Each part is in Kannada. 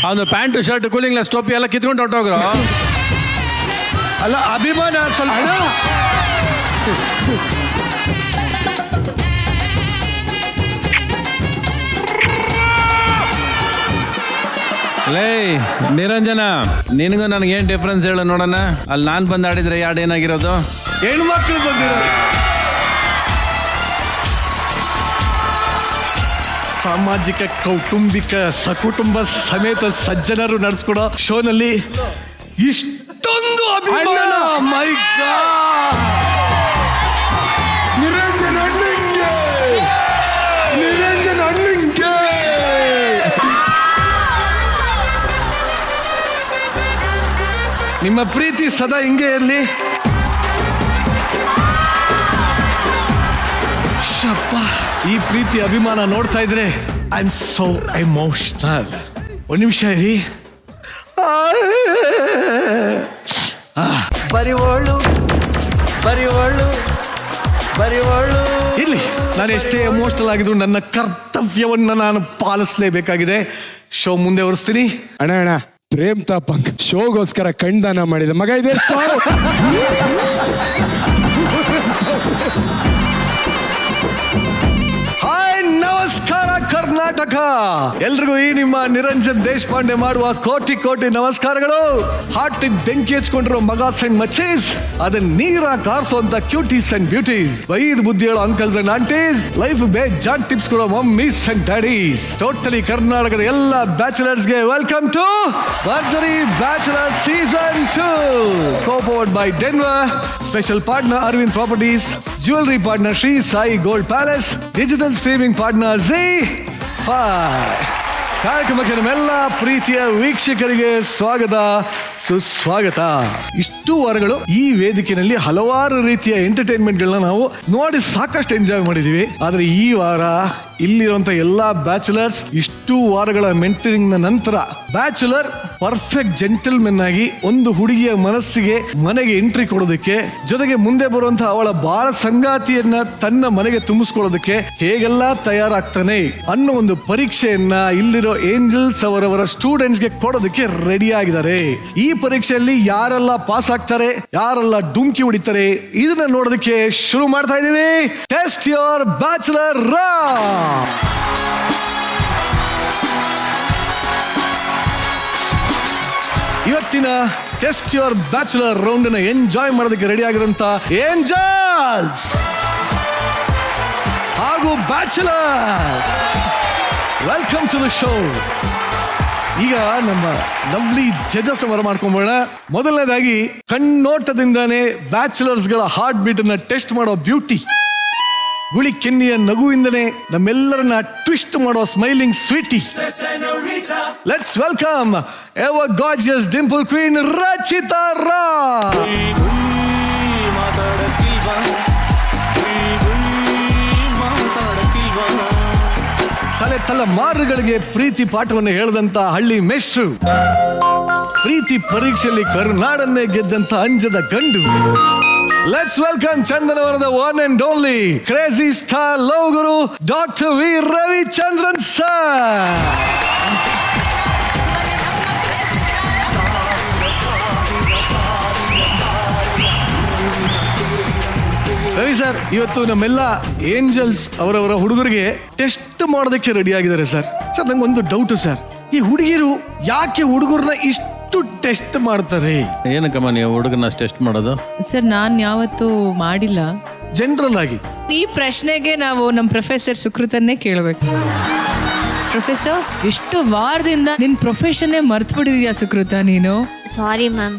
ಅವನು ಪ್ಯಾಂಟು ಶರ್ಟ್ ಕೂಲಿಂಗ್ ಗ್ಲಾಸ್ ಟೋಪಿ ಎಲ್ಲ ಕಿತ್ಕೊಂಡು ಹೊಟ್ಟೋಗ್ರು. ಅಲ್ಲ ಅಭಿಮಾನ ಸ್ವಲ್ಪ ಲೇ ನಿರಂಜನ, ನಿನಗೂ ನನಗೇನು ಡಿಫ್ರೆನ್ಸ್ ಹೇಳು ನೋಡೋಣ. ಅಲ್ಲಿ ನಾನು ಬಂದು ಆಡಿದ್ರೆ ಯಾಡ್ ಏನಾಗಿರೋದು? ಹೆಣ್ಮಕ್ಳು ಬಂದಿರೋದು. ಸಾಮಾಜಿಕ ಕೌಟುಂಬಿಕ ಸಕುಟುಂಬ ಸಮೇತ ಸಜ್ಜನರು ನಡೆಸ್ಕೊಡೋ ಶೋನಲ್ಲಿ ಇಷ್ಟೊಂದು ಅಭಿಮಾನ. ಮೈ ಗಾಡ್! ನಿರಂಜನ್ ಅಣ್ಣಂಗೆ, ನಿರಂಜನ್ ಅಣ್ಣಂಗೆ. ನಿಮ್ಮ ಪ್ರೀತಿ ಸದಾ ಹಿಂಗೆ ಇರಲಿ. ಈ ಪ್ರೀತಿ ಅಭಿಮಾನ ನೋಡ್ತಾ ಇದ್ರೆ ಐ ಆಮ್ ಸೋ ಎಮೋಷನಲ್. ಒಂದು ನಿಮಿಷ ಇರಿ. ಬರಿವೋಳು ಬರಿವೋಳು ಬರಿವೋಳು. ಇಲ್ಲಿ ನಾನು ಎಷ್ಟೇ ಎಮೋಷನಲ್ ಆಗಿದ್ರು ನನ್ನ ಕರ್ತವ್ಯವನ್ನು ನಾನು ಪಾಲಿಸಲೇಬೇಕಾಗಿದೆ. ಶೋ ಮುಂದೆ ಹೊರಿಸ್ತೀನಿ. ಅಣ್ಣ ಪ್ರೇಮ್ ತಾಪಂಗ್ ಶೋಗೋಸ್ಕರ ಕಣ್ದಾನ ಮಾಡಿದ ಮಗ ಇದೆ. ಹಾಯ್, ನಮಸ್ಕಾರ ಕರ್ನಾಟಕ. ಎಲ್ರಿಗೂ ಈ ನಿಮ್ಮ ನಿರಂಜನ್ ದೇಶಪಾಂಡೆ ಮಾಡುವ ಕೋಟಿ ಕೋಟಿ ನಮಸ್ಕಾರಗಳು. ಹಾರ್ಟ್ ಬೆಂಕಿ ಹಚ್ಕೊಂಡಿರೋ ಮಗಾಸ್ ಅಂಡ್ ಮಚೀಸ್, ಅದನ್ನ ನೀರ ಕಾರ್ಸುವಂತ ಕ್ಯೂಟೀಸ್ ಅಂಡ್ ಬ್ಯೂಟೀಸ್, ವೈದ್ ಬುದ್ಧಿ ಹೇಳೋ ಅಂಕಲ್ಸ್ ಅಂಡ್ ಆಂಟೀಸ್, ಲೈಫ್ ಬೇಜಾನ್ ಟಿಪ್ಸ್ ಕೊಡೋ ಮಮ್ಮೀಸ್ ಅಂಡ್ ಡ್ಯಾಡೀಸ್, ಟೋಟಲಿ ಕರ್ನಾಟಕದ ಎಲ್ಲ ಬ್ಯಾಚುಲರ್ಸ್ಗೆ ವೆಲ್ಕಮ್ ಟು ಭರ್ಜರಿ bachelor season 2, co-powered by Denver, special partner Arvind Properties, jewelry partner Sri Sai Gold Palace, digital streaming partner Z5. ಕಾರ್ಯಕ್ರಮಕ್ಕೆ ನಮ್ಮೆಲ್ಲ ಪ್ರೀತಿಯ ವೀಕ್ಷಕರಿಗೆ ಸ್ವಾಗತ ಸುಸ್ವಾಗತ. ಇಷ್ಟು ವಾರಗಳು ಈ ವೇದಿಕೆಯಲ್ಲಿ ಹಲವಾರು ರೀತಿಯ ಎಂಟರ್ಟೈನ್ಮೆಂಟ್ಗಳನ್ನ ನಾವು ನೋಡಿ ಸಾಕಷ್ಟು ಎಂಜಾಯ್ ಮಾಡಿದೀವಿ. ಆದ್ರೆ ಈ ವಾರ ಇಲ್ಲಿರುವಂತ ಎಲ್ಲಾ ಬ್ಯಾಚುಲರ್ಸ್ ಇಷ್ಟು ವಾರಗಳ ಮೆಂಟರಿಂಗ್ ನ ನಂತರ ಬ್ಯಾಚುಲರ್ ಪರ್ಫೆಕ್ಟ್ ಜೆಂಟಲ್ಮೆನ್ ಆಗಿ ಒಂದು ಹುಡುಗಿಯ ಮನಸ್ಸಿಗೆ ಮನೆಗೆ ಎಂಟ್ರಿ ಕೊಡೋದಕ್ಕೆ, ಜೊತೆಗೆ ಮುಂದೆ ಬರುವಂತಹ ಅವಳ ಬಾಳ ಸಂಗಾತಿಯನ್ನ ತನ್ನ ಮನೆಗೆ ತುಂಬಿಸ್ಕೊಳ್ಳೋದಕ್ಕೆ ಹೇಗೆಲ್ಲ ತಯಾರಾಗ್ತಾನೆ ಅನ್ನೋ ಒಂದು ಪರೀಕ್ಷೆಯನ್ನ ಇಲ್ಲಿರೋ ಏಂಜಲ್ಸ್ ಅವರವರ ಸ್ಟೂಡೆಂಟ್ಸ್ಗೆ ಕೊಡೋದಕ್ಕೆ ರೆಡಿ ಆಗಿದ್ದಾರೆ. ಈ ಪರೀಕ್ಷೆಯಲ್ಲಿ ಯಾರೆಲ್ಲ ಪಾಸ್ ಆಗ್ತಾರೆ, ಯಾರೆಲ್ಲ ಡುಮ್ಕಿ ಹೊಡಿತಾರೆ, ಇದನ್ನ ನೋಡೋದಕ್ಕೆ ಶುರು ಮಾಡ್ತಾ ಇದೀವಿ. ಟೆಸ್ಟ್ ಯುವರ್ ಬ್ಯಾಚುಲರ್ ರಾ. ಇವತ್ತಿನ ಟೆಸ್ಟ್ ಯುವರ್ ಬ್ಯಾಚುಲರ್ ರೌಂಡ್ ಅನ್ನ ಎಂಜಾಯ್ ಮಾಡೋದಕ್ಕೆ ರೆಡಿ ಆಗಿರುವಂತ ಏಂಜಲ್ಸ್ ಹಾಗೂ bachelors, welcome to the show. ಈಗ ನಮ್ಮ ಲವ್ಲಿ ಜಡ್ಜಸ್ ಮಾಡ್ಕೊಂಬೋಣ. ಮೊದಲನೇದಾಗಿ ಕಣ್ಣೋಟದಿಂದಾನೇ ಬ್ಯಾಚುಲರ್ಸ್ ಗಳ ಹಾರ್ಟ್ ಬೀಟ್ ಅನ್ನ ಟೆಸ್ಟ್ ಮಾಡೋ ಬ್ಯೂಟಿ, ಗುಳಿ ಕೆನ್ನಿಯ ನಗುವಿಂದನೇ ನಮ್ಮೆಲ್ಲರನ್ನ ಟ್ವಿಸ್ಟ್ ಮಾಡೋ smiling sweety. Let's welcome ever gorgeous dimple queen Rachita Rao. ತಲೆಮಾರುಗಳಿಗೆ ಪ್ರೀತಿ ಪಾಠವನ್ನು ಹೇಳಿದಂತ ಹಳ್ಳಿ ಮೇಷ್ಟ್ರು, ಪ್ರೀತಿ ಪರೀಕ್ಷೆಯಲ್ಲಿ ಕರುನಾಡನ್ನೇ ಗೆದ್ದಂತ ಅಂಜದ ಗಂಡು. ಲೆಟ್ಸ್ ವೆಲ್ಕಮ್ ಚಂದನವನದ one and only crazy star love guru doctor V Ravichandran sir. Ravi sir, ಇವತ್ತು ನಮ್ಮೆಲ್ಲ ಏಂಜಲ್ಸ್ ಅವರವರ ಹುಡುಗರಿಗೆ ಟೆಸ್ಟ್ ಮಾಡೋದಕ್ಕೆ ರೆಡಿ ಆಗಿದ್ದಾರೆ ಸರ್. ಸರ್, ನಂಗೊಂದು ಡೌಟ್ ಸರ್, ಈ ಹುಡುಗಿರು ಯಾಕೆ ಹುಡುಗರನ್ನ ಇಷ್ಟು ಟೆಸ್ಟ್ ಮಾಡ್ತಾರೆ? ಏನಕ್ಕಮ್ಮ ನೀವು ಹುಡುಗನ ಟೆಸ್ಟ್ ಮಾಡೋದು? ಸರ್, ನಾನು ಯಾವತ್ತೂ ಮಾಡಿಲ್ಲ. ಜನರಲ್ ಆಗಿ ಈ ಪ್ರಶ್ನೆಗೆ ನಾವು ನಮ್ಮ ಪ್ರೊಫೆಸರ್ ಸುಕೃತನ್ನೇ ಕೇಳಬೇಕು. ಪ್ರೊಫೆಸರ್, ಎಷ್ಟು ವಾರದಿಂದ ನಿನ್ ಪ್ರೊಫೆಷನ್ನೇ ಮರ್ತು ಬಿಟ್ಟಿದ್ಯಾ ಸುಕೃತ ನೀನು? Sorry ma'am.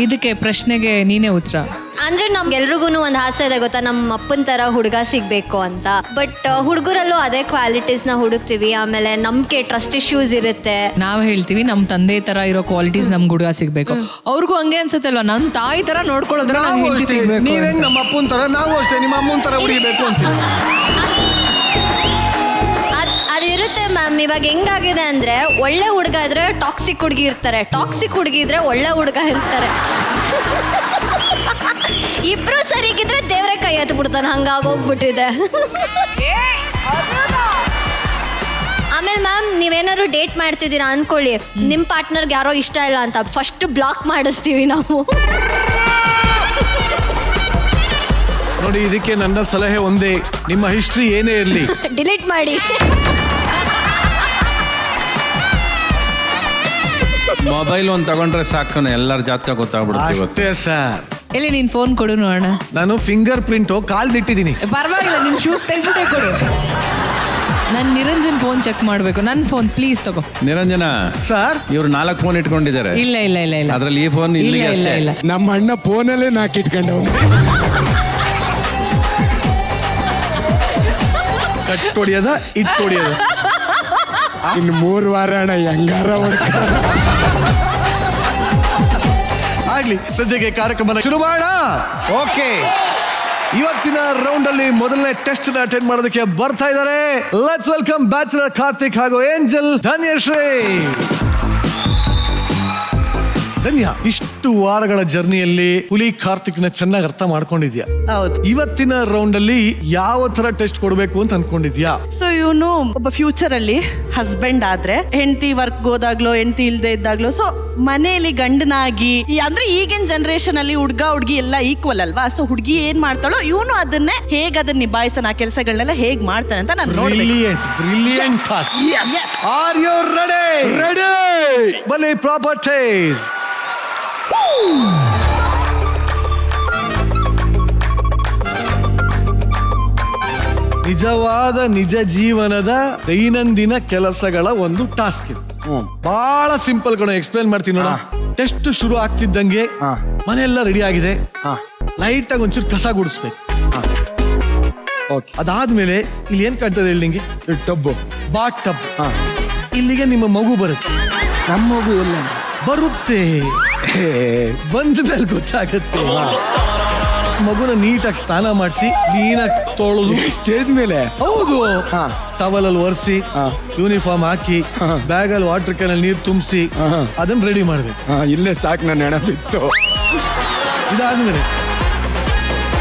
ಇದಕ್ಕೆ ಪ್ರಶ್ನೆಗೆ ನೀನೇ ಉತ್ತರ. ಅಂದ್ರೆ ನಮ್ಗೆಲ್ರಿಗೂ ಒಂದು ಆಸೆ ಇದೆ ಗೊತ್ತಾ, ನಮ್ಮ ಅಪ್ಪನ ತರ ಹುಡುಗ ಸಿಗ್ಬೇಕು ಅಂತ. ಬಟ್ ಹುಡುಗರಲ್ಲೂ ಅದೇ ಕ್ವಾಲಿಟೀಸ್ ನ ಹುಡುಕ್ತಿವಿ. ಆಮೇಲೆ ನಮ್ಗೆ ಟ್ರಸ್ಟ್ ಇಶ್ಯೂಸ್ ಇರುತ್ತೆ. ನಾವ್ ಹೇಳ್ತೀವಿ ನಮ್ ತಂದೆ ತರ ಇರೋ ಕ್ವಾಲಿಟೀಸ್ ನಮ್ಗೆ ಹುಡುಗ ಸಿಗ್ಬೇಕು. ಅವ್ರಿಗೂ ಹಂಗೆ ಅನ್ಸುತ್ತಲ್ವ, ನನ್ ತಾಯಿ ತರ ನೋಡ್ಕೊಳ್ಳೋದ್ರ ನೀವೇ ನಮ್ಮ ಅಪ್ಪನ ತರ, ನಾವು ಅಷ್ಟೇ ನಿಮ್ಮ ಅಮ್ಮನ ತರ ಹುಡುಗಿಬೇಕು ಅಂತ ಅದಿರುತ್ತೆ ಮ್ಯಾಮ್. ಇವಾಗ ಹೆಂಗಾಗಿದೆ ಅಂದ್ರೆ, ಒಳ್ಳೆ ಹುಡುಗ ಇದ್ರೆ ಟಾಕ್ಸಿಕ್ ಹುಡುಗಿ ಇರ್ತಾರೆ, ಟಾಕ್ಸಿಕ್ ಹುಡುಗಿ ಇದ್ರೆ ಒಳ್ಳೆ ಹುಡುಗ ಇರ್ತಾರೆ. ಇಬ್ರು ಸರಿಗಿದ್ರೆ ದೇವ್ರೆ ಕೈ ಎತ್ತು ಬಿಡ್ತಾನೆ, ಹಂಗಾಗೋಗ್ಬಿಟ್ಟಿದೆ. ಆಮೇಲೆ ಮ್ಯಾಮ್ ನೀವೇನಾದ್ರು ಡೇಟ್ ಮಾಡ್ತಿದ್ದೀರಾ ಅನ್ಕೊಳ್ಳಿ, ನಿಮ್ ಪಾರ್ಟ್ನರ್ಗೆ ಯಾರೋ ಇಷ್ಟ ಇಲ್ಲ ಅಂತ ಫಸ್ಟ್ ಬ್ಲಾಕ್ ಮಾಡಿಸ್ತೀವಿ ನಾವು. ನೋಡಿ, ಇದಕ್ಕೆ ನನ್ನ ಸಲಹೆ ಒಂದೇ, ನಿಮ್ಮ ಹಿಸ್ಟ್ರಿ ಏನೇ ಇರಲಿ ಡಿಲೀಟ್ ಮಾಡಿ. ಮೊಬೈಲ್ ಒಂದು ತಗೊಂಡ್ರೆ ಸಾಕು, ಎಲ್ಲರ ಜಾತಕ ಗೊತ್ತಾಗ್ಬಿಡುತ್ತೆ ಇವತ್ತು. ಅಷ್ಟೇ ಸರ್. ಎಲ್ಲಿ ನೀನ್ ಫೋನ್ ಕೊಡು ನೋಡೋಣ. ನಾನು ಫಿಂಗರ್ ಪ್ರಿಂಟು ಕಾಲ್ದಿಟ್ಟಿದ್ದೀನಿ. ಪರವಾಗಿಲ್ಲ, ನಿನ್ ಶೂಸ್ ತೆಗ್ಬಿಟ್ಟೆ ಕೊಡು. ನಾನು ನಿರಂಜನ್ ಫೋನ್ ಚೆಕ್ ಮಾಡ್ಬೇಕು. ನನ್ನ ಫೋನ್ ಪ್ಲೀಸ್ ತಗೋ. ನಿರಂಜನ ಸರ್, ಇವ್ರು 4 ಫೋನ್ ಇಟ್ಕೊಂಡಿದ್ದಾರೆ. ಇಲ್ಲ ಇಲ್ಲ ಇಲ್ಲ ಇಲ್ಲ ಅದ್ರಲ್ಲಿ ಈ ಫೋನ್ ಇಲ್ಲ ಇಲ್ಲಿಗೆ ಇಲ್ಲ ಅಷ್ಟೇ. ಇಲ್ಲ. ನಮ್ಮ ಅಣ್ಣ ಫೋನಲ್ಲೇ ನಾಕಿಟ್ಕೊಂಡವ್. ಕಟ್ ಹೊಡಿಯೋದ ಇಟ್ಟು ಹೊಡಿಯೋದ. ಇನ್ನು 3 ವಾರ ಅಣ್ಣ ಹೆಂಗಾರ ಆಗ್ಲಿ, ಸದ್ಯಕ್ಕೆ ಕಾರ್ಯಕ್ರಮ ಶುರು ಮಾಡೋಣ. ಓಕೆ, ಇವತ್ತಿನ ರೌಂಡ್ ಅಲ್ಲಿ ಮೊದಲನೇ ಟೆಸ್ಟ್ ಅಟೆಂಡ್ ಮಾಡೋದಕ್ಕೆ ಬರ್ತಾ ಇದ್ದಾರೆ. ಲೆಟ್ಸ್ ವೆಲ್ಕಮ್ ಬ್ಯಾಚಲರ್ ಕಾರ್ತಿಕ್ ಹಾಗೂ ಏಂಜಲ್ ಧನ್ಯಶ್ರೀ. ಧನ್ಯ, ಇಷ್ಟು ವಾರಗಳ ಜರ್ನಿಯಲ್ಲಿ ಹುಲಿ ಕಾರ್ತಿಕ್ನ ಚೆನ್ನಾಗಿ ಅರ್ಥ ಮಾಡ್ಕೊಂಡಿದ್ಯಾ? ಹೌದು. ಇವತ್ತಿನ ರೌಂಡ್ ಅಲ್ಲಿ ಯಾವ ತರ ಟೆಸ್ಟ್ ಕೊಡ್ಬೇಕು ಅಂತ ಅನ್ಕೊಂಡಿದ್ಯಾ? ಸೊ ಇವನು ಒಬ್ಬ ಫ್ಯೂಚರ್ ಅಲ್ಲಿ ಹಸ್ಬೆಂಡ್ ಆದ್ರೆ ಹೆಂಡತಿ ವರ್ಕ್ ಹೋದಾಗ್ಲೋ ಹೆಂಡತಿ ಇಲ್ದೇ ಇದ್ದಾಗ್ಲೋ, ಸೊ ಮನೆಯಲ್ಲಿ ಗಂಡನಾಗಿ ಅಂದ್ರೆ ಈಗಿನ ಜನರೇಷನ್ ಅಲ್ಲಿ ಹುಡುಗಿ ಎಲ್ಲ ಈಕ್ವಲ್ ಅಲ್ವಾ. ಸೊ ಹುಡುಗಿ ಏನ್ ಮಾಡ್ತಾಳೋ ಇವನು ಅದನ್ನೇ ಹೇಗ್ ಅದನ್ನ ನಿಭಾಯಿಸನ, ಆ ಕೆಲಸಗಳನ್ನೆಲ್ಲ ಹೇಗ್ ಮಾಡ್ತಾನೆ ಅಂತ ನಾನು ನೋಡ್ಬೇಕು. Brilliant are you ready? Ready. ಬಲಿ ಪ್ರಾಪರ್ಟೀಸ್. ನಿಜವಾದ ನಿಜ ಜೀವನದ ದೈನಂದಿನ ಕೆಲಸಗಳ ಒಂದು ಟಾಸ್ಕ್ ಇದು. ಬಹಳ ಸಿಂಪಲ್ ಕಣ, ಎಕ್ಸ್ಪ್ಲೇನ್ ಮಾಡ್ತೀನಿ ನೋಡ. ಟೆಸ್ಟ್ ಶುರು ಆಗ್ತಿದ್ದಂಗೆ ಮನೆಯೆಲ್ಲ ರೆಡಿ ಆಗಿದೆ, ಲೈಟ್ ಆಗಿ ಒಂಚೂರು ಕಸ ಗುಡಿಸ್ಬೇಕು. ಅದಾದ್ಮೇಲೆ ಇಲ್ಲಿ ಏನ್ ಕಾಣ್ತದೆ ಹೇಳಿ ನಿಂಗೆ? Tub, bath tub. ಇಲ್ಲಿಗೆ ನಿಮ್ಮ ಮಗು ಬರುತ್ತೆ. ನಮ್ಮ ಮಗು ಎಲ್ಲ ಬರುತ್ತೆ, ಬಂದ ಮೇಲೆ ಗೊತ್ತಾಗತ್ತೆ. ಮಗುನ ನೀಟಾಗಿ ಸ್ನಾನ ಮಾಡಿಸಿ ಕ್ಲೀನಾಗಿ ತೊಳೆದು ಸ್ಟೇಜ್ ಮೇಲೆ ಹೌದು ಟವಲ್ ಅಲ್ಲಿ ಒರೆಸಿ ಯೂನಿಫಾರ್ಮ್ ಹಾಕಿ ಬ್ಯಾಗ್ ಅಲ್ಲಿ ವಾಟರ್ ಕ್ಯಾನ್ ಅಲ್ಲಿ ನೀರು ತುಂಬಿಸಿ ಅದನ್ನ ರೆಡಿ ಮಾಡ್ಬೇಕು. ಇಲ್ಲೇ ಸಾಕು, ನನ್ನ ಹೆಣ ಬಿತ್ತು. ಇದಾದ್ಮೇಲೆ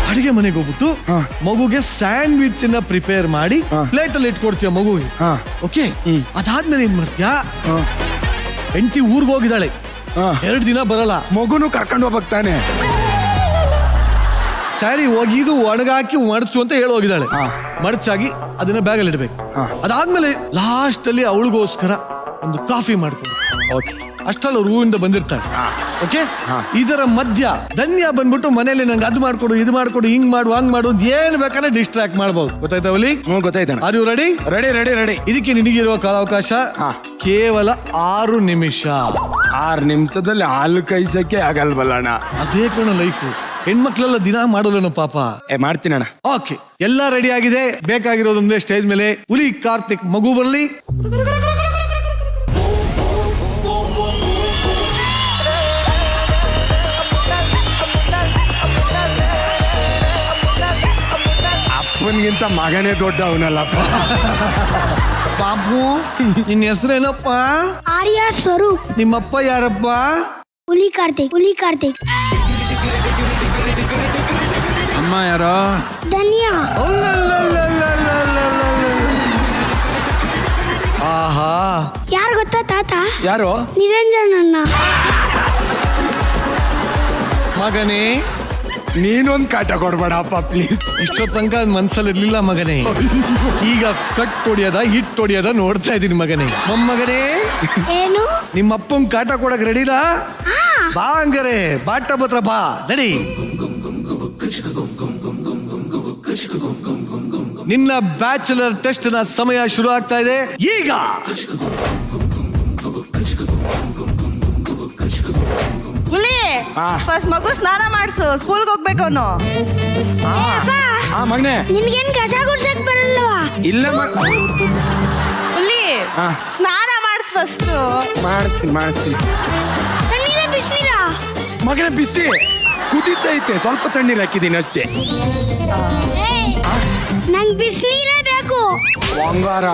ಅಡಿಗೆ ಮನೆಗೆ ಹೋಗ್ಬಿಟ್ಟು ಮಗುಗೆ ಸ್ಯಾಂಡ್ವಿಚ್ ನ ಪ್ರಿಪೇರ್ ಮಾಡಿ ಪ್ಲೇಟ್ ಅಲ್ಲಿ ಇಟ್ಕೊಡ್ತೀಯ ಮಗುಗೆ. ಓಕೆ, ಅದಾದ್ಮೇಲೆ ಏನ್ ಮಾಡ್ತೀಯಾ? ಹೆಂಡತಿ ಊರ್ಗ್ ಹೋಗಿದ್ದಾಳೆ, 2 ದಿನ ಬರಲ್ಲ. ಮಗುನು ಕರ್ಕೊಂಡು ಹೋಗ್ಬೇಕು ತಾನೆ. ಸ್ಯಾರಿ ಒಗಿದು ಒಣಗಾಕಿ ಮಡಚು ಅಂತ ಹೇಳಿ ಹೋಗಿದ್ದಾಳೆ. ಮಡಚಾಗಿ ಅದನ್ನ ಬ್ಯಾಗಲ್ಲಿ ಇಡ್ಬೇಕು. ಅದಾದ್ಮೇಲೆ ಲಾಸ್ಟ್ ಅಲ್ಲಿ ಅವಳಿಗೋಸ್ಕರ ಒಂದು ಕಾಫಿ ಮಾಡ್ಕೊಂಡು, ಅಷ್ಟಲ್ಲ ರೂಮಿಂದ ಬಂದಿರ್ತಾಳೆ. ಓಕೆ, ಇದರ ಮಧ್ಯ ಧನ್ಯ ಬಂದ್ಬಿಟ್ಟು ಮನೇಲಿ ನಂಗೆ ಅದು ಮಾಡ್ಕೊಡು, ಇದು ಮಾಡ್ಕೊಡು, ಹಿಂಗ್ ಮಾಡು, ಹಂಗ್ ಮಾಡು ಅಂತ ಏನ್ ಬೇಕಾದ್ರೆ ಡಿಸ್ಟ್ರಾಕ್ಟ್ ಮಾಡ್ಬೋದು. ಗೊತ್ತಾಯ್ತಾ ಅವಲಿ? ಗೊತ್ತಾಯ್ತಾನೆ. Are you ready? Ready ready ready. ಇದಕ್ಕೆ ನಿನಗಿರುವ ಕಾಲಾವಕಾಶ ಕೇವಲ 6 ನಿಮಿಷ. 6 ನಿಮಿಷದಲ್ಲಿ ಹಾಲು ಕೈಸಕ್ಕೆ ಆಗಲ್ವಲ್ಲಣ್ಣ. ಅದೇ ಕಣ ಲೈಫ್. ಹೆಣ್ಮಕ್ಳೆಲ್ಲ ದಿನ ಮಾಡೋಲೇನೋ ಪಾಪ. ಮಾಡ್ತೀನಣ್ಣ. ಓಕೆ, ಎಲ್ಲ ರೆಡಿ ಆಗಿದೆ. ಬೇಕಾಗಿರೋದೊಂದೇ ಸ್ಟೇಜ್ ಮೇಲೆ ಹುಲಿ ಕಾರ್ತಿಕ್ ಮಗು ಬರ್ಲಿ. ಅಪ್ಪನಿಗಿಂತ ಮಗನೇ ದೊಡ್ಡ ಅವನಲ್ಲಪ್ಪ. ಬಾಬು, ನಿನ್ನ ಹೆಸರೇನಪ್ಪ? ಆರ್ಯ ಸ್ವರೂಪ್. ನಿಮ್ಮಪ್ಪ ಯಾರಪ್ಪ? ಹುಲಿ ಕಾರ್ತಿಕ್. ಹುಲಿ ಕಾರ್ತಿಕ್. ಅಮ್ಮ ಯಾರೋ? ಧನ್ಯ. ಆಹಾ, ಯಾರು ಗೊತ್ತಾ ತಾತ? ಯಾರು? ನಿರಂಜನಣ್ಣ. ಮಗನೇ ನೀನೊಂದ್ ಕಾಟ ಕೊಡ್ಬೇಡಪ್ಪ ಪ್ಲೀಸ್. ಇಷ್ಟೋ ತನಕ ಮನ್ಸಲ್ಲಿ ಇರ್ಲಿಲ್ಲ ಮಗನೇ, ಈಗ ಕಟ್ ಹೊಡಿಯೋದ ಹಿಟ್ ಹೊಡಿಯೋದ ನೋಡ್ತಾ ಇದೀನಿ ಮಗನೇ. ಮೊಮ್ಮಗನೇ, ಏನು? ನಿಮ್ಮಪ್ಪನ್ ಕಾಟ ಕೊಡಕ್ ರೆಡಿನಾ? ಬಾ ಹಂಗಾರೆ, ಬಾಟ ಹತ್ರ ಬಾ, ನಡಿ. ನಿನ್ನ ಬ್ಯಾಚುಲರ್ ಟೆಸ್ಟ್ ನ ಸಮಯ ಶುರು ಆಗ್ತಾ ಇದೆ ಈಗ. ಹುಲಿ, ಫಸ್ಟ್ ಮಗು ಸ್ನಾನ ಮಾಡಿಸು, ಸ್ಕೂಲ್ಗೆ ಹೋಗ್ಬೇಕು ಅವನು. ಮಗನೇ, ನಿನ್ಗೇನ್ ಕಸ ಗುಡ್ಸಕ್ ಬರಲ್ವಾ? ಇಲ್ಲ ಹುಲಿ, ಸ್ನಾನ ಮಾಡಿಸ್ ಫಸ್ಟ್. ಮಾಡಿಸ್ತೀನಿ. ತಣ್ಣೀರ ಬಿಸಿನೀರ? ಮಗನೇ ಬಿಸಿ ಕುದೀತೈತೆ, ಸ್ವಲ್ಪ ತಣ್ಣೀರು ಹಾಕಿದ್ದೀನಿ ಅಷ್ಟೇ. ನಂಗ್ ಬಿಸಿನೀರೇ ಬೇಕು. ಬಂಗಾರ,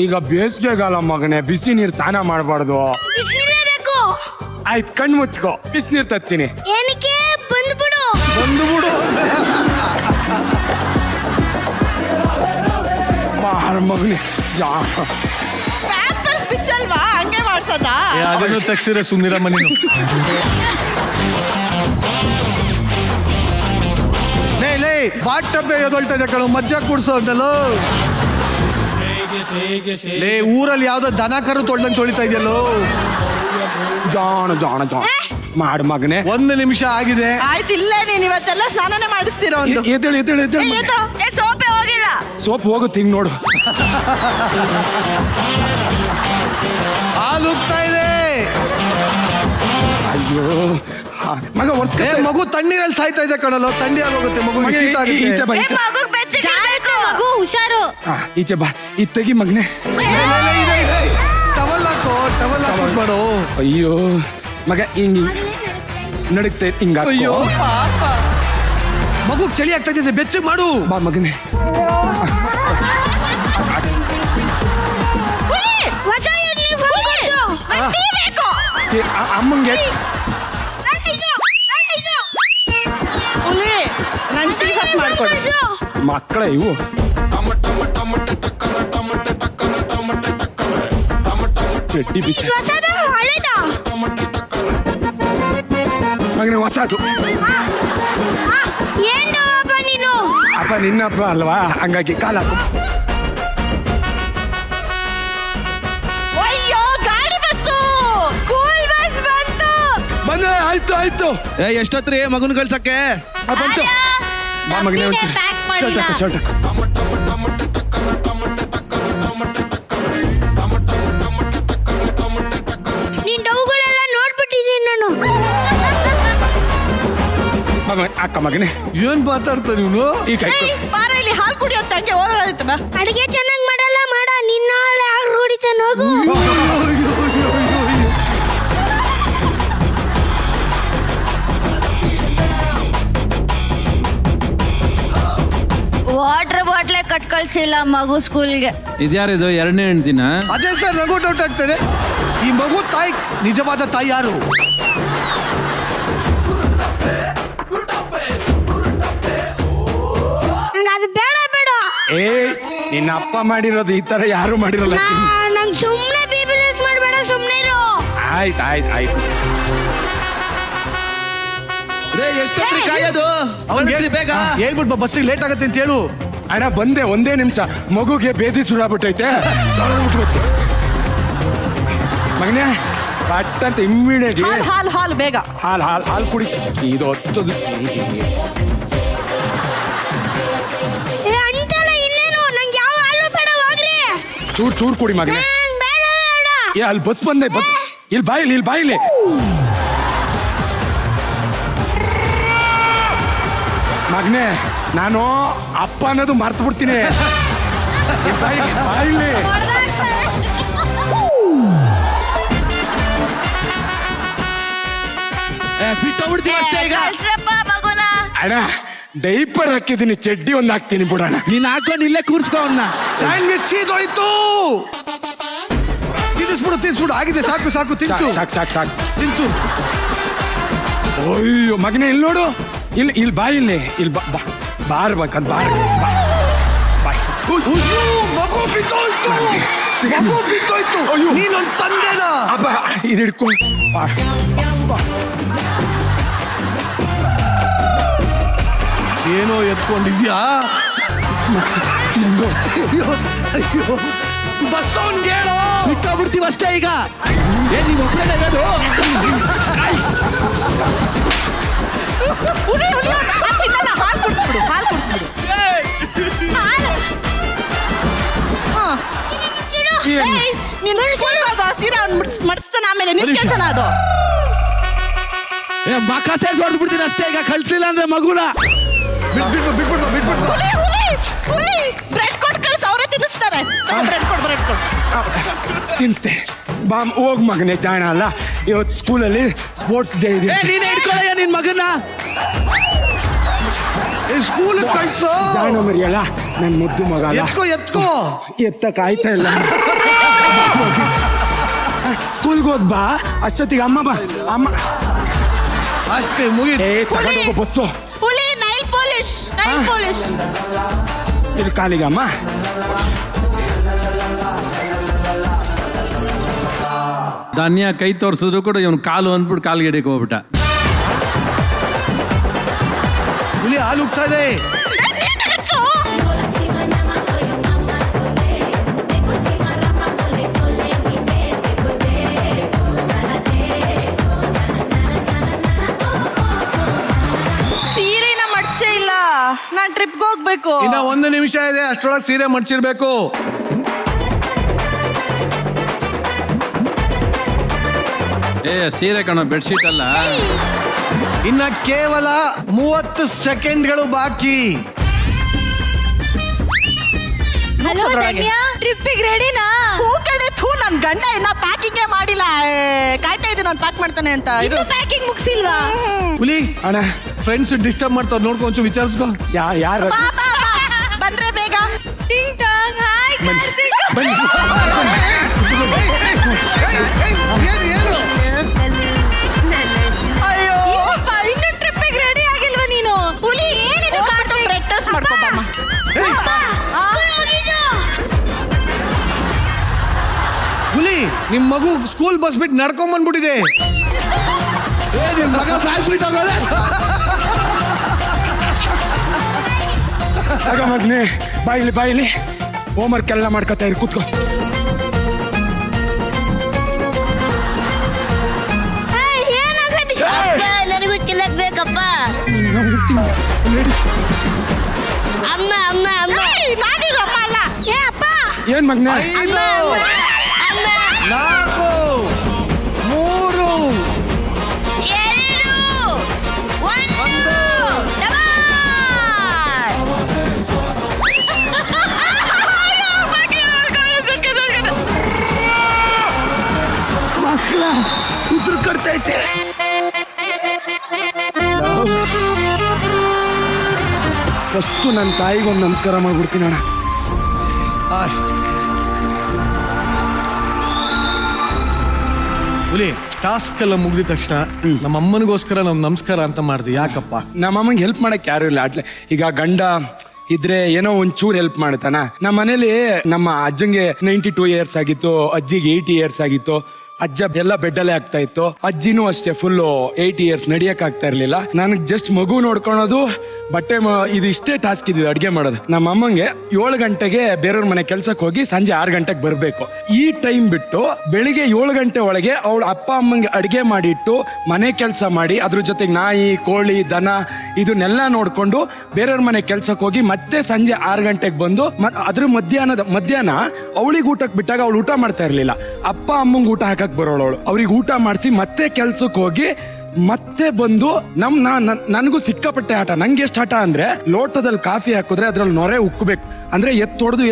ಈಗ ಬೇಸಿಗೆಗಾಲ ಮಗನೇ, ಬಿಸಿ ನೀರು ಸ್ನಾನ ಮಾಡಬಾರ್ದು. ಬಿಸಿನೀರೇ ಬೇಕು. ಆಯ್ತು, ಕಣ್ಣು ಮುಚ್ಕೋ, ಬಿಸಿನೀರು ತತ್ತೀನಿ. ಏನಕ್ಕೆ? ಬಂದ್ಬಿಡು. ಬಂದುಬಿಡು. ಮಗನೇ, ಅಲ್ವಾ ಹಂಗೆ ಮಾಡ್ಸೋದಾ? ಅದನ್ನು ತಗ್ಸಿರ ಸುಮ್ನಿರಮ್ಮ ನೀನು. ಲೇ ಬಾಟ್ ಟಬ್ಬೆ ಎದೊಳ್ತಾ ಇದೆ ಕಣೋ, ಮಧ್ಯ ಕೂಡ್ಸೋ ಅಂತಲೋ. ಲೇ ಊರಲ್ಲಿ ಯಾವ್ದೋ ದನ ಕರು ತೊಳ್ದಂಗ್ ತೊಳಿತಾ ಇದೆಯಲ್ಲೋ. ಜಾಣ ಮಾಡು ಮಗನೇ. 1 ನಿಮಿಷ ಆಗಿದೆ. ಆಯ್ತು ಇಲ್ಲೇ ನೀನ್ ಇವತ್ತೆಲ್ಲ ಸ್ನಾನನೇ ಮಾಡಿಸ್ತೀರೋ ಒಂದು. ಎದ್ದೇಳು ಸೋಪೆ ಹೋಗಿಲ್ಲ. ಸೋಪ್ ಹೋಗುತ್ತೆ ಹಿಂಗ್ ನೋಡು. ಹಾಲು ಉಗ್ತಾ ಇದೆ. ಅಯ್ಯೋ ಮಗ ಏ ಮಗು ತಣ್ಣೀರಲ್ಲಿ ಸಾಯ್ತಾ ಇದೆ ಕಣಲ್ಲೋ, ಥಂಡಿ ಆಗೋಗುತ್ತೆ ಮಗು, ಶೀತ ಆಗುತ್ತೆ. ಈಚೆ ಬಾ ಈಚೆ. ಮಗು ಹುಷಾರು. ಈಚೆ ಬಾ ಈ ತೆಗಿ ಮಗನೇ. ಟವಲ್ ಹಾಕ್ಬಿಟ್ಟು ಮಾಡು. ಅಯ್ಯೋ ಮಗ ಹಿಂಗ್ ನಡುತ್ತೆ ಹಿಂಗ. ಅಯ್ಯೋ ಪಾಪ. ಮಗು ಚಳಿ ಆಗ್ತಾ ಇದೆ, ಬೆಚ್ಚಗೆ ಮಾಡು. ಬಾ ಮಗನೇ. ಹೊಸ ಯೂನಿಫಾರ್ಮ್ ಕೊಡ್ಸು. ಅಮ್ಮಂಗೆ ಹುಲಿ ನನ್ ಟೀ ಫಸ್ಟ್ ಮಾಡ್ಕೊಡು. ಮಕ್ಕಳ ಇವು. ಚಡ್ಡಿ ಬಿಸಿ ಹೊಸದ ಹಳೆದ? ಮಗನೇ ಹೊಸದು. ಏನು ಅಪ್ಪ ನೀನು? ಅಪ್ಪ ನಿನ್ನಪ್ಪ ಅಲ್ವಾ, ಹಂಗಾಗಿ ಕಾಲ ಹಾಕು. ಅಯ್ಯೋ ಗಾಡಿ ಬಂತು, ಸ್ಕೂಲ್ ಬಸ್ ಬಂತು. ಬಂದೆ ಆಯ್ತು. ಎಷ್ಟೊತ್ರಿ ಮಗನ ಕಳ್ಸಕ್ಕೆ? ಬಂತು. ಬಾ ಮಗನೇ ಮಮ್ಮಿನೇ pack ಮಾಡಿಲ್ಲ. ಶರ್ಟ್ ನಿನ್ ಡೌಗಳೆಲ್ಲ ನೋಡ್ಬಿಟ್ಟಿದ್ದೀನಿ ನಾನು. ಅಕ್ಕ ಮಗನೇ ಏನ್ ಮಾತಾಡ್ತಾ ನೀನು? ಈ ಕೈ ಏಯ್, ಬಾರ ಇಲ್ಲಿ ಹಾಲು ಕುಡಿಯೋ ತಂಗೆ ಹೋಗೋಯ್ತು ಬಾ. ಅಡಿಗೆ ಚೆನ್ನಾಗಿ ಮಾಡಲ್ಲ ಮಾಡ, ನಿನ್ನ ಹಾಳೆ ಯಾರು ರೂಢಿತಾನೆ ಹೋಗು. ವಾಟರ್ ಬಾಟ್ಲೆ ಕಟ್ ಕಳ್ಸಿಲ್ಲ ಮಗು ಸ್ಕೂಲ್ಗೆ. ಇದ್ಯಾರಿದು 2ನೇ ಹೆಂಡ್ತಿನ? ಅದೇ ಸರ್ ನನಗೂ ಡೌಟ್ ಆಗ್ತದೆ, ಈ ಮಗು ತಾಯಿ ನಿಜವಾದ ತಾಯಿ ಯಾರು? ನಂಗೆ ಅದು ಬೇಡ ಬೇಡ. ಏ ನಿನ್ನ ಅಪ್ಪ ಮಾಡಿರೋದು ಈ ತರ ಯಾರು ಮಾಡಿರಲ್ಲ. ನಂಗೆ ಸುಮ್ಮನೆ ಬಿಬಿನೆಸ್ ಮಾಡಬೇಡ, ಸುಮ್ಮನೆ ಇರು. ಆಯ್ತು. ಎಷ್ಟೊತ್ರಿ ಕಾಯೋದು? ಬೇಗ ಹೇಳ್ಬಿಟ್ಟು ಬಸ್ಸಿಗೆ ಲೇಟ್ ಆಗತ್ತೆ ಅಂತ ಹೇಳು. ಅಣ್ಣ ಬಂದೆ, ಒಂದೇ ನಿಮಿಷ. ಮಗುಗೆ ಬೇದಿ ಸುಡಾಬಿಟ್ಟೈತೆ. ಮಗನೇ ಕಟ್ ಅಂತ ಇಮ್ಮಿಡಿಯೇಟ್ ಹಾಲು ಬೇಗ. ಹಾಲು ಕುಡಿ. ಇದು ಹೊತ್ತದು. ಏ ಅಂತಲ್ಲ ಇನ್ನೇನು, ನಂಗೆ ಯಾವ ಹಾಲು ಬೇಡ, ಹೋಗ್ರಿ. ಚೂರ್ ಕುಡಿ ಮಗನೇ. ನಂಗ್ ಬೇಡ ಬೇಡ. ಏ ಅಲ್ಲಿ ಬಸ್ ಬಂದೆ. ಇಲ್ಲಿ ಬಾಯಿಲಿ. ಮಗನೇ ನಾನು ಅಪ್ಪ ಅನ್ನೋದು ಮರ್ತು ಬಿಡ್ತೀನಿ. ಬಾಯಿಲಿ. ಬಿಟ್ಟೋಗ್ಬಿಡ್ತೀವಿ ಅಷ್ಟೇ ಈಗ. ಅಣ್ಣ ಡೈಪರ್ ಹಾಕಿದ್ದೀನಿ, ಚಡ್ಡಿ ಒಂದು ಹಾಕ್ತೀನಿ ಬಿಡೋಣ. ನೀನ್ ಹಾಕೊಂಡು ಇಲ್ಲೇ ಕೂರ್ಸ್ಕೊ ಅವನ್ನ. ಸ್ಯಾಂಡ್ವಿಚ್ ಸೀದೋಯ್ತು. ತಿನ್ಸ್ಬಿಡು ಆಗಿದೆ, ಸಾಕು ತಿನ್ಸು. ಸಾಕು. ತಿನ್ಸು. ಅಯ್ಯೋ ಮಗನೇ ಇಲ್ಲಿ ನೋಡು, ಇಲ್ಲಿ ಬಾಯಿಲ್ಲಿ ಬಾರ್ಬೇಕಂತ ಬಾಯ್. ಮಗು ಬಿದ್ದೋಯ್ತು. ಅಯ್ಯೋ. ನೀನೊಂದು ತಂದೆನಾ? ಅಪ್ಪ ಇದು ಹಿಡ್ಕೊ. ಏನೋ ಎತ್ಕೊಂಡಿದ್ಯಾ? ಅಯ್ಯೋ ಬಸ್ ಅವ್ನ್ಗೆ ಹೇಳೋ. ಬಿಟ್ಟೋಗ್ಬಿಡ್ತೀವಿ ಅಷ್ಟೇ ಈಗ. ಏನ್ ನೀವು ಒಬ್ಬರೇ ಇರೋದು? ಹುಲಿ ತಿನ್ನಲ್ಲ, ಹಾಲು ಕುಡಿಸ್ಬಿಡು. ನೀನು ಸೀರೆ ಮಡಿಸ್ತಾನೆ, ಆಮೇಲೆ ನಿನ್ ಕೆಲಸನ ಅದು. ಮಕ್ಕ ಸೇರ್ಸಿ ಹೊಡೆದು ಬಿಡ್ತೀನಿ ಅಷ್ಟೇ ಈಗ. ಕಳ್ಸಲಿಲ್ಲ ಅಂದ್ರೆ ಮಗುನ ಬಿಟ್ಬಿಡ್ಬಾ. ಹುಲಿ ಬ್ರೆಡ್ ಕೊಟ್ಟು ಕಳಿಸ್, ಅವರೇ ತಿನ್ನಿಸ್ತಾರೆ. ಬ್ರೆಡ್ ಕೊಡು. ತಿನ್ಸ್ತೆ. ಬಾ ಹೋಗ್ ಮಗನೇ, ಜಾಣ ಅಲ್ಲ ಇವತ್ತು ಸ್ಕೂಲಲ್ಲಿ ಸ್ಪೋರ್ಟ್ಸ್ ಡೇ ಇದೆ. ನೀನ್ ಹಿಡ್ಕೊಳ್ಳಯ್ಯ ನಿನ್ ಮಗನ. ಸ್ಕೂಲ್ ಕಳ್ಸೋ. ಜಾಣ ಮರಿಯಲ್ಲ ನನ್ ಮುದ್ದು ಮಗ ಅಲ್ಲ. ಎತ್ಕೋ. ಎತ್ತಕ್ ಆಯ್ತಾ ಇಲ್ಲ. ಸ್ಕೂಲ್ಗೆ ಹೋದ್ ಬಾ, ಅಷ್ಟೊತ್ತಿಗೆ ಅಮ್ಮ ಅಷ್ಟೇ ಮುಗಿದು. ತಗೊಂಡೋಗೋ ಬಸ್ಸು. ಹುಲಿ ನೈಲ್ ಪಾಲಿಶ್. ಇಲ್ಲಿ ಕಾಲಿಗೆ ಅಮ್ಮ. ಧನ್ಯ ಕೈ ತೋರಿಸಿದ್ರು ಕೂಡ ಇವನು ಕಾಲು ಅಂದ್ಬಿಟ್ಟು ಕಾಲ್ಗೆ ಹಿಡಿಯಕ್ಕೆ ಹೋಗ್ಬಿಟ್ಟ. ಹುಲಿ ಹಾಲು ಉಗ್ತಾ ಇದೆ. ಸೀರೆನ ಮಡ್ಚೇ ಇಲ್ಲ, ನಾನ್ ಟ್ರಿಪ್ಗೆ ಹೋಗ್ಬೇಕು. ಇನ್ನ 1 ನಿಮಿಷ ಇದೆ, ಅಷ್ಟರೊಳಗೆ ಸೀರೆ ಮಡ್ಚಿರ್ಬೇಕು. ಸೀರೆ ಕಣೋ, ಬೆಡ್ಶೀಟ್ ಅಲ್ಲ. ಇನ್ನ ಕೇವಲ 30 ಸೆಕೆಂಡ್ಗಳು ಬಾಕಿ. ಹಲೋ ಧನ್ಯ, ಟ್ರಿಪ್ಪಿಗೆ ರೆಡಿನಾ? ನನ್ ಗಂಡ ಇನ್ನ ಪ್ಯಾಕಿಂಗೇ ಮಾಡಿಲ್ಲ. ಕಾಯ್ತಾ ಇದ್ದೀನಿ ನಾನು ಪ್ಯಾಕ್ ಮಾಡ್ತಾನೆ ಅಂತ. ಇನ್ನು ಪ್ಯಾಕಿಂಗ್ ಮುಗಿಸಿಲ್ವಾ? ಹುಲಿ ಅಣ್ಣ ಫ್ರೆಂಡ್ಸ್ ಡಿಸ್ಟರ್ಬ್ ಮಾಡ್ತಾವ್, ನೋಡ್ಕೊ ಒಂಚೂರು ವಿಚಾರಿಸ್ಕೊ. ಯಾರು ಬಂದ್ರೆ ಬೇಗ. ಟಿಂಗ್ ಟಾಂಗ್, ಹಾಯ್ ಕಾರ್ತಿಕ್. ಅಯ್ಯೋ ಇನ್ನು ಟ್ರಿಪ್ಪಿಗೆ ರೆಡಿ ಆಗಿಲ್ವಾ ನೀನು? ಹುಲಿ ಏನಿದು ಕಾರ್ತಿಕ್? Bread toast ಮಾಡ್ಕೊಬಮ್ಮ. ಹುಲಿ ನಿಮ್ ಮಗು ಸ್ಕೂಲ್ ಬಸ್ ಬಿಟ್ಟು ನಡ್ಕೊಂಡ್ ಬಂದ್ಬಿಟ್ಟಿದೆ. ನಿಮ್ ಮಗ ಸಾಯ್ಬಿಟ್ಟು ಹೋಗೋದೆ. ಆಗ ಮಗ್ನೆ ಬಾಯಿಲಿ ಹೋಮ್ವರ್ಕ್ ಎಲ್ಲ ಮಾಡ್ಕೊತಾ ಇರಿ, ಕೂತ್ಕೋ. ನನಗೂ ತಿನ್ನಕ್ ಬೇಕಪ್ಪ. ಅಮ್ಮ ಅಮ್ಮ ಅಮ್ಮ. ನಾನಿರಮ್ಮ ಅಲ್ಲ. ಏ ಅಪ್ಪ. ಏನ್ ಮಗ್ನೆ? 5 ಅಮ್ಮ 4 3 ಮಕ್ಕಳ ಉಸಿರು ಕಟ್ತೈತೆ. ಫಸ್ಟು ನನ್ನ ತಾಯಿಗೊಂದು ನಮಸ್ಕಾರ ಮಾಡ್ಬಿಡ್ತೀನಿ ಅಣ್ಣ. ಅಷ್ಟೇ. ಹುಲಿ ಟಾಸ್ಕ್ ಎಲ್ಲ ಮುಗಿದ ತಕ್ಷಣ ನಮ್ಮ ಅಮ್ಮನಿಗೋಸ್ಕರ ನಾವು ನಮಸ್ಕಾರ ಅಂತ ಮಾಡಿದ್ವಿ. ಯಾಕಪ್ಪ? ನಮ್ಮಮ್ಮಂಗೆ ಹೆಲ್ಪ್ ಮಾಡಕ್ಕೆ ಯಾರು ಇಲ್ಲ. ಅಟ್ಲೆ ಈಗ ಗಂಡ ಇದ್ರೆ ಏನೋ ಒಂಚೂರು ಹೆಲ್ಪ್ ಮಾಡ್ತಾನ. ನಮ್ಮ ಮನೇಲಿ ನಮ್ಮ ಅಜ್ಜಂಗೆ 92 ಇಯರ್ಸ್ ಆಗಿತ್ತು, ಅಜ್ಜಿಗೆ 80 ಇಯರ್ಸ್ ಆಗಿತ್ತು. ಅಜ್ಜ ಎಲ್ಲ ಬೆಡ್ಡಲ್ಲೇ ಆಗ್ತಾ ಇತ್ತು. ಅಜ್ಜಿನೂ ಅಷ್ಟೇ ಫುಲ್ಲು 80 ಇಯರ್ಸ್ ನಡಿಯಕ್ ಆಗ್ತಾ ಇರ್ಲಿಲ್ಲ. ನನಗೆ ಜಸ್ಟ್ ಮಗು ನೋಡ್ಕೊಳೋದು, ಬಟ್ಟೆ ಇದು ಇಷ್ಟೇ ಟಾಸ್ಕ್ ಇದ್ದು ಅಡ್ಗೆ ಮಾಡೋದು. ನಮ್ಮ ಅಮ್ಮಂಗೆ 7 ಗಂಟೆಗೆ ಬೇರೆಯವ್ರ ಮನೆ ಕೆಲ್ಸಕ್ಕೆ ಹೋಗಿ ಸಂಜೆ 6 ಗಂಟೆಗೆ ಬರಬೇಕು. ಈ ಟೈಮ್ ಬಿಟ್ಟು ಬೆಳಿಗ್ಗೆ 7 ಗಂಟೆ ಒಳಗೆ ಅವಳು ಅಪ್ಪ ಅಮ್ಮಂಗೆ ಅಡ್ಗೆ ಮಾಡಿಟ್ಟು ಮನೆ ಕೆಲಸ ಮಾಡಿ, ಅದ್ರ ಜೊತೆಗೆ ನಾಯಿ ಕೋಳಿ ದನ ಇದನ್ನೆಲ್ಲ ನೋಡ್ಕೊಂಡು ಬೇರೆಯವ್ರ ಮನೆ ಕೆಲ್ಸಕ್ಕೆ ಹೋಗಿ ಮತ್ತೆ ಸಂಜೆ 6 ಗಂಟೆಗೆ ಬಂದು ಅದ್ರ ಮಧ್ಯಾಹ್ನ ಅವಳಿಗೆ ಊಟಕ್ಕೆ ಬಿಟ್ಟಾಗ ಅವಳು ಊಟ ಮಾಡ್ತಾ ಇರ್ಲಿಲ್ಲ. ಅಪ್ಪ ಅಮ್ಮಂಗೆ ಊಟ ಹಾಕಕ್ ಬರೋಳು. ಅವ್ರಿಗೆ ಊಟ ಮಾಡಿಸಿ ಮತ್ತೆ ಕೆಲ್ಸಕ್ಕೆ ಹೋಗಿ ಮತ್ತೆ ಬಂದು ನನಗೂ ಸಿಕ್ಕಾಪಟ್ಟೆ ಆಟ. ನಂಗೆ ಎಷ್ಟು ಆಟ ಅಂದ್ರೆ, ಲೋಟದಲ್ಲಿ ಕಾಫಿ ಹಾಕಿದ್ರೆ ಅದ್ರಲ್ಲಿ ನೊರೆ ಉಕ್ಕಬೇಕು, ಅಂದ್ರೆ ಎತ್ತೊಡ್ದು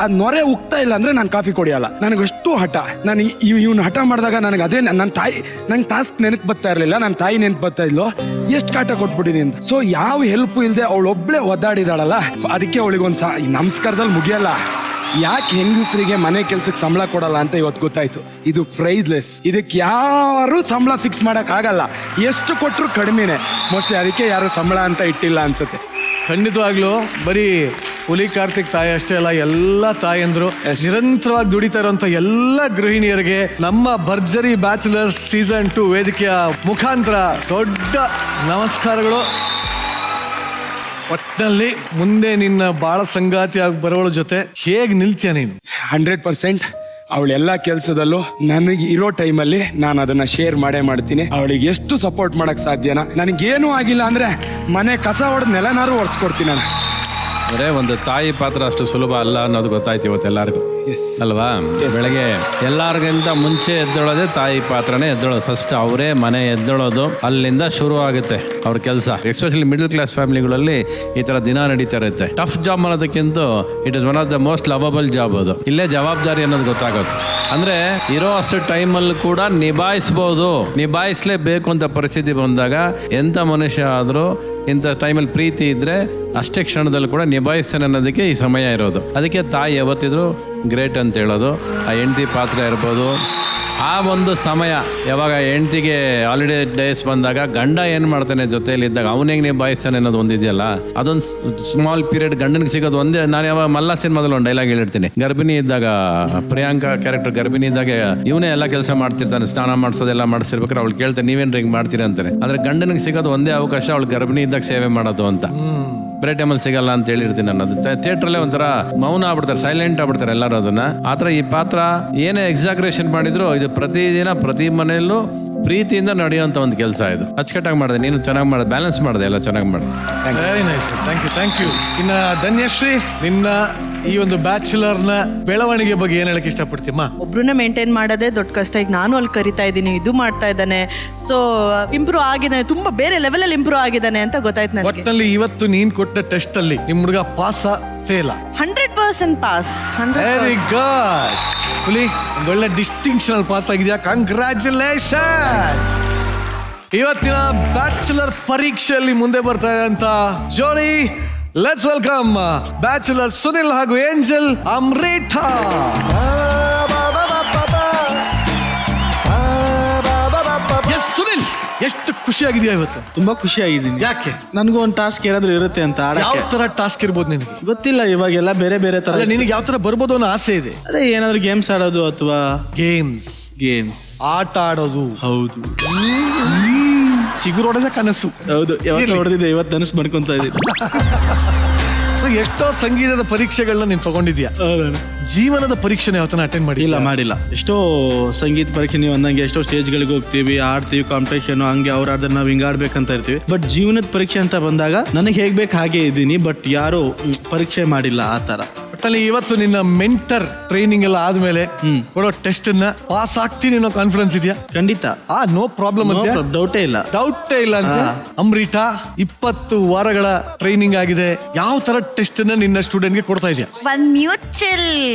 ಆ ನೊರೆ ಉಕ್ತಾ ಇಲ್ಲ ಅಂದ್ರೆ ನಾನು ಕಾಫಿ ಕುಡಿಯಲ್ಲ. ನನಗಷ್ಟು ಹಠ. ನಾನು ಇವ್ನು ಹಠ ಮಾಡಿದಾಗ ನನಗೆ ಅದೇ ನನ್ನ ತಾಯಿ, ನಂಗೆ ಟಾಸ್ಕ್ ನೆನಪು ಬರ್ತಾ ಇರಲಿಲ್ಲ, ನನ್ನ ತಾಯಿ ನೆನಪು ಬರ್ತಾ ಇದ್ಲು. ಎಷ್ಟು ಕಾಟ ಕೊಟ್ಬಿಟ್ಟಿದ್ದೀನಿ. ಸೊ ಯಾವ ಹೆಲ್ಪ್ ಇಲ್ಲದೆ ಅವಳೊಬ್ಳೆ ಒದ್ದಾಡಿದಾಳಲ್ಲ, ಅದಕ್ಕೆ ಅವಳಿಗೊಂದು ನಮಸ್ಕಾರದಲ್ಲಿ ಮುಗಿಯಲ್ಲ. ಯಾಕೆ ಹೆಂಗಸರಿಗೆ ಮನೆ ಕೆಲ್ಸಕ್ಕೆ ಸಂಬಳ ಕೊಡಲ್ಲ ಅಂತ ಇವತ್ತು ಗೊತ್ತಾಯ್ತು. ಇದು ಪ್ರೈಸ್ಲೆಸ್. ಇದಕ್ಕೆ ಯಾರು ಸಂಬಳ ಫಿಕ್ಸ್ ಮಾಡಕ್ ಆಗಲ್ಲ, ಎಷ್ಟು ಕೊಟ್ಟರು ಕಡಿಮೆನೆ. ಮೋಸ್ಟ್ಲಿ ಅದಕ್ಕೆ ಯಾರು ಸಂಬಳ ಅಂತ ಇಟ್ಟಿಲ್ಲ ಅನ್ಸುತ್ತೆ. ಖಂಡಿತವಾಗ್ಲೂ ಬರೀ ಹುಲಿ ಕಾರ್ತಿಕ್ ತಾಯಿ ಅಷ್ಟೇ ಅಲ್ಲ, ಎಲ್ಲ ತಾಯಂದ್ರು ನಿರಂತರವಾಗಿ ದುಡಿತಾ ಇರುವಂತ ಎಲ್ಲ ಗೃಹಿಣಿಯರಿಗೆ ನಮ್ಮ ಭರ್ಜರಿ ಬ್ಯಾಚುಲರ್ಸ್ ಸೀಸನ್ 2 ವೇದಿಕೆಯ ಮುಖಾಂತರ ದೊಡ್ಡ ನಮಸ್ಕಾರಗಳು. ಒಟ್ಟಿನಲ್ಲಿ ಮುಂದೆ ನಿನ್ನ ಬಾಳ ಸಂಗಾತಿಯಾಗಿ ಬರೋಳ ಜೊತೆ ಹೇಗೆ ನಿಲ್ತೀಯ ನೀನು? 100% ಅವಳೆಲ್ಲ ಕೆಲಸದಲ್ಲೂ ನನಗೆ ಇರೋ ಟೈಮಲ್ಲಿ ನಾನು ಅದನ್ನ ಶೇರ್ ಮಾಡ್ತೀನಿ. ಅವಳಿಗೆ ಎಷ್ಟು ಸಪೋರ್ಟ್ ಮಾಡಕ್ ಸಾಧ್ಯನಾ? ನನಗೇನು ಆಗಿಲ್ಲ ಅಂದ್ರೆ ಮನೆ ಕಸ ಹೊಡೆದು ನೆಲನಾರು ಒರೆಸ್ಕೊಡ್ತೀನಿ ನಾನು. ಅಂದ್ರೆ ಒಂದು ತಾಯಿ ಪಾತ್ರ ಅಷ್ಟು ಸುಲಭ ಅಲ್ಲ ಅನ್ನೋದು ಗೊತ್ತಾಯ್ತು ಇವತ್ತು ಎಲ್ಲರಿಗೂ, ಅಲ್ವಾ? ಬೆಳಗ್ಗೆ ಎಲ್ಲರಿಗಿಂತ ಮುಂಚೆ ಎದ್ದೇಳೋದೇ ತಾಯಿ ಪಾತ್ರನೇ ಎದ್ದೇಳೋದು. ಫಸ್ಟ್ ಅವರೇ ಮನೆ ಎದ್ದೇಳೋದು, ಅಲ್ಲಿಂದ ಶುರು ಆಗುತ್ತೆ ಅವ್ರ ಕೆಲಸ. ಎಸ್ಪೆಷಲಿ ಮಿಡಲ್ ಕ್ಲಾಸ್ ಫ್ಯಾಮಿಲಿಗಳಲ್ಲಿ ಈ ತರ ದಿನ ನಡೀತಾ ಇರುತ್ತೆ. ಟಫ್ ಜಾಬ್ ಅನ್ನೋದಕ್ಕಿಂತ it is one of the most lovable job. ಅದು ಇಲ್ಲೇ ಜವಾಬ್ದಾರಿ ಅನ್ನೋದು ಗೊತ್ತಾಗೋದು. ಅಂದ್ರೆ ಇರೋ ಅಷ್ಟು ಟೈಮಲ್ಲಿ ಕೂಡ ನಿಭಾಯಿಸಲೇಬೇಕು ಅಂತ ಪರಿಸ್ಥಿತಿ ಬಂದಾಗ ಎಂಥ ಮನುಷ್ಯ ಆದರೂ ಇಂಥ ಟೈಮಲ್ಲಿ ಪ್ರೀತಿ ಇದ್ರೆ ಅಷ್ಟೇ ಕ್ಷಣದಲ್ಲಿ ಕೂಡ ನಿಭಾಯಿಸ್ತಾನೆ ಅನ್ನೋದಕ್ಕೆ ಈ ಸಮಯ ಇರೋದು. ಅದಕ್ಕೆ ತಾಯಿ ಯಾವತ್ತಿದ್ರು ಗ್ರೇಟ್ ಅಂತ ಹೇಳೋದು. ಆ ಹೆಂಡತಿ ಪಾತ್ರ ಇರ್ಬೋದು, ಆ ಒಂದು ಸಮಯ ಯಾವಾಗ ಹೆಂಡ್ತಿಗೆ ಹಾಲಿಡೇ ಡೇಸ್ ಬಂದಾಗ ಗಂಡ ಏನು ಮಾಡ್ತಾನೆ ಜೊತೆಯಲ್ಲಿ ಇದ್ದಾಗ ಅವನಿಗೆ ನಿಭಾಯಿಸ್ತಾನೆ ಅನ್ನೋದು ಒಂದಿದೆಯಲ್ಲ, ಅದೊಂದು ಸ್ಮಾಲ್ ಪೀರಿಯಡ್ ಗಂಡನಿಗೆ ಸಿಗೋದು ಒಂದೇ. ನಾನು ಯಾವಾಗ ಮಲ್ಲ ಸಿನಿಮಾದಲ್ಲಿ ಒಂದು ಡೈಲಾಗ್ ಹೇಳಿರ್ತೀನಿ, ಗರ್ಭಿಣಿ ಇದ್ದಾಗ ಪ್ರಿಯಾಂಕಾ ಕ್ಯಾರೆಕ್ಟರ್ ಗರ್ಭಿಣಿ ಇದ್ದಾಗ ಇವನೇ ಎಲ್ಲ ಕೆಲಸ ಮಾಡ್ತಿರ್ತಾನೆ, ಸ್ನಾನ ಮಾಡಿಸೋದೆಲ್ಲ ಮಾಡಿಸಿರ್ಬೇಕಾದ್ರೆ ಅವಳು ಕೇಳ್ತಾನೆ ನೀವೇನು ಹಿಂಗೆ ಮಾಡ್ತೀರಿ ಅಂತಾರೆ. ಆದರೆ ಗಂಡನಿಗೆ ಸಿಗೋದು ಒಂದೇ ಅವಕಾಶ, ಅವಳು ಗರ್ಭಿಣಿ ಇದ್ದಾಗ ಸೇವೆ ಮಾಡೋದು ಅಂತ. ಬೇರೆ ಟೈಮಲ್ಲಿ ಸಿಗಲ್ಲ ಅಂತ ಹೇಳಿರ್ತೀನಿ ನಾನು. ಅದು ಥಿಯೇಟ್ರಲ್ಲೇ ಒಂಥರ ಮೌನ ಆಗ್ಬಿಡ್ತಾರೆ, ಸೈಲೆಂಟ್ ಆಗ್ಬಿಡ್ತಾರೆ ಎಲ್ಲರೂ ಅದನ್ನ. ಆ ಥರ ಈ ಪಾತ್ರ ಏನೇ ಎಕ್ಸಾಗ್ರೇಷನ್ ಮಾಡಿದ್ರು ಇದು ಪ್ರತಿದಿನ ಪ್ರತಿ ಮನೆಯಲ್ಲೂ ಪ್ರೀತಿಯಿಂದ ನಡೆಯುವಂಥ ಒಂದು ಕೆಲಸ. ಇದು ಅಚ್ಚುಕಟ್ಟಾಗಿ ಮಾಡಿದೆ, ನೀನು ಚೆನ್ನಾಗಿ ಮಾಡಿದೆ, ಬ್ಯಾಲೆನ್ಸ್ ಮಾಡಿದೆ, ಎಲ್ಲ ಚೆನ್ನಾಗಿ ಮಾಡಿದೆ. Very nice, thank you. ಇನ್ನ ಧನ್ಯಶ್ರೀ, ನಿನ್ನ ಈ ಒಂದು ಬ್ಯಾಚುಲರ್ನ ಬೆಳವಣಿಗೆ ಬಗ್ಗೆ ಏನ್ ಹೇಳಕ್ ಇಷ್ಟಪಡ್ತೀಮ್ಮ? ಒಬ್ರನ್ನ ಮೇಂಟೈನ್ ಮಾಡೋದೇ ದೊಡ್ಡ ಕಷ್ಟ. ಈಗ ನಾನು ಅಲ್ಲಿ ಕರಿತಾ ಇದ್ದೀನಿ, ಇದು ಮಾಡ್ತಾ ಇದ್ದಾನೆ, ಸೊ ಇಂಪ್ರೂವ್ ಆಗಿದ್ದಾನೆ, ತುಂಬಾ ಬೇರೆ ಲೆವೆಲ್ ಅಲ್ಲಿ ಇಂಪ್ರೂವ್ ಆಗಿದ್ದಾನೆ ಅಂತ ಗೊತ್ತಾಯ್ತು ನನಗೆ. ಒಟ್ಟಲ್ಲಿ ಇವತ್ತು ನೀನ್ ಕೊಟ್ಟ ಟೆಸ್ಟ್ ಅಲ್ಲಿ ನಿಮ್ ಹುಡುಗ ಪಾಸ ಫೇಲ? 100% ಪಾಸ್. ವೆರಿ ಗುಡ್ ಹುಲಿ, ಒಂದು ಒಳ್ಳೆ ಡಿಸ್ಟಿಂಕ್ಷನ್ ಅಲ್ಲಿ ಪಾಸ್ ಆಗಿದ್ಯಾ, ಕಂಗ್ರ್ಯಾಚುಲೇಷನ್. ಇವತ್ತಿನ ಬ್ಯಾಚುಲರ್ ಪರೀಕ್ಷೆಯಲ್ಲಿ ಮುಂದೆ ಬರ್ತಾ ಇರೋಂತ ಜೋಡಿ, ಲೆಟ್ಸ್ ವೆಲ್ಕಮ್ ಬ್ಯಾಚುಲರ್ ಸುನಿಲ್ ಹಾಗೂ ಏಂಜಲ್ ಅಮೃತಾ. ಎಸ್ ಸುನಿಲ್, ಎಷ್ಟು ಖುಷಿಯಾಗಿದೆಯಾ ಇವತ್ತು? ತುಂಬಾ ಖುಷಿ ಆಗಿದ್ದೀನಿ. ಯಾಕೆ? ನನಗೂ ಒಂದು ಟಾಸ್ಕ್ ಏನಾದ್ರು ಇರುತ್ತೆ ಅಂತ ಯಾವ ಆಡಕ್ಕೆ ತರ ಟಾಸ್ಕ್ ಇರ್ಬೋದು ನಿನಗೆ? ಗೊತ್ತಿಲ್ಲ, ಇವಾಗೆಲ್ಲ ಬೇರೆ ಬೇರೆ ತರ. ಅಲ್ಲ, ನಿನಗೆ ಯಾವ ತರ ಬರ್ಬೋದು ಅನ್ನೋ ಆಸೆ ಇದೆ? ಅದೇ ಏನಾದ್ರು ಗೇಮ್ಸ್ ಆಡೋದು ಅಥವಾ ಗೇಮ್ಸ್ ಆಟ ಆಡೋದು. ಹೌದು ಚಿಗುರೊಡೆದ ಕನಸು. ಹೌದು, ಯಾವತ್ತು ಹೊಡೆದಿದ್ದೆ, ಇವತ್ತು ನನಸು ಮಾಡ್ಕೊಂತ ಇದ್ದೀನಿ. ಸೊ ಎಷ್ಟೋ ಸಂಗೀತದ ಪರೀಕ್ಷೆಗಳನ್ನ ನೀನ್ ತಗೊಂಡಿದ್ಯಾ, ಜೀವನದ ಪರೀಕ್ಷೆನ ಯಾವತ್ತನ ಅಟೆಂಡ್ ಮಾಡಿ? ಇಲ್ಲ, ಮಾಡಿಲ್ಲ. ಎಷ್ಟೋ ಸಂಗೀತ ಪರೀಕ್ಷೆ ನೀವು ಅಂದಂಗೆ ಎಷ್ಟೋ ಸ್ಟೇಜ್ಗಳಿಗೆ ಹೋಗ್ತೀವಿ, ಆಡ್ತೀವಿ, ಕಾಂಪಿಟೇಷನ್ ಹಂಗೆ ಅವ್ರು ಆದ್ರೆ ನಾವು ಹಿಂಗೆ ಆಡ್ಬೇಕಂತ ಇರ್ತೀವಿ. ಬಟ್ ಜೀವನದ ಪರೀಕ್ಷೆ ಅಂತ ಬಂದಾಗ ನನಗೆ ಹೇಗ್ ಬೇಕು ಹಾಗೆ ಇದ್ದೀನಿ, ಬಟ್ ಯಾರು ಪರೀಕ್ಷೆ ಮಾಡಿಲ್ಲ ಆ ತರ. ಒಟ್ಟಲ್ಲಿ ಇವತ್ತು ನಿನ್ನ ಮೆಂಟರ್ ಟ್ರೈನಿಂಗ್ ಎಲ್ಲ ಆದ್ಮೇಲೆ ಕೊಡೋ ಟೆಸ್ಟ್ ನ ಪಾಸ್ ಆಗ್ತೀನಿ ಅನ್ನೋ ಕಾನ್ಫಿಡೆನ್ಸ್ ಇದೆಯಾ? ಖಂಡಿತ, ನೋ ಪ್ರಾಬ್ಲಮ್ ಅಂತ ಡೌಟೇ ಇಲ್ಲ. ಡೌಟೇ ಇಲ್ಲ ಅಂತ. ಅಮೃತಾ, 20 ವಾರಗಳ ಟ್ರೈನಿಂಗ್ ಆಗಿದೆ, ಯಾವ ತರ ಟೆಸ್ಟ್ ನ ನಿನ್ನ ಸ್ಟೂಡೆಂಟ್ ಗೆ ಕೊಡ್ತಾ ಇದೆಯಾ? ಒಂದು ಮ್ಯೂಚುವಲ್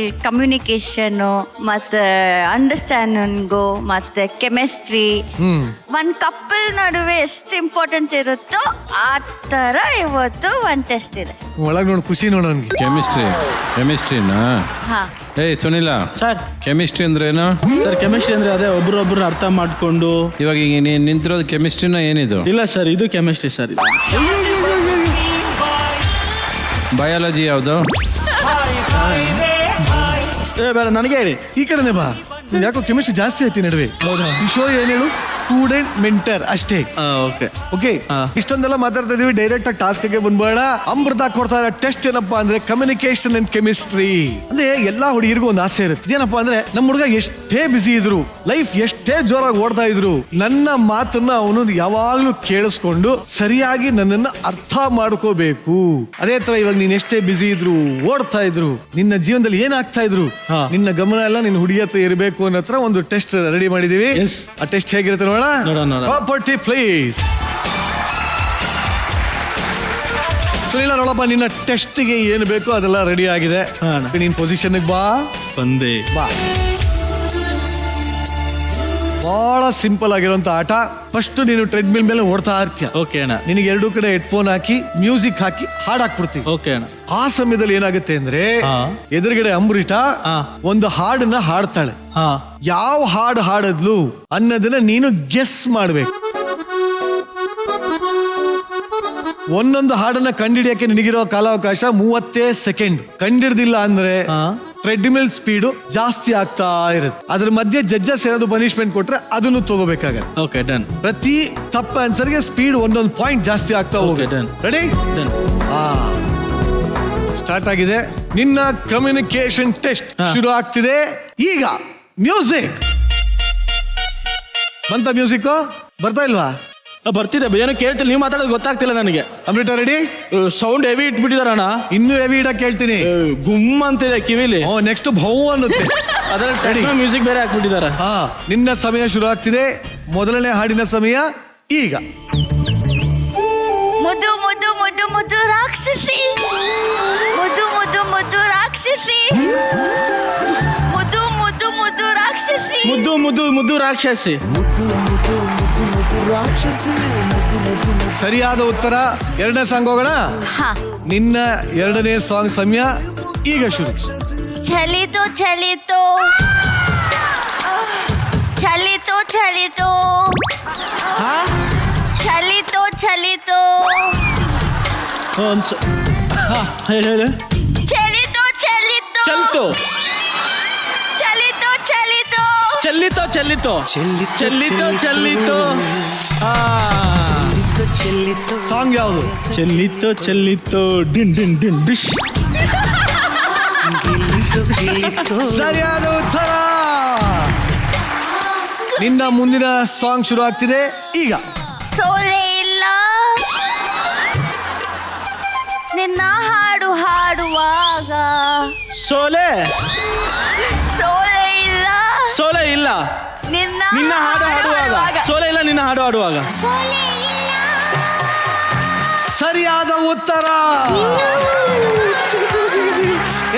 ಕಮ್ಯುನಿಕೇಶನ್ ಮತ್ತೆ ಅಂಡರ್ಸ್ಟ್ಯಾಂಡಿಂಗು ಮತ್ತೆ ಕೆಮಿಸ್ಟ್ರಿ, ಒಂದ್ ಕಪಲ್ ನಡುವೆ ಎಷ್ಟು ಇಂಪಾರ್ಟೆಂಟ್ ಇರುತ್ತೋ ಆ ತರ ಇವತ್ತು ಒಂದ್ ಟೆಸ್ಟ್ ಇದೆ. ಒಳಗ್ ನೋಡಿ ಖುಷಿ ನೋಡ ನನ್ಗೆ. ಕೆಮಿಸ್ಟ್ರಿನಾ? ಹಾ ಏಯ್ ಸುನಿಲ, ಸರ್ ಕೆಮಿಸ್ಟ್ರಿ ಅಂದ್ರೇನು? ಸರ್ ಕೆಮಿಸ್ಟ್ರಿ ಅಂದ್ರೆ ಅದೇ ಒಬ್ರೊಬ್ರು ಅರ್ಥ ಮಾಡ್ಕೊಂಡು. ಇವಾಗ ಈಗ ನೀನ್ ನಿಂತಿರೋದು ಕೆಮಿಸ್ಟ್ರಿನ ಏನಿದು? ಇಲ್ಲ ಸರ್, ಇದು ಕೆಮಿಸ್ಟ್ರಿ ಸರ್. ಇದು ಬಯಾಲಜಿ ಯಾವುದು? ಬೇಡ, ನನಗೆ ಹೇಳಿ. ಈ ಕಡೆನೆ ಬಾ, ಯಾಕೋ ಕೆಮಿಸ್ಟ್ರಿ ಜಾಸ್ತಿ ಐತಿ ನಡುವೆ. ಈ ಶೋ ಏನ್ ಹೇಳು, ಸ್ಟೂಡೆಂಟ್ ಮೆಂಟರ್ ಅಷ್ಟೇ. ಓಕೆ ಓಕೆ, ಇಷ್ಟೊಂದೆಲ್ಲ ಮಾತಾಡ್ತಾ ಇದೀವಿ, ಡೈರೆಕ್ಟ್ ಆಗಿ ಟಾಸ್ಕ್ ಗೆ ಬಂದ್ಬೇಡ. ಅಮೃತ ಕೊಡ್ತಾ ಇರೋ ಟೆಸ್ಟ್ ಏನಪ್ಪಾ ಅಂದ್ರೆ ಕಮ್ಯುನಿಕೇಶನ್ ಅಂಡ್ ಕೆಮಿಸ್ಟ್ರಿ. ಅಂದ್ರೆ ಎಲ್ಲಾ ಹುಡುಗಿರಿಗೂ ಒಂದು ಆಸೆ ಇರುತ್ತೆ, ಏನಪ್ಪಾ ಅಂದ್ರೆ ನಮ್ಮ ಹುಡುಗ ಎಷ್ಟೇ ಬಿಸಿ ಇದ್ರು, ಲೈಫ್ ಎಷ್ಟೇ ಜೋರಾಗಿ ಓಡ್ತಾ ಇದ್ರು, ನನ್ನ ಮಾತನ್ನ ಅವನು ಯಾವಾಗ್ಲೂ ಕೇಳಿಸ್ಕೊಂಡು ಸರಿಯಾಗಿ ನನ್ನನ್ನ ಅರ್ಥ ಮಾಡ್ಕೋಬೇಕು. ಅದೇ ತರ ಇವಾಗ ನೀನ್ ಎಷ್ಟೇ ಬಿಸಿ ಇದ್ರು, ಓಡ್ತಾ ಇದ್ರು, ನಿನ್ನ ಜೀವನದಲ್ಲಿ ಏನಾಗ್ತಾ ಇದ್ರು, ನಿನ್ನ ಗಮನ ಎಲ್ಲ ನಿನ್ನ ಹುಡುಗಿ ಹತ್ರ ಇರಬೇಕು ಅನ್ನೋ ಹತ್ರ ಒಂದು ಟೆಸ್ಟ್ ರೆಡಿ ಮಾಡಿದೀವಿ. ಆ ಟೆಸ್ಟ್ ಹೇಗಿರುತ್ತೆ ನೋಡೋಣ. Property please. ಸುನಿಲ ನೋಡಪ್ಪ, ನಿನ್ನ ಟೆಸ್ಟ್ಗೆ ಏನು ಬೇಕೋ ಅದೆಲ್ಲ ರೆಡಿ ಆಗಿದೆ. ನೀನ್ ಪೊಸಿಷನ್ ಬಾ. ಬಂದೆ ಬಾ. ಬಹಳ ಸಿಂಪಲ್ ಆಗಿರುವಂತ ಆಟ. ಫಸ್ಟ್ ನೀನು ಟ್ರೆಡ್ಮಿಲ್ ಮೇಲೆ ಓಡ್ತಾ ಇರ್ತೀಯ. ಓಕೆ ಅಣ್ಣ. ನಿನಗೆ ಎರಡೂ ಕಡೆ ಹೆಡ್ಫೋನ್ ಹಾಕಿ ಮ್ಯೂಸಿಕ್ ಹಾಕಿ ಹಾಡ್ ಹಾಕ್ಬಿಡ್ತೀವಿ. ಓಕೆ ಅಣ್ಣ. ಆ ಸಮಯದಲ್ಲಿ ಏನಾಗುತ್ತೆ ಅಂದ್ರೆ ಎದುರುಗಡೆ ಅಮೃತಾ ಒಂದು ಹಾಡನ್ನ ಹಾಡ್ತಾಳೆ. ಯಾವ ಹಾಡು ಹಾಡದ್ಲು ಅನ್ನೋದನ್ನ ನೀನು ಗೆಸ್ ಮಾಡ್ಬೇಕು. ಒಂದೊಂದು ಹಾಡನ್ನ ಕಂಡಿಡಿಯಕ್ಕೆ ನಿನಗಿರೋ ಕಾಲಾವಕಾಶ 30 ಸೆಕೆಂಡ್. ಕಂಡಿಡ್ದಿಲ್ಲ ಅಂದ್ರೆ ಟ್ರೆಡ್ಮಿಲ್ ಸ್ಪೀಡು ಜಾಸ್ತಿ ಆಗ್ತಾ ಇರುತ್ತೆ. ಅದ್ರ ಮಧ್ಯೆ ಜಡ್ಜಸ್ ಏನಾದ್ರು ಪನಿಷ್ಮೆಂಟ್ ಕೊಟ್ರೆ ಅದನ್ನು ತಗೋಬೇಕಾಗತ್ತೆ. Okay done. ಪ್ರತಿ ತಪ್ಪ ಆನ್ಸರ್ಗೆ ಸ್ಪೀಡ್ ಒಂದೊಂದು ಪಾಯಿಂಟ್ ಜಾಸ್ತಿ ಆಗ್ತಾ ಹೋಗುತ್ತೆ. ರೆಡಿ? ಸ್ಟಾರ್ಟ್ ಆಗಿದೆ. ನಿನ್ನ ಕಮ್ಯುನಿಕೇಶನ್ ಟೆಸ್ಟ್ ಶುರು ಆಗ್ತಿದೆ ಈಗ. ಮ್ಯೂಸಿಕ್ ಬಂತ? ಮ್ಯೂಸಿಕ್ ಬರ್ತಾ ಇಲ್ವಾ? ಬರ್ತಿದೆ, ಏನೋ ಕೇಳ್ತಿಲ್ಲ, ನೀವು ಮಾತಾಡೋದು ಗೊತ್ತಾಗ್ತಿಲ್ಲ ನನಗೆ. ಅಮೃತ ರೆಡಿ? ಸೌಂಡ್ ಹೆವಿ ಇಟ್ಬಿಟ್ಟಿದಾರಣ್ಣ. ಇನ್ನೂ ಹೆವಿ ಇಡಕ್ ಕೇಳ್ತೀನಿ. ಗುಮ್ ಅಂತಿದೆ ಕಿವಿಲಿ. ನೆಕ್ಸ್ಟ್ ಭೌ ಅನ್ನುತ್ತೆ. ಅದ್ರಲ್ಲಿ ಮ್ಯೂಸಿಕ್ ಬೇರೆ ಹಾಕ್ಬಿಟ್ಟಿದಾರ. ನಿನ್ನ ಸಮಯ ಶುರು ಆಗ್ತಿದೆ. ಮೊದಲನೇ ಹಾಡಿನ ಸಮಯ ಈಗ. ಮುದ್ದು ಮುದ್ದು ಮುದ್ದು ಮುದ್ದು ರಾಕ್ಷಸಿ, ಮುದ್ದು ಮುದ್ದು ಮುದ್ದು ರಾಕ್ಷಸಿ, ಮುದ್ದು ಮುದ್ದು ಮುದ್ದು ರಾಕ್ಷಸಿ, ಮುದ್ದು ಮುದ್ದು ಮುದ್ದು ರಾಕ್ಷಸಿ. ಸರಿಯಾದ ಉತ್ತರ. ಎರಡನೇ ಸಾಂಗ್ ಹೋಗೋಣ. ಹಾ. ನಿನ್ನ ಎರಡನೇ ಸಾಂಗ್ ಸಮಯ ಈಗ ಶುರು. ಚಲಿತೋ ಚಲಿತೋ ಚಲಿತು ಚಲಿತು ಚಲಿತು ಚಲಿತು ಹೇಳು ಚಲಿತು ಚಲಿತು ಚಲ್ತು ಚಲಿತು ಚಲಿತು ಚೆಲ್ಲಿತೋ ಚೆಲ್ಲಿತೋ ಚೆಲ್ಲಿತೋ ಚೆಲ್ಲಿತೋ ಸಾಂಗ್ ಯಾವುದು? ಚೆಲ್ಲಿತೋ ಚೆಲ್ಲಿತೋ ಡಿನ್ ಡಿನ್ ಡಿನ್ ಡಿಶ್. ಸರಿಯಾದ ಉತ್ತರ. ನಿನ್ನ ಮುಂದಿನ ಸಾಂಗ್ ಶುರು ಆಗ್ತಿದೆ ಈಗ. ಸೋಲೆ ಇಲ್ಲ ನಿನ್ನ ಹಾಡು ಹಾಡುವಾಗ ಸೋಲೆ ಸೋಲೆ ಇಲ್ಲ ಸೋಲೆ ಇಲ್ಲ ನಿನ್ನ ನಿನ್ನ ಹಾಡು ಹಾಡುವಾಗ ಸೋಲೆ ಇಲ್ಲ ನಿನ್ನ ಹಾಡು ಹಾಡುವಾಗ. ಸರಿಯಾದ ಉತ್ತರ.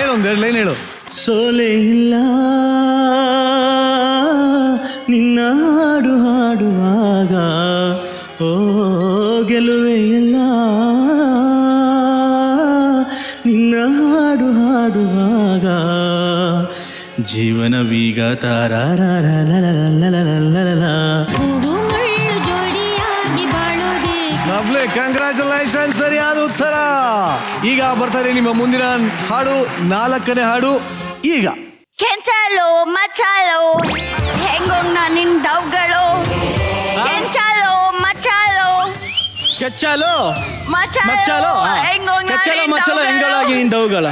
ಏನೊಂದೆರಡು ಲೈನ್ ಹೇಳು. ಸೋಲೆ ಇಲ್ಲ ನಿನ್ನ ಹಾಡು ಹಾಡುವಾಗ, ಓ ಗೆಲುವೆ ಇಲ್ಲ ನಿನ್ನ ಹಾಡು ಹಾಡುವಾಗ. ಜೀವನವೀಗ ತಾರಾರಲಲಲಲಲಲಲಲ. ಲವ್ಲಿ, ಕಂಗ್ರ್ಯಾಚುಲೇಷನ್, ಸರಿಯಾದ ಉತ್ತರ. ಈಗ ಬರ್ತಾರೆ ನಿಮ್ಮ ಮುಂದಿನ ಹಾಡು, 4ನೇ ಹಾಡು ಈಗ. ಕೆಂಚಾಲೋ ಮಚಾಲೋ ಹೆಂಗೋಗ್ ನಿನ್ ಡವ್ಗಳು ಕೆಂಚಾಲೋ ಮಚಾಲೋ ಕೆಚ್ಚಾಲೋ ಮಚಾಲೋ ಮಚ್ಚಾಲೋ ಹೆಂಗೋಗ್ ಕೆಚ್ಚಲೋ ಮಚ್ಚಲೋ ಹೆಂಗಳಾಗಿ ನಿನ್ ಡೌಗಳ.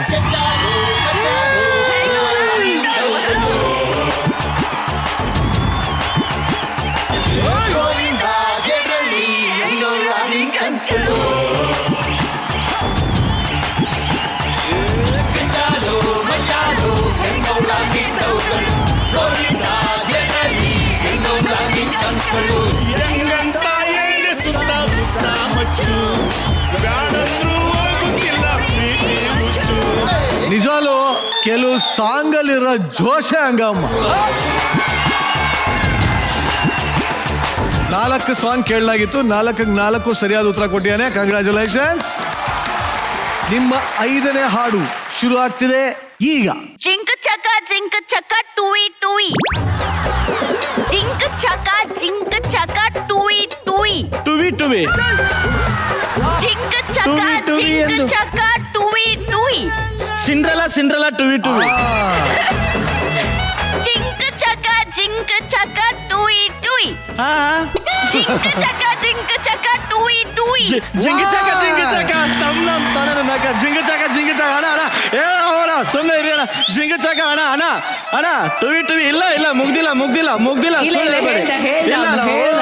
ನಿಜವಾಗ್ಲು ಕೆಲವು ಸಾಂಗ್ ಅಲ್ಲಿರೋ ಜೋಶೆ ಹಂಗಮ್ಮ. 4 ಸಾಂಗ್ ಕೇಳಲಾಗಿತ್ತು, 4ಕ್ಕೆ 4 ಸರಿಯಾದ ಉತ್ತರ ಕೊಟ್ಟಿದ್ದಾನೆ. ಕಂಗ್ರ್ಯಾಚುಲೇಷನ್ಸ್. ನಿಮ್ಮ 5ನೇ ಹಾಡು ಶುರು ಆಗ್ತಿದೆ ಈಗ. ಜಿಂಕ್ ಚಕ ಟೂಯಿ ಟೂಯಿ ಜಿಂಕ್ ಚಕ ಟೂಯಿ ಟೂಯಿ ಟುವಿ ಟುವಿ ಜಿಂಕ್ ಚಕ ಟೂಯಿ ಎಂದು. ಟೂಯಿ ಟೂಯಿ ಸಿಂಡ್ರಲ ಸಿಂಡ್ರಲ ಟುವಿ ಟುವಿ. ಜಿಂಕ್ ಚಕ ಟೂಯಿ ಟೂಯಿ ಹಾ ಜಿಂಕ್ ಚಕ ಟೂಯಿ ಟೂಯಿ ಜಿಂಗ ಚಕ ತಮ್ಮ ತಾನ ನಕ ಜಿಂಗ ಚಕ ಅಣ್ಣ ಅಣ್ಣ ಏ ಹೋಣ ಸುಮ್ಮನೆ ಇರಿ ಅಣ್ಣ. ಜಿಂಗ ಚಕ ಅಣ್ಣ ಅಣ್ಣ ಅಣ್ಣ ಟುವಿ ಟುವಿ ಇಲ್ಲ ಇಲ್ಲ ಮುಗ್ದಿಲ್ಲ ಇಲ್ಲ, ಹೇಳ್ದ, ಹೇಳ್ದ.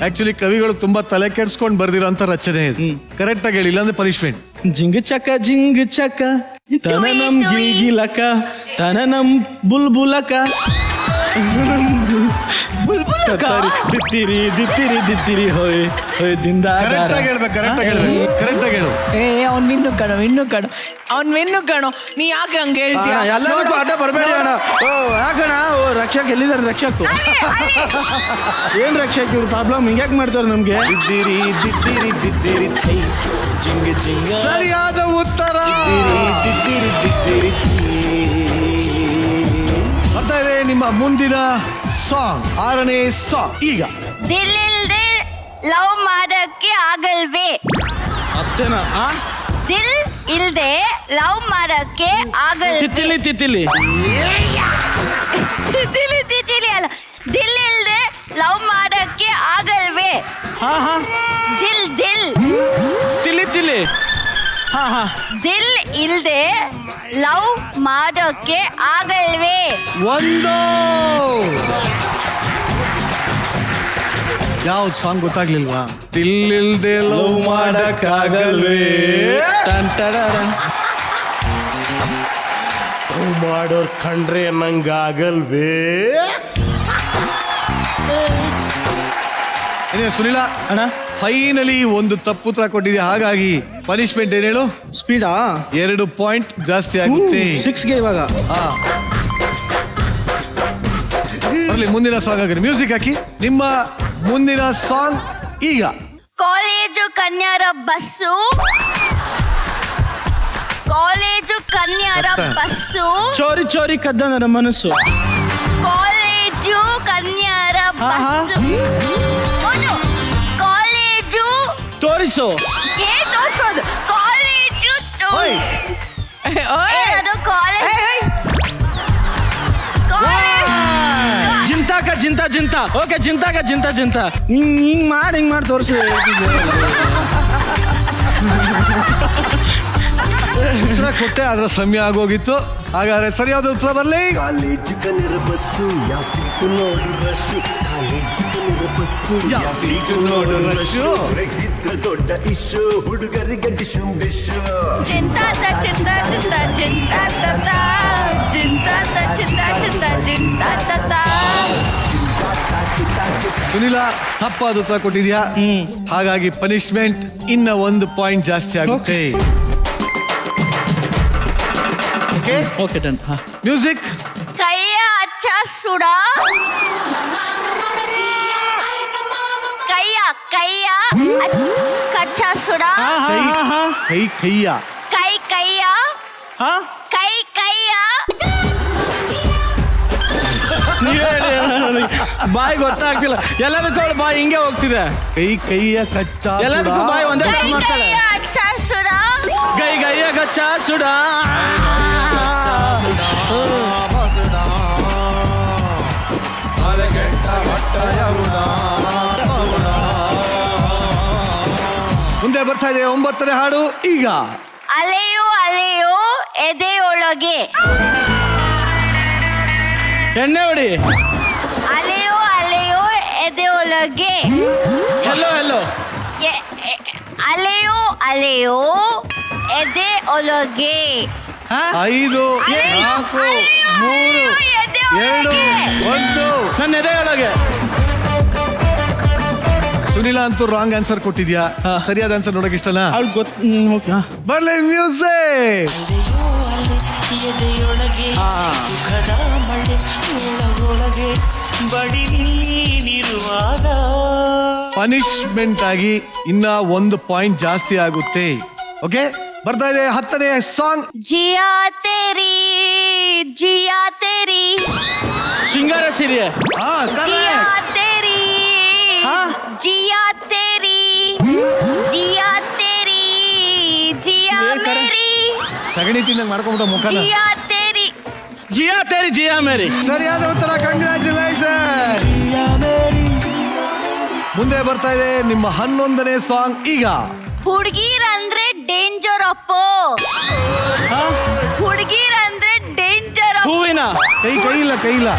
ಆಕ್ಚುಲಿ ಕವಿಗಳು ತುಂಬಾ ತಲೆ ಕೆಡ್ಸ್ಕೊಂಡು ಬರ್ದಿರೋಂಥ ರಚನೆ ಇದು. ಕರೆಕ್ಟ್ ಆಗಿ ಹೇಳಿ, ಇಲ್ಲಾಂದ್ರೆ ಪನಿಷ್ಮೆಂಟ್. ಜಿಂಗ ಚಕ ತನನಂ ಗಿಲಕ ತನನಂ ಬುಲ್ಬುಲಕ ದಿತ್ತಿರಿ ದಿತ್ತಿರಿ ದಿತ್ತಿರಿ ಹೋಯ್ ಹೋಯ್ ದಿಂದ. ಕರೆಕ್ಟ್ ಆಗಿ ಹೇಳ್ಬೇಕು, ಕರೆಕ್ಟ್ ಆಗಿ ಹೇಳು. ಅವ್ನ್ ಮಿನ್ನು ಕಣೋ ನೀ ಯಾಕೆ ಹಂಗೆ ಹೇಳ್ತೀಯ? ಎಲ್ಲದಕ್ಕೂ ಆಟ ಬರಬೇಡಿ ಅಣ್ಣ. ಓ ಯಾಕಣ್ಣ, ಓ ರಕ್ಷಕ್ ಎಲ್ಲಿದ್ದಾರೆ ರಕ್ಷಕ್? ಏನ್ ರಕ್ಷಕ್ ಇವ್ರ ಪ್ರಾಬ್ಲಮ್ ಹಿಂಗ್ಯಾಕ್ ಮಾಡ್ತಾರೆ ನಮ್ಗೆ? ಸರಿಯಾದ ಉತ್ತರ. ಬರ್ತಾ ಇದೆ ನಿಮ್ಮ ಮುಂದಿನ ಸಾಂಗ್, 6ನೇ ಸಾಂಗ್ ಈಗ. ದಿಲ್ ಇಲ್ದೆ ಲವ್ ಮಾಡಕ್ಕೆ ಆಗಲ್ವೇ ಅತ್ತೇನಾ? ದಿಲ್ ಇಲ್ದೆ ಲವ್ ಮಾಡಕ್ಕೆ ಆಗಲ್ವೇ ತಿತ್ತಿಲಿ ತಿತ್ತಿಲಿ ತಿತಿಲಿ ಅಲ್ಲ, ದಿಲ್ ಇಲ್ದೆ ಲವ್ ಮಾಡಕ್ಕೆ ಆಗಲ್ವೇ ಹಾ ಹಾ ದಿಲ್ ತಿಲಿ ತಿಲಿ ಹಾ ಹಾ ದಿಲ್ ಇಲ್ದೆ ಲವ್ ಮಾಡೋಕ್ಕೆ ಆಗಲ್ವೇ ಒಂದು ಯಾವ್ದು ಸಾಂಗ್ ಗೊತ್ತಾಗ್ಲಿಲ್ವಾ? ತಿಲ್ಲಿಲ್ದೆ ಲವ್ ಮಾಡಕ್ಕಾಗಲ್ವೇ. ಮಾಡೋರ್ ಕಂಡ್ರೆ ನಂಗಾಗಲ್ವೇ. ಏನೇ ಸುನಿಲ ಅಣ್ಣ ಫೈನಲಿ ಒಂದು ತಪ್ಪು ಉತ್ತರ ಕೊಟ್ಟಿದ್ಯಾ, ಹಾಗಾಗಿ ಪನಿಷ್ಮೆಂಟ್ ಏನ್ ಹೇಳು? ಸ್ಪೀಡಾ 2 ಪಾಯಿಂಟ್ ಜಾಸ್ತಿ ಆಗುತ್ತೆ. 6ಗೆ ಇವಾಗ. ಹಾ, ಬರ್ಲಿ ಮುಂದಿನ ಸಾಂಗ್ ಹಾಕಿ, ಮ್ಯೂಸಿಕ್ ಹಾಕಿ. ನಿಮ್ಮ ಮುಂದಿನ ಸಾಂಗ್ ಈಗ. ಕಾಲೇಜು ಕನ್ಯರ ಬಸ್ಸು ಕಾಲೇಜು ಕನ್ಯರ ಬಸ್ಸು ಚೋರಿ ಚೋರಿ ಕದ್ದ ನನ್ನ ಮನಸ್ಸು. ಕಾಲೇಜು ಒಂದು ಕಾಲೇಜು ತೋರಿಸು. ಏನ್ ತೋರ್ಸೋದು? ಕಾಲೇಜು ಅದು ಜಿಂತ ಓಕೆ ಜಿಂತ ಹಿಂಗ್ ಮಾಡಿ ತೋರಿಸಿ. ಉತ್ತರ ಕೊಟ್ಟೆ, ಅದರ ಸಮಯ ಆಗೋಗಿತ್ತು. ಹಾಗಾದ್ರೆ ಸರಿಯಾದ ಉತ್ತರ ಬರಲಿ. ಕಾಲೇಜ್ ಕಲಿರ ಬಸ್ಸು ಯಾವ ಸೀಟು ನೋಡು ರಶ್ಶು, ಕಾಲೇಜ್ ಕಲಿರ ಬಸ್ಸು ಯಾವ ಸೀಟು ನೋಡು ರಶ್ಶು, ಇದ್ರ ದೊಡ್ಡ ಇಶ್ಯೂ ಹುಡುಗರಿಗೆ ಡಿಶು ಡಿಶು. ಸುನಿಲ ತಪ್ಪಾದ ಉತ್ತರ ಕೊಟ್ಟಿದ್ಯಾ, ಹಾಗಾಗಿ ಪನಿಷ್ಮೆಂಟ್ ಇನ್ನ 1 ಪಾಯಿಂಟ್ ಜಾಸ್ತಿ ಆಗುತ್ತೆ. Okay done. ಮ್ಯೂಸಿಕ್. ಕೈಯ ಅಚ್ಚ ಸುಡ ಕೈಯ ಕಚ್ಚ ಸುಡ ಕೈಯ ಕೈಯ ಬಾಯಿ ಗೊತ್ತಾಗ್ತಿಲ್ಲ, ಎಲ್ಲದಕ್ಕೂ ಬಾಯಿ ಹಿಂಗೆ ಹೋಗ್ತಿದೆ. ಕೈಯ ಕಚ್ಚಾ ಎಲ್ಲದಕ್ಕೂ ಬಾಯಿ ಒಂದೇ ಮಾಡ್ತಾಳೆ. ಅಚ್ಚ ಸುಡ ಕೈಯ ಕಚ್ಚಾ ಸುಡ. ಮುಂದೆ ಬರ್ತಾ ಇದೆ 9ನೇ ಹಾಡು. ಈಗ ಅಲೆಯೋ ಎದೆಯೊಳಗೆ, ಎಣ್ಣೆ ಹೊಡಿ. ಅಲೆಯೋ ಎದೆಯೊಳಗೆ, ಹೆಲೋ ಅಲೆಯೋ ಎದೆ ಒಳಗೆ. 5 4 3 2 1. ನನ್ನ ಎದೆಯೊಳಗೆ. ಸುನಿಲ ಅಂತೂ ರಾಂಗ್ ಆನ್ಸರ್ ಕೊಟ್ಟಿದ್ಯಾ. ಸರಿಯಾದ ಆನ್ಸರ್ ನೋಡಕ್ ಇಷ್ಟನಾ? ಅವ್ಳು ಗೊತ್ತು. ಬರ್ಲಿ ಮ್ಯೂಸಿಕ್. ಪನಿಷ್ಮೆಂಟ್ ಆಗಿ ಇನ್ನ 1 ಪಾಯಿಂಟ್ ಜಾಸ್ತಿ ಆಗುತ್ತೆ. ಓಕೆ, ಬರ್ತಾ ಇದೆ 10ನೇ ಸಾಂಗ್. ಜಿಯಾ ತೇರಿ ಶೃಂಗಾರ ಸಿರಿಯೆ. ಜಿಯಾ ತೇರಿ ಜಿಯಾ ಮೇರಿ ಸಗಣಿ ತಿಂದಂಗ್ ಮಾಡ್ಕೊಂಡ್ಬಿಟ್ಟ ಮುಖನ. ಜಿಯಾ ಮೇರಿ. ಸರಿಯಾದ ಉತ್ತರ, ಕಂಗ್ರ್ಯಾಚುಲೇಷನ್. ಮುಂದೆ ಬರ್ತಾ ಇದೆ ನಿಮ್ಮ 11ನೇ ಸಾಂಗ್. ಈಗ ಹುಡುಗಿರಂದ್ರೆ ಡೇಂಜರ್ ಅಪ್ಪೋ, ಹುಡುಗಿರಂದ್ರೆ ಡೇಂಜರ್ ಅಪ್ಪೋ. ಹೂವಿನ ಕೈಯಿಲ್ಲ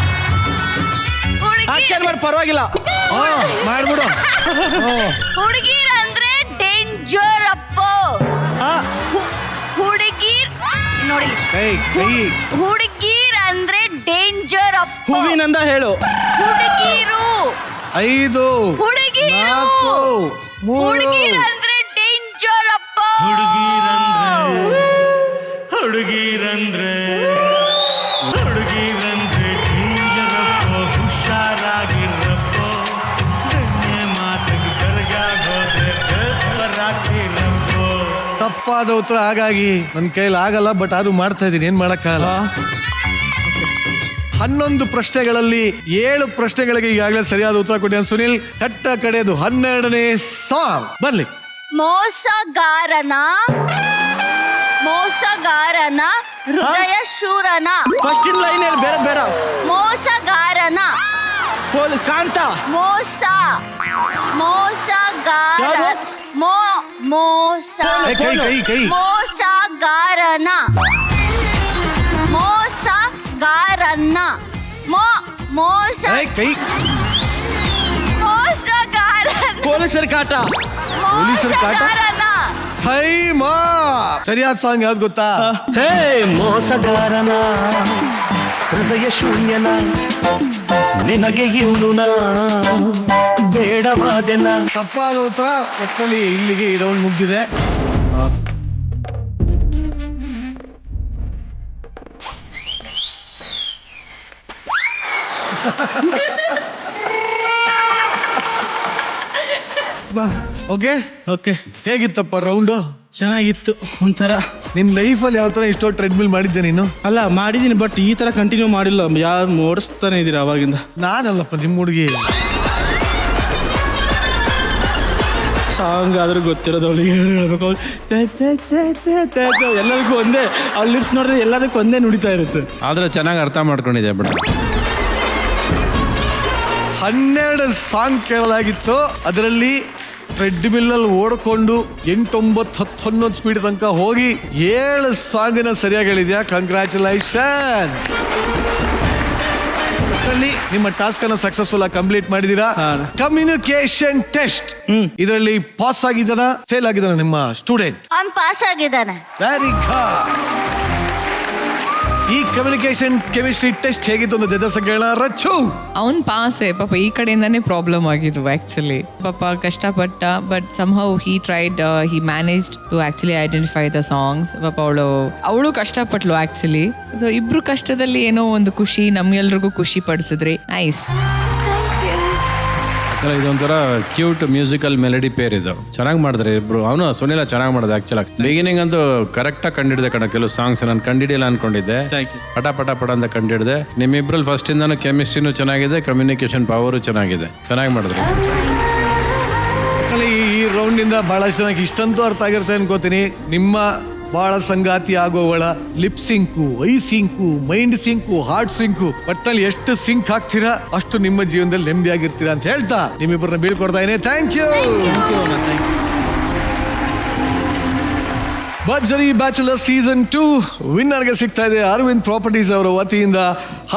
ಆಕ್ಷನ್ ಮಾಡಿ ಪರವಾಗಿಲ್ಲ. ಮಾಡ್ಬಿಡು. ಹುಡುಗಿರಂದ್ರೆ ಡೇಂಜರ್ ಅಪ್ಪೋ. ಹುಡುಗೀರ್ ನೋಡಿ, ಹುಡುಗೀರಂದ್ರೆ ಡೇಂಜರ್ ಅಪ್ಪೋ. ಹೂವಿನಂದ ಹೇಳು. ಹುಡುಗೀರು 5 4 3. ಹುಡುಗೀರಂದ್ರೆ ಡೇಂಜರ್ ಅಪ್ಪೋ. ಹುಡುಗೀರಂದ್ರೆ ಡೇಂಜರಪ್ಪ, ಹುಷಾರಾಗಿರಪ್ಪ, ಮಾತಿಗೆ ಕರಗಾಗೋದೆ ರಾಕಿರಪ್ಪ. ತಪ್ಪಾದ ಉತ್ತರ, ಹಾಗಾಗಿ ನನ್ನ ಕೈಲಿ ಆಗಲ್ಲ, ಬಟ್ ಅದು ಮಾಡ್ತಾ ಇದ್ದೀನಿ, ಏನ್ ಮಾಡಕ್ಕಾಗಲ್ಲ. 11 ಪ್ರಶ್ನೆಗಳಲ್ಲಿ 7 ಪ್ರಶ್ನೆಗಳಿಗೆ ಈಗಾಗಲೇ ಸರಿಯಾದ ಉತ್ತರ ಕೊಟ್ಟಿದ್ದಾನೆ ಸುನಿಲ್. ಕಟ್ಟ ಕಡೆದು 12ನೇ ಸಾಂಗ್ ಬರ್ಲಿ. ಮೋಸಗಾರನ ಹೃದಯ ಶೂರನ. ಫಸ್ಟ್ ಇನ್ ಲೈನ್ ಹೇಳಿ, ಬೇಡ. ಮೋಸಗಾರನ ಕಾಂತ. ಮೋಸಗಾರ ಕೈ ಮೋಸಗಾರನ ಪೊಲೀಸರ ಕಾಟ. ಟೈಮ್. ಸರಿಯಾದ ಸಾಂಗ್ ಯಾವ್ದು ಗೊತ್ತಾ? ಹೇ ಮೋಸಗಾರನ ಹೃದಯ ಶೂನ್ಯನ, ನಿನಗೆ ಇವನು ಬೇಡವಾದೆನ. ತಪ್ಪಾದ ಉತ್ತರ. ಒಟ್ಟಲ್ಲಿ ಇಲ್ಲಿಗೆ ಈ ರೌಂಡ್ ಮುಗ್ದಿದೆ. ಓಕೆ, ಹೇಗಿತ್ತಪ್ಪ ರೌಂಡು? ಚೆನ್ನಾಗಿತ್ತು ಒಂಥರ. ನಿನ್ ಲೈಫಲ್ಲಿ ಯಾವ ತರ ಇಷ್ಟೋ ಟ್ರೆಡ್ಮಿಲ್ ಮಾಡಿದ್ದೆ ನೀನು? ಅಲ್ಲ ಮಾಡಿದೀನಿ, ಬಟ್ ಈ ತರ ಕಂಟಿನ್ಯೂ ಮಾಡಿಲ್ಲ. ಯಾರು ಓಡಿಸ್ತಾನೆ ಇದೀರ ಅವಾಗಿಂದ? ನಾನಲ್ಲಪ್ಪ, ನಿಮ್ಮ ಹುಡುಗಿ. ಸಾಂಗ್ ಆದ್ರೂ ಗೊತ್ತಿರೋದು ಅವಳಿಗೆ ಹೇಳ್ಬೇಕು. ಎಲ್ಲದಕ್ಕೂ ಒಂದೇ ಅವ್ಳು ಲಿಪ್ಸ್ ನೋಡಿದ್ರೆ ಎಲ್ಲದಕ್ಕೂ ಒಂದೇ ನುಡಿತಾ ಇರುತ್ತೆ. ಆದ್ರೆ ಚೆನ್ನಾಗಿ ಅರ್ಥ ಮಾಡ್ಕೊಂಡಿದೆ ಬಿಡ. 12 ಸಾಂಗ್ ಕೇಳಲಾಗಿತ್ತು. ಅದರಲ್ಲಿ ಟ್ರೆಡ್ಮಿಲ್ಲಲ್ಲಿ ಓಡ್ಕೊಂಡು 8, 9, 10, 11 ಸ್ಪೀಡ್ ತನಕ ಹೋಗಿ 7 ಸಾಂಗ್ನ ಸರಿಯಾಗಿ ಹೇಳಿದ್ಯಾ. ಕಂಗ್ರ್ಯಾಚುಲೇಷನ್. ನಿಮ್ಮ ಟಾಸ್ಕ್ ಅನ್ನ ಸಕ್ಸಸ್ಫುಲ್ ಆಗಿ ಕಂಪ್ಲೀಟ್ ಮಾಡಿದೀರಾ. ಕಮ್ಯುನಿಕೇಶನ್ ಟೆಸ್ಟ್ ಇದರಲ್ಲಿ ಪಾಸ್ ಆಗಿದ್ದಾನ ಫೇಲ್ ಆಗಿದ್ದಾನ ನಿಮ್ಮ ಸ್ಟೂಡೆಂಟ್? ಅವ್ನ್ ಪಾಸ್ ಆಗಿದ್ದಾನೆ. Very good. ಈ ಕಮ್ಯುನಿಕೇಶನ್ ಕೆಮಿಸ್ಟ್ರಿ ಟೆಸ್ಟ್ ಹೇಗಿತ್ತು ಅಂತ ಜನ ರಚ್ಚು. ಅವನ್ ಪಾಸೆ ಪಾಪ. ಈ ಕಡೆಯಿಂದಾನೇ ಪ್ರಾಬ್ಲಮ್ ಆಗಿದ್ದು ಆಕ್ಚುಲಿ. ಪಾಪ ಕಷ್ಟಪಟ್ಟ, but somehow he tried, he managed to actually identify the songs. ಪಾಪ ಅವಳು ಕಷ್ಟಪಟ್ಲು ಆಕ್ಚುಲಿ. ಸೊ ಇಬ್ರು ಕಷ್ಟದಲ್ಲಿ ಏನೋ ಒಂದು ಖುಷಿ, ನಮ್ಗೆಲ್ರಿಗೂ ಖುಷಿ ಪಡಿಸಿದ್ರಿ. ನೈಸ್. ಇದೊಂಥರ ಕ್ಯೂಟ್ ಮ್ಯೂಸಿಕಲ್ ಮೆಲಡಿ ಪೇರ್ ಇದು. ಚೆನ್ನಾಗಿ ಮಾಡಿದ್ರೆ ಇಬ್ರು. ಅವನು ಸುನಿಲ ಚೆನ್ನಾಗಿ ಮಾಡಿದೆ ಆಕ್ಚುಲಿ. ಬಿಗಿನಿಂಗ್ ಅಂತೂ ಕರೆಕ್ಟಾಗಿ ಕಂಡಿಡಿದೆ ಕಣ. ಕೆಲವು ಸಾಂಗ್ಸ್ ನಾನು ಕಂಡಿಡಿಯಲ್ಲ ಅನ್ಕೊಂಡಿದ್ದೆ. ಪಟ ಪಟ ಪಟ ಅಂತ ಕಂಡಿಡಿದೆ. ನಿಮ್ಮಿಬ್ರಲ್ಲಿ ಫಸ್ಟ್ ಇಂದಾನು ಕೆಮಿಸ್ಟ್ರಿನೂ ಚೆನ್ನಾಗಿದೆ, ಕಮ್ಯುನಿಕೇಶನ್ ಪವರು ಚೆನ್ನಾಗಿದೆ. ಚೆನ್ನಾಗಿ ಮಾಡಿದ್ರೆ. ಈ ರೌಂಡ್ ಇಂದ ಬಹಳಷ್ಟು ಜನಕ್ಕೆ ಇಷ್ಟಂತೂ ಅರ್ಥ ಆಗಿರುತ್ತೆ ಅನ್ಕೋತೀನಿ. ನಿಮ್ಮ ಬಹಳ ಸಂಗಾತಿ ಆಗೋವಳ lip sync, eye sync, mind sync, heart sync, ಒಟ್ಟಲ್ಲಿ ಎಷ್ಟು ಸಿಂಕ್ ಹಾಕ್ತೀರಾ ಅಷ್ಟು ನಿಮ್ಮ ಜೀವನದಲ್ಲಿ ನೆಮ್ಮದಿಯಾಗಿರ್ತೀರಾ ಅಂತ ಹೇಳ್ತಾ ನಿಮ್ಮಿಬ್ಬರನ್ನ ಬೀಳ್ಕೊಡ್ತಾ ಇದ್ದೀನಿ. Thank you. Bharjari bachelor season 2 ವಿನ್ನರ್ಗೆ ಸಿಗ್ತಾ ಇದೆ ಅರವಿಂದ್ ಪ್ರಾಪರ್ಟೀಸ್ ಅವರ ವತಿಯಿಂದ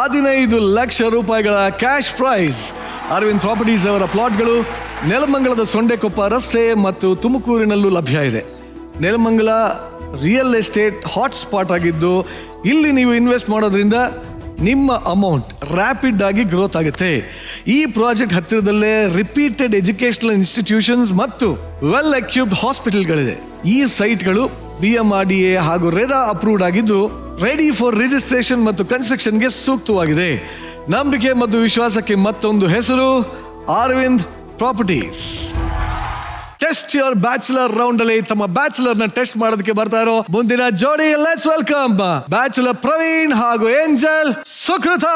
15 ಲಕ್ಷ ರೂಪಾಯಿಗಳ ಕ್ಯಾಶ್ ಪ್ರೈಸ್. ಅರವಿಂದ್ ಪ್ರಾಪರ್ಟೀಸ್ ಅವರ ಪ್ಲಾಟ್ಗಳು ನೆಲಮಂಗಲದ ಸೊಂಡೆಕೊಪ್ಪ ರಸ್ತೆ ಮತ್ತು ತುಮಕೂರಿನಲ್ಲೂ ಲಭ್ಯ ಇದೆ. Nelamangala real estate hot spot ಆಗಿದ್ದು, ಇಲ್ಲಿ ನೀವು ಇನ್ವೆಸ್ಟ್ ಮಾಡೋದ್ರಿಂದ ನಿಮ್ಮ ಅಮೌಂಟ್ ರ್ಯಾಪಿಡ್ ಆಗಿ ಗ್ರೋತ್ ಆಗುತ್ತೆ. ಈ ಪ್ರಾಜೆಕ್ಟ್ ಹತ್ತಿರದಲ್ಲೇ ರಿಪೀಟೆಡ್ ಎಜುಕೇಶನಲ್ ಇನ್ಸ್ಟಿಟ್ಯೂಷನ್ಸ್ ಮತ್ತು ವೆಲ್ ಎಕ್ವಿಪ್ಡ್ ಹಾಸ್ಪಿಟಲ್ಗಳಿದೆ. ಈ ಸೈಟ್ಗಳು BMRDA ಹಾಗೂ ರೆರಾ ಅಪ್ರೂವ್ಡ್ ಆಗಿದ್ದು ರೆಡಿ ಫಾರ್ ರಿಜಿಸ್ಟ್ರೇಷನ್ ಮತ್ತು ಕನ್ಸ್ಟ್ರಕ್ಷನ್ಗೆ ಸೂಕ್ತವಾಗಿದೆ. ನಂಬಿಕೆ ಮತ್ತು ವಿಶ್ವಾಸಕ್ಕೆ ಮತ್ತೊಂದು ಹೆಸರು Aravind properties. Test your bachelor round ಅಲ್ಲಿ ತಮ್ಮ ಬ್ಯಾಚುಲರ್ ನ ಟೆಸ್ಟ್ ಮಾಡೋದಕ್ಕೆ ಬರ್ತಾ ಇರೋ ಮುಂದಿನ ಜೋಡಿ. ಲೆಟ್ಸ್ ವೆಲ್ಕಮ್ ಬ್ಯಾಚುಲರ್ ಪ್ರವೀಣ್ ಹಾಗೂ ಏಂಜಲ್ ಸುಕೃತ.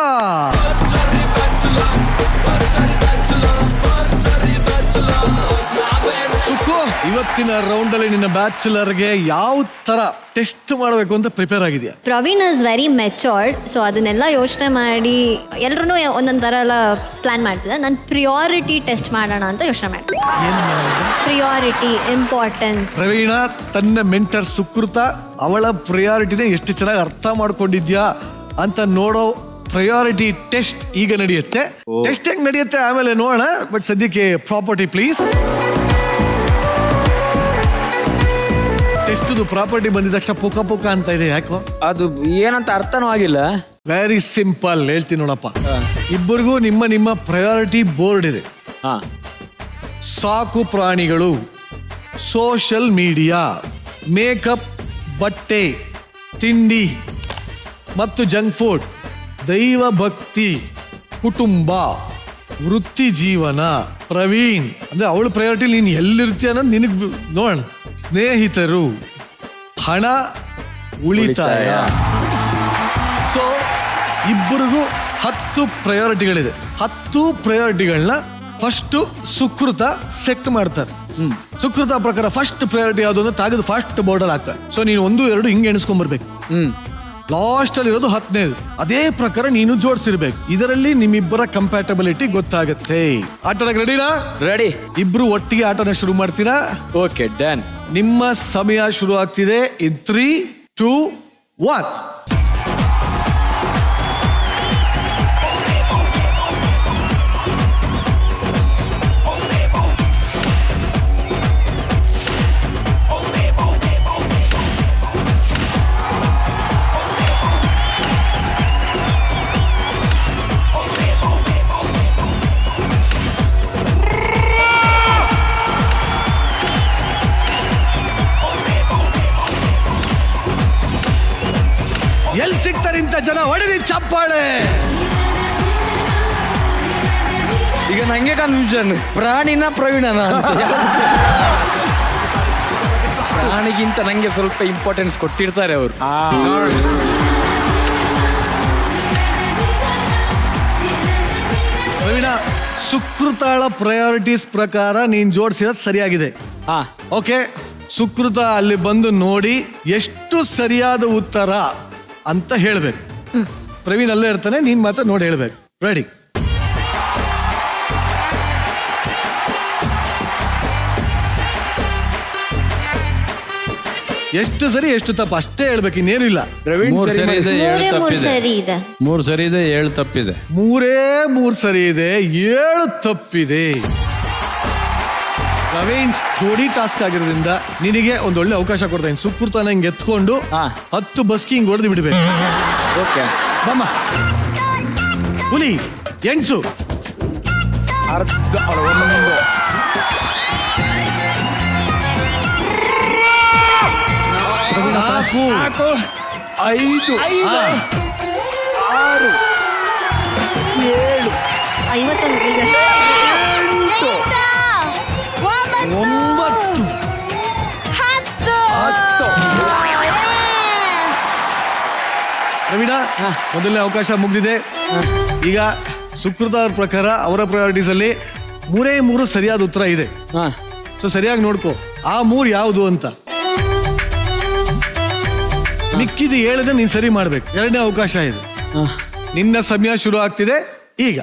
ಸುಕು, ಇವತ್ತಿನ ರೌಂಡ್ ಅಲ್ಲಿ ನಿನ್ನ ಬ್ಯಾಚುಲರ್ಗೆ ಯಾವ ತರ ಟೆಸ್ಟ್ ಮಾಡಬೇಕು ಅಂತ ಪ್ರಿಪೇರ್ ಆಗಿದೆಯಾ? Praveen is very matured. So ಅದನ್ನೆಲ್ಲ ಯೋಚನೆ ಮಾಡಿ ಎಲ್ಲರೂ ಒಂದೊಂದು ಥರ ಎಲ್ಲ ಪ್ಲಾನ್ ಮಾಡ್ತಿದ್ದೆ. ನಾನು ಪ್ರಿಯಾರಿಟಿ ಟೆಸ್ಟ್ ಮಾಡೋಣ ಅಂತ ಯೋಚನೆ ಮಾಡ್ತೀನಿ. Priority, importance. ಪ್ರವೀಣ ತನ್ನ ಮೆಂಟರ್ ಸುಕೃತ ಅವಳ ಪ್ರಿಯಾರಿಟಿನ ಎಷ್ಟು ಚೆನ್ನಾಗಿ ಅರ್ಥ ಮಾಡ್ಕೊಂಡಿದ್ಯಾ ಅಂತ ನೋಡೋ ಪ್ರಯಾರಿಟಿ ಟೆಸ್ಟ್ ಈಗ ನಡೆಯುತ್ತೆ. ಟೆಸ್ಟ್ ಹೆಂಗ್ ನಡೆಯುತ್ತೆ ಆಮೇಲೆ ನೋಡೋಣ. ಬಟ್ ಸದ್ಯಕ್ಕೆ ಪ್ರಾಪರ್ಟಿ ಪ್ಲೀಸ್. ಟೆಸ್ಟ್ ಪ್ರಾಪರ್ಟಿ ಬಂದಿದ ತಕ್ಷಣ ಪುಕ ಪುಕ ಅಂತ ಇದೆ, ಯಾಕೋ ಅದು ಏನಂತ ಅರ್ಥನೂ ಆಗಿಲ್ಲ. ವೆರಿ ಸಿಂಪಲ್ ಹೇಳ್ತೀನಿ ನೋಡಪ್ಪ. ಇಬ್ಬರಿಗೂ ನಿಮ್ಮ ನಿಮ್ಮ ಪ್ರಯಾರಿಟಿ ಬೋರ್ಡ್ ಇದೆ. ಸಾಕು ಪ್ರಾಣಿಗಳು, ಸೋಷಿಯಲ್ ಮೀಡಿಯಾ, ಮೇಕಪ್, ಬಟ್ಟೆ, ತಿಂಡಿ ಮತ್ತು ಜಂಕ್ ಫುಡ್, ದೈವ ಭಕ್ತಿ, ಕುಟುಂಬ, ವೃತ್ತಿ ಜೀವನ. ಪ್ರವೀಣ್ ಅಂದ್ರೆ ಅವಳ ಪ್ರಯಾರಿಟಿ ನೀನು ಎಲ್ಲಿರ್ತೀಯ ಅನ್ನೋದು ನಿನಗೆ ನೋಡೋಣ. ಸ್ನೇಹಿತರು, ಹಣ, ಉಳಿತಾಯ. ಸೊ ಇಬ್ಬರಿಗೂ 10 ಪ್ರಯಾರಿಟಿಗಳಿದೆ. 10 ಪ್ರಯಾರಿಟಿಗಳನ್ನ ಫಸ್ಟ್ ಸುಕೃತ ಸೆಟ್ ಮಾಡ್ತಾರೆ. ಸುಕೃತ ಪ್ರಕಾರ ಫಸ್ಟ್ ಪ್ರಯಾರಿಟಿ ಯಾವುದು ಅಂದ್ರೆ ತಾಗದು ಫಸ್ಟ್ ಬೋರ್ಡಲ್ಲಿ ಹಾಕ್ತಾರೆ. ಸೊ ನೀನು 1, 2 ಹಿಂಗೆ ಎಣಿಸ್ಕೊಂಡ್ಬರ್ಬೇಕು. ಲಾಸ್ಟ್ ಅಲ್ಲಿ ಇರೋದು 15. ಅದೇ ಪ್ರಕಾರ ನೀನು ಜೋಡಿಸಿರ್ಬೇಕು. ಇದರಲ್ಲಿ ನಿಮ್ಮಿಬ್ಬರ ಕಂಪ್ಯಾಟಬಿಲಿಟಿ ಗೊತ್ತಾಗತ್ತೆ. ಆಟಕ್ಕೆ ರೆಡಿನಾ? ರೆಡಿ. ಇಬ್ರು ಒಟ್ಟಿಗೆ ಆಟನ ಶುರು ಮಾಡ್ತೀರಾ? Okay, done. ನಿಮ್ಮ ಸಮಯ ಶುರು ಆಗ್ತಿದೆ. ಇನ್ 3, 2, 1. ಎಲ್ಲಿ ಸಿಗ್ತಾರೆ ಇಂಥ ಜನ? ಹೊಡೆದಿ ಚಪ್ಪಾಳೆ. ಈಗ ನಂಗೆ ಕನ್ಫ್ಯೂಷನ್, ಪ್ರಾಣಿನ ಪ್ರವೀಣನ ಅಂತ. ಪ್ರಾಣಿಗಿಂತ ನಂಗೆ ಸ್ವಲ್ಪ ಇಂಪಾರ್ಟೆನ್ಸ್ ಕೊಟ್ಟಿರ್ತಾರೆ ಅವರು. ಪ್ರವೀಣ, ಸುಕೃತಾಳ ಪ್ರಯಾರಿಟೀಸ್ ಪ್ರಕಾರ ನೀನ್ ಜೋಡಿಸಿರೋದು ಸರಿಯಾಗಿದೆ. ಹಾ ಓಕೆ, ಸುಕೃತ ಅಲ್ಲಿ ಬಂದು ನೋಡಿ ಎಷ್ಟು ಸರಿಯಾದ ಉತ್ತರ ಅಂತ ಹೇಳ್ಬೇಕು. ಪ್ರವೀಣ್ ಅಲ್ಲೇ ಇರ್ತಾನೆ, ನೀನ್ ಮಾತ್ರ ನೋಡಿ ಹೇಳ್ಬೇಕು. ರೆಡಿ? ಎಷ್ಟು ಸರಿ ಎಷ್ಟು ತಪ್ಪು ಅಷ್ಟೇ ಹೇಳ್ಬೇಕು, ಇನ್ನೇನು ಇಲ್ಲ. ಪ್ರವೀಣ್ 3 ಸರಿ ಇದೆ, 7 ಮೂರೇ ಮೂರು ತಪ್ಪಿದೆ. ಸರಿ ಇದೆ. 3 ಸರಿ ಇದೆ, 7 ತಪ್ಪಿದೆ. 3 ಸರಿ ಇದೆ, 7 ತಪ್ಪಿದೆ. ಪ್ರವೀಣ್, ಜೋಡಿ ಟಾಸ್ಕ್ ಆಗಿರೋದ್ರಿಂದ ನಿನಗೆ ಒಂದೊಳ್ಳೆ ಅವಕಾಶ ಕೊಡ್ತೀನಿ. ಸುಕೃತ ನಂಗೆ ಎತ್ಕೊಂಡು ಹಾ. 10 ಬಸ್ಕಿ ಹಿಂಗ್ ಹೊಡೆದು ಬಿಡ್ಬೇಕು. ಓಕೆ ಬಮ್ಮ ಹುಲಿ ಎಂಟು ಅರ್ಧ ಒಂದು 4 5 ಹಾ. 6 7 51 ಈಗ 9 ಪ್ರವೀಣ, ಮೊದಲನೇ ಅವಕಾಶ ಮುಗಿದಿದೆ. ಈಗ ಸುಕೃತ ಅವ್ರ ಪ್ರಕಾರ ಅವರ ಪ್ರಯಾರಿಟೀಸ್ ಅಲ್ಲಿ 3 ಸರಿಯಾದ ಉತ್ತರ ಇದೆ. ಹಾ ಸೊ ಸರಿಯಾಗಿ ನೋಡ್ಕೋ ಆ 3 ಯಾವುದು ಅಂತ. ಮಿಕ್ಕಿದ 7 ನೀನ್ ಸರಿ ಮಾಡ್ಬೇಕು. 2ನೇ ಅವಕಾಶ ಇದೆ. ನಿನ್ನ ಸಮಯ ಶುರು ಆಗ್ತಿದೆ ಈಗ.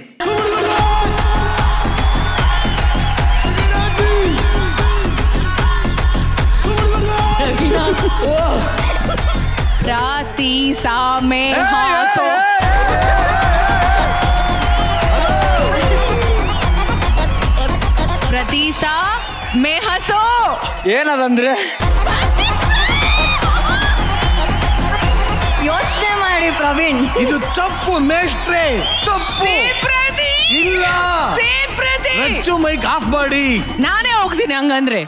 ರಾತಿ ಸಾಮೆ ಹಾಸೋ ಪ್ರತಿಸಾ ಮೇ ಹಸೋ. ಏನದಂದ್ರೆ ಯೋಚನೆ ಮಾಡಿ ಪ್ರವೀಣ್. ಇದು ತಪ್ಪು ಮೇಷ್ಟ್ರೆ, ತಪ್ಪು. ಇಲ್ಲ, ರಚ್ಚು ಮೈಕ್ ಆಫ್ ಮಾಡಿ. ನಾನೇ ಹೋಗ್ತೀನಿ ಹಂಗಂದ್ರೆ.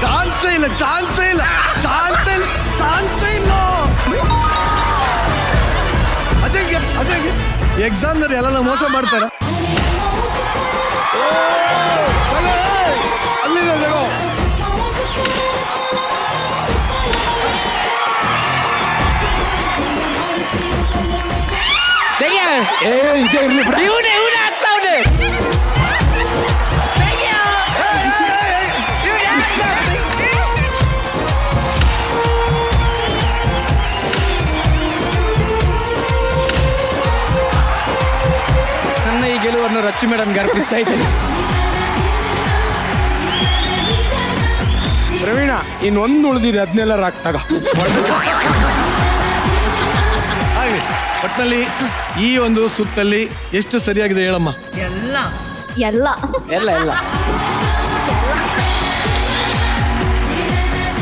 ಚಾನ್ಸೇ ಇಲ್ಲ, ಚಾನ್ಸೇ ಇಲ್ಲ, ಚಾನ್ಸೇ ಇಲ್ಲ, ಚಾನ್ಸೇ ಇಲ್ಲ. ಅದೇ ಎಕ್ಸಾಮ್ನಲ್ಲಿ ಎಲ್ಲ ಮೋಸ ಮಾಡ್ತಾರ. ಇದೇ ಇರ್ಲಿ ಬಿಡ. ಇವನೇ ಆಗ್ತಾವ್ನೆ. ನನ್ನ ಈ ಗೆಲುವನ್ನು ರಚ್ಚು ಮೇಡಮ್ಗೆ ಅರ್ಪಿಸ್ತಾ ಇದ್ದೇನೆ. ಪ್ರವೀಣ, ಇನ್ನೊಂದು ಉಳಿದಿದೆ, ಅದನ್ನೆಲ್ಲ ರಾಕ್ತಾಗ. ಹಾಗೆ ಒಟ್ಟಿನಲ್ಲಿ ಈ ಒಂದು ಸುತ್ತಲ್ಲಿ ಎಷ್ಟು ಸರಿಯಾಗಿದೆ ಹೇಳಮ್ಮ? ಎಲ್ಲ ಎಲ್ಲ ಎಲ್ಲ ಎಲ್ಲ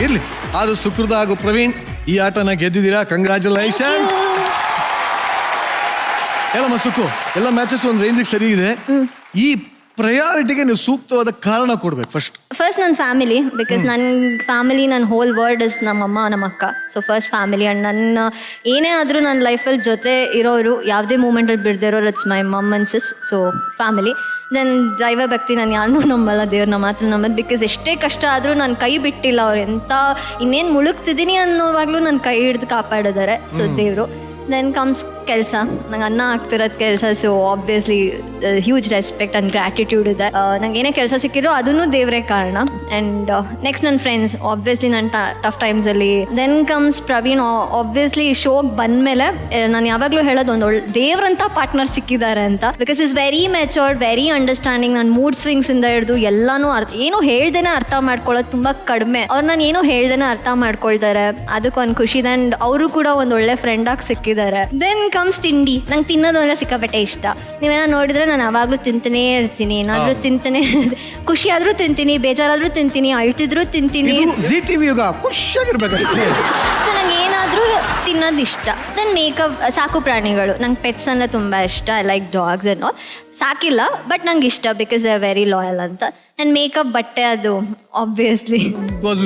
ಇರ್ಲಿ. ಆದ್ರೂ ಸುಕೃತ ಹಾಗೂ ಪ್ರವೀಣ್ ಈ ಆಟನ ಗೆದ್ದಿದ್ದೀರಾ. ಕಂಗ್ರಾಚುಲೇಷನ್. ಹೇಳಮ್ಮ ಸುಕ್ಕು, ಎಲ್ಲ ಮ್ಯಾಚಸ್ ಒಂದು ರೇಂಜಿಗೆ ಸರಿ ಇದೆ. ಈ ಪ್ರಯಾರಿಟಿಗೆ ನೀವು ಸೂಕ್ತವಾದ ಕಾರಣ ಕೊಡ್ಬೇಕು. ಫಸ್ಟ್ ನನ್ನ ಫ್ಯಾಮಿಲಿ, ಬಿಕಾಸ್ ನನ್ನ ಫ್ಯಾಮಿಲಿ, ನನ್ನ ಹೋಲ್ ವರ್ಲ್ಡ್ ಇಸ್ ನಮ್ಮಮ್ಮ ನಮ್ಮ ಅಕ್ಕ. So first family. ಆ್ಯಂಡ್ ನನ್ನ ಏನೇ ಆದರೂ ನನ್ನ ಲೈಫಲ್ಲಿ ಜೊತೆ ಇರೋರು, ಯಾವುದೇ ಮೂಮೆಂಟಲ್ಲಿ ಬಿಡದೇ ಇರೋರು, it's my mum and sis. So family. Then ದೈವ ಭಕ್ತಿ, ನಾನು ಯಾರನ್ನೂ ನಂಬಲ್ಲ, ದೇವ್ರನ್ನ ಮಾತ್ರ ನಂಬೋದು. ಬಿಕಾಸ್ ಎಷ್ಟೇ ಕಷ್ಟ ಆದರೂ ನಾನು ಕೈ ಬಿಟ್ಟಿಲ್ಲ. ಅವ್ರು ಎಂಥ ಇನ್ನೇನು ಮುಳುಗ್ತಿದ್ದೀನಿ ಅನ್ನೋವಾಗಲೂ ನನ್ನ ಕೈ ಹಿಡಿದು ಕಾಪಾಡಿದ್ದಾರೆ. ಸೊ ದೇವರು. ದೆನ್ ಕಮ್ಸ್ ಕೆಲಸ, ನಂಗೆ ಅನ್ನ ಆಗ್ತಿರೋದು ಕೆಲಸ. So obviously huge respect and gratitude ಇದೆ. ನಂಗೆ ಏನೇ ಕೆಲಸ ಸಿಕ್ಕಿರೋ ಅದನ್ನು ದೇವರೇ ಕಾರಣ. ಆ್ಯಂಡ್ ನೆಕ್ಸ್ಟ್ ನನ್ನ ಫ್ರೆಂಡ್ಸ್, ಆಬ್ವಿಯಸ್ಲಿ ನನ್ನ ಟಫ್ ಟೈಮ್ಸಲ್ಲಿ. Then comes Praveen. ಆಬ್ವಿಯಸ್ಲಿ ಶೋಗೆ ಬಂದಮೇಲೆ ನಾನು ಯಾವಾಗಲೂ ಹೇಳೋದು, ಒಂದು ಒಳ್ಳೆ ದೇವ್ರಂಥ ಪಾರ್ಟ್ನರ್ ಸಿಕ್ಕಿದ್ದಾರೆ ಅಂತ. Because is very matured, very understanding. ನನ್ನ ಮೂಡ್ ಸ್ವಿಂಗ್ಸಿಂದ ಹಿಡಿದು ಎಲ್ಲನೂ ಏನೂ ಹೇಳ್ದೇನೆ ಅರ್ಥ ಮಾಡ್ಕೊಳ್ಳೋದು ತುಂಬ ಕಡಿಮೆ. ಅವ್ರು ನಾನು ಏನೂ ಹೇಳ್ದೇನೆ ಅರ್ಥ ಮಾಡ್ಕೊಳ್ತಾರೆ, ಅದಕ್ಕೊಂದು ಖುಷಿ. ದೆನ್ ಅವರು ಕೂಡ ಒಂದು ಒಳ್ಳೆ ಫ್ರೆಂಡಾಗಿ ಸಿಕ್ಕಿದ್ದಾರೆ. ದೆನ್ ಕಮ್ಸ್ ತಿಂಡಿ. ನಂಗೆ ತಿನ್ನೋದಂದ್ರೆ ಸಿಕ್ಕಾಪಟ್ಟೆ ಇಷ್ಟ. ನೀವೇನೋ ನೋಡಿದ್ರೆ ನಾನು ಯಾವಾಗಲೂ ತಿಂತಾನೇ ಇರ್ತೀನಿ. ಏನಾದರೂ ತಿಂತಾನೆ, ಖುಷಿ ಆದರೂ ತಿಂತೀನಿ, ಬೇಜಾರಾದರೂ ತಿಂತೀನಿ, ಅಳ್ತಿದ್ರು ತಿಂತೀನಿ. ZTV ಯುಗ ಖುಷಿಯಾಗಿರ್ಬೇಕಷ್ಟೇ. ಸೊ ನಂಗೆ ಏನಾದರೂ ತಿನ್ನೋದು ಇಷ್ಟ. ದೆನ್ ಮೇಕಪ್, ಸಾಕು ಪ್ರಾಣಿಗಳು. ನಂಗೆ ಪೆಟ್ಸ್ ಅಂದರೆ ತುಂಬ ಇಷ್ಟ. I like dogs and all. ಸಾಕಿಲ್ಲ ಬಟ್ ನಂಗೆ ಇಷ್ಟ because they are very loyal ಅಂತ. ಆ್ಯಂಡ್ ಮೇಕಪ್ ಬಟ್ಟೆ ಅದು ಆಬ್ವಿಯಸ್ಲಿ ಗೋಸ್